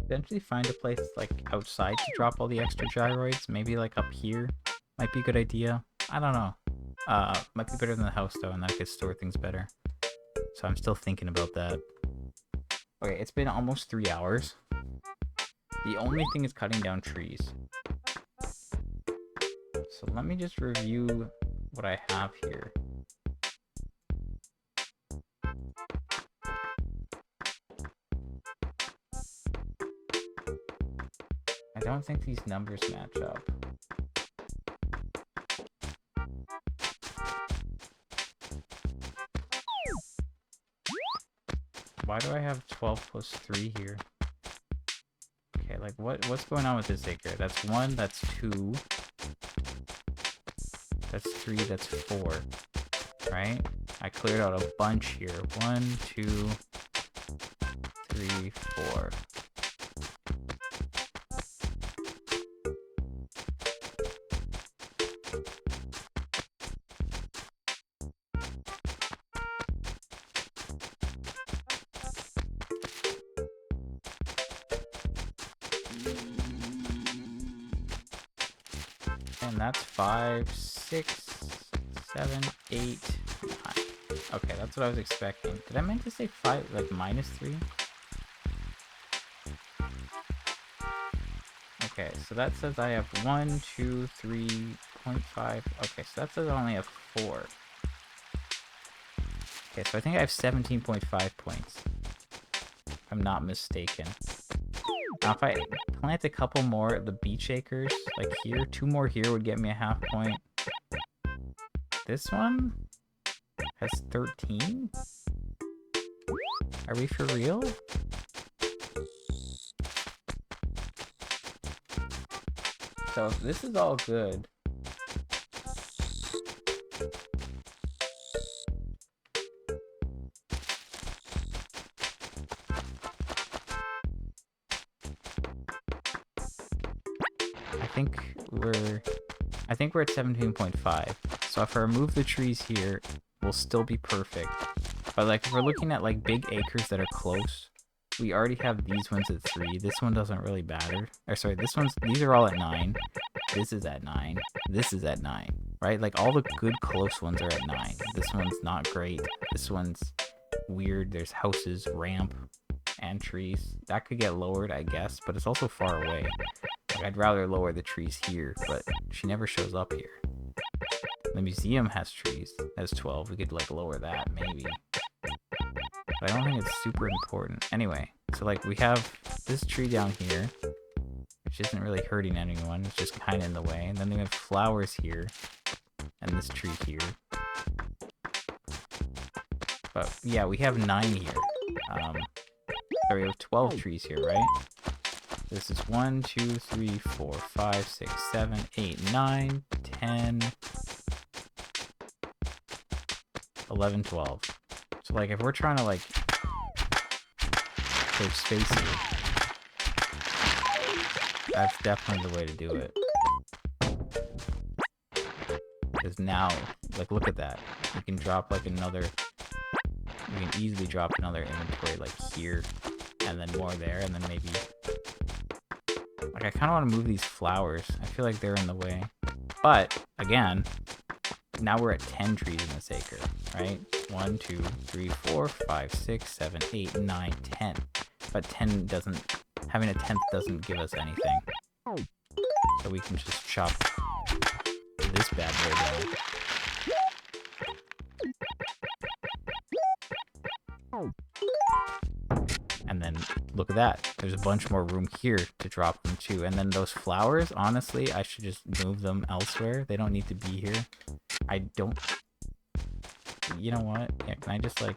eventually find a place like outside to drop all the extra gyroids. Maybe like up here might be a good idea. I don't know. Might be better than the house though, and I could store things better. So I'm still thinking about that. Okay, it's been almost 3 hours. The only thing is cutting down trees. So let me just review what I have here. I don't think these numbers match up. Why do I have 12 plus 3 here? Okay, like what's going on with this acre? That's 1, that's 2. That's 3, that's 4. Right? I cleared out a bunch here. 1, 2, 3, 4. And that's 5, 6, 7, 8, 9. Okay, that's what I was expecting. Did I meant to say 5, like -3? Okay, so that says I have 1, 2, 3.5. Okay, so that says I only have 4. Okay, so I think I have 17.5 points. If I'm not mistaken. Now, if I plant a couple more of the beach acres, like here, 2 more here would get me a half point. This one has 13? Are we for real? So if this is all good, I think we're at 17.5. So if I remove the trees here, we'll still be perfect. But like if we're looking at like big acres that are close, we already have these ones at 3. This one doesn't really matter. Or sorry, these are all at 9. This is at 9. This is at 9. Right? Like all the good close ones are at 9. This one's not great. This one's weird. There's houses, ramp, and trees. That could get lowered, I guess, but it's also far away. Like, I'd rather lower the trees here, but she never shows up here. The museum has trees. It has 12. We could like lower that, maybe. But I don't think it's super important. Anyway, so like we have this tree down here, which isn't really hurting anyone. It's just kind of in the way. And then we have flowers here, and this tree here. But yeah, we have 9 here. Sorry, we have 12 trees here, right? This is 1, 2, 3, 4, 5, 6, 7, 8, 9, 10, 11, 12. So like if we're trying to like save space here, that's definitely the way to do it. Because now, like look at that. We can drop like another, we can easily drop another inventory like here, and then more there, and then maybe, like I kind of want to move these flowers. I feel like they're in the way. But, again, now we're at 10 trees in this acre, right? 1, 2, 3, 4, 5, 6, 7, 8, 9, 10. But 10 doesn't, having a 10th doesn't give us anything. So we can just chop this bad boy down. And then look at that. There's a bunch more room here to drop them too. And then those flowers, honestly, I should just move them elsewhere. They don't need to be here. I don't... You know what? Yeah, can I just like...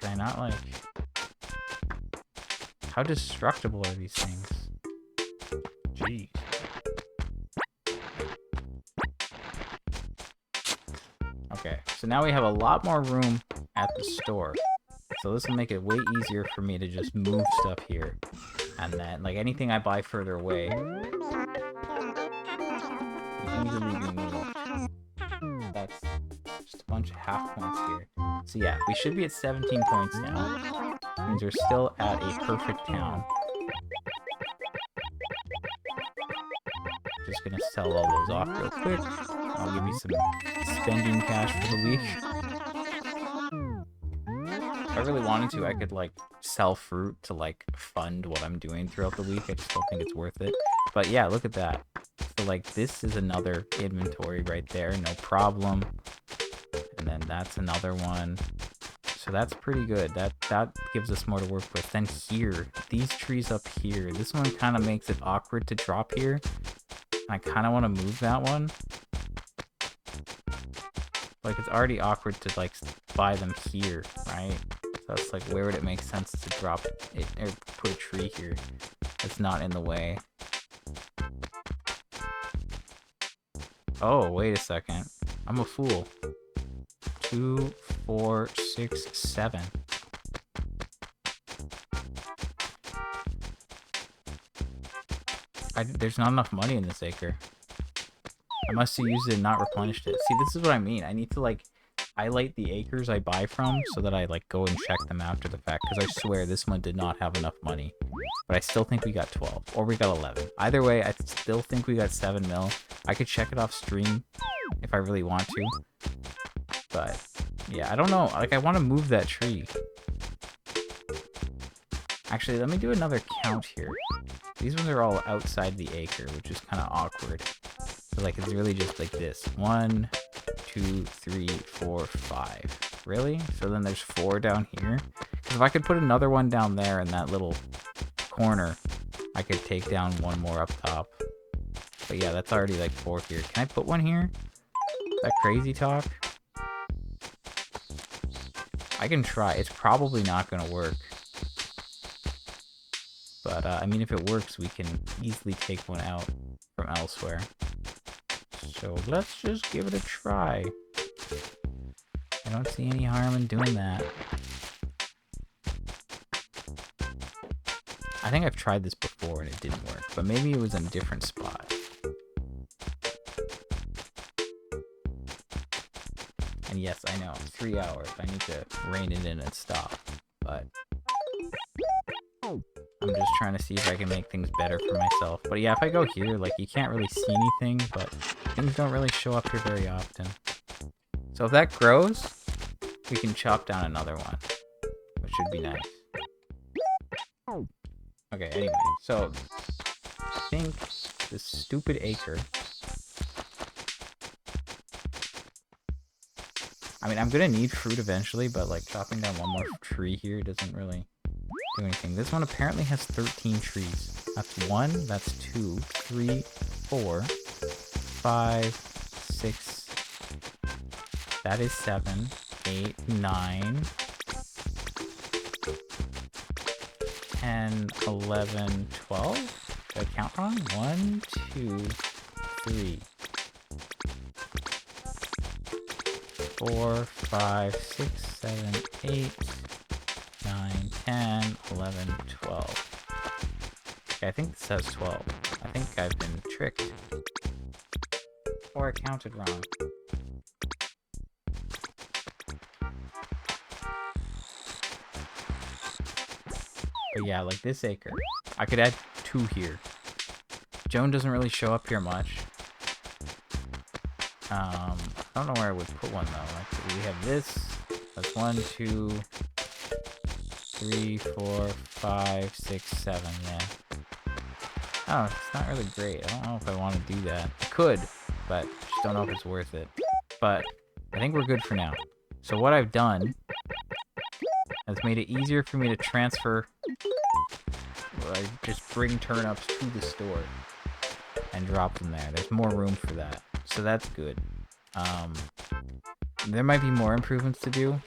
Can I not like... How destructible are these things? Jeez. Okay, so now we have a lot more room at the store. So this will make it way easier for me to just move stuff here. And then, like, anything I buy further away, easily be moved. That's just a bunch of half points here. So yeah, we should be at 17 points now. That means we're still at a perfect town. Just gonna sell all those off real quick. I'll give you some spending cash for the week. If I really wanted to, I could, like, sell fruit to, like, fund what I'm doing throughout the week. I just don't think it's worth it. But yeah, look at that. So, like, this is another inventory right there, no problem. And then that's another one. So that's pretty good. That gives us more to work with. Then here, these trees up here, this one kind of makes it awkward to drop here. I kind of want to move that one. Like, it's already awkward to, like, buy them here, right? So it's like, where would it make sense to drop it, or put a tree here that's not in the way? Oh, wait a second. I'm a fool. 2, 4, 6, 7. There's not enough money in this acre. I must have used it and not replenished it. See, this is what I mean. I need to, like, highlight the acres I buy from so that I, like, go and check them after the fact. Because I swear this one did not have enough money. But I still think we got 12. Or we got 11. Either way, I still think we got 7 mil. I could check it off stream if I really want to. But, yeah, I don't know. Like, I want to move that tree. Actually, let me do another count here. These ones are all outside the acre, which is kind of awkward. So, like, it's really just like this. 1, 2, 3, 4, 5. Really? So then there's 4 down here? Because if I could put another one down there in that little corner, I could take down one more up top. But yeah, that's already like 4 here. Can I put one here? Is that crazy talk? I can try. It's probably not going to work. But, I mean, if it works, we can easily take one out from elsewhere. So let's just give it a try. I don't see any harm in doing that. I think I've tried this before and it didn't work, but maybe it was in a different spot. And yes, I know, 3 hours. I need to rein it in and stop, but I'm just trying to see if I can make things better for myself. But yeah, if I go here, like, you can't really see anything, but things don't really show up here very often. So if that grows, we can chop down another one, which should be nice. Okay, anyway, so I think this stupid acre. I mean, I'm gonna need fruit eventually, but, like, chopping down one more tree here doesn't really do anything. This one apparently has 13 trees. That's 1, that's 2, 3, 4, 5, 6. That is 7, 8, 9, 10, 11, 12. Did I count wrong? 1, 2, 3, 4, 5, 6, 7, 8, 9, 10, 11, 12. Okay, I think this says 12. I think I've been tricked. Or I counted wrong. But yeah, like this acre. I could add 2 here. Joan doesn't really show up here much. I don't know where I would put one though. Like, we have this. That's 1, 2, 3, 4, 5, 6, 7. Yeah. Oh, it's not really great. I don't know if I want to do that. I could, but just don't know if it's worth it. But I think we're good for now. So what I've done has made it easier for me to transfer. I just bring turnips to the store and drop them there. There's more room for that, so that's good. There might be more improvements to do.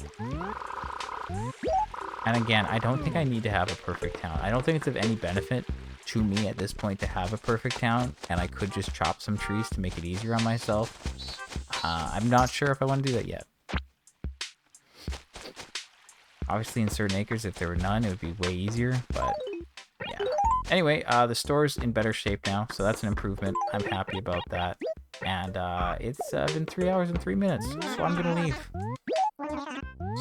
And again, I don't think I need to have a perfect town. I don't think it's of any benefit to me at this point to have a perfect town, and I could just chop some trees to make it easier on myself. I'm not sure if I want to do that yet. Obviously, in certain acres, if there were none, it would be way easier, but yeah. Anyway, the store's in better shape now, so that's an improvement. I'm happy about that. And it's been 3 hours and 3 minutes, so I'm gonna leave.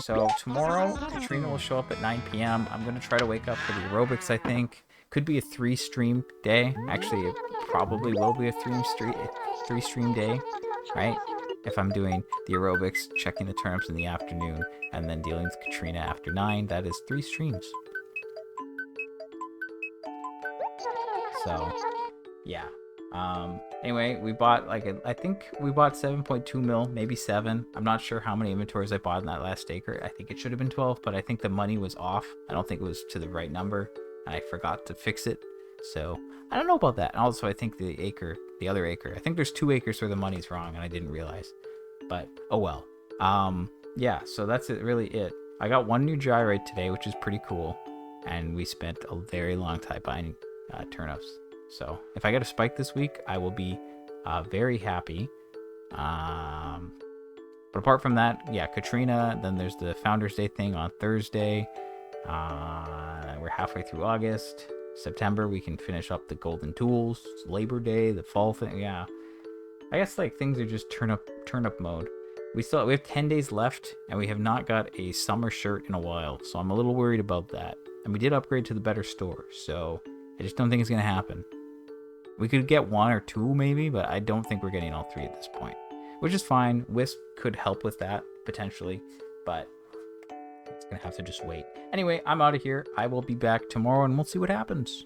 So tomorrow, Katrina will show up at 9 p.m. I'm going to try to wake up for the aerobics, I think. Could be a 3-stream day. Actually, it probably will be a 3-stream day, right? If I'm doing the aerobics, checking the turnips in the afternoon, and then dealing with Katrina after 9, that is 3 streams. So, yeah. Anyway, we bought I think we bought 7.2 mil, maybe 7. I'm not sure how many inventories I bought in that last acre. I think it should have been 12, but I think the money was off. I don't think it was to the right number, and I forgot to fix it. So I don't know about that. And also, I think the other acre, I think there's 2 acres where the money's wrong, and I didn't realize. But oh well. Yeah. So that's really it. I got 1 new gyrate today, which is pretty cool, and we spent a very long time buying turnips. So if I get a spike this week, I will be very happy. But apart from that, yeah, Katrina, then there's the Founders Day thing on Thursday. We're halfway through August. September, we can finish up the Golden Tools. It's Labor Day, the fall thing, yeah. I guess things are just turn up mode. We have 10 days left, and we have not got a summer shirt in a while, so I'm a little worried about that. And we did upgrade to the better store, so I just don't think it's going to happen. We could get 1 or 2 maybe, but I don't think we're getting all 3 at this point. Which is fine. Wisp could help with that, potentially. But it's going to have to just wait. Anyway, I'm out of here. I will be back tomorrow, and we'll see what happens.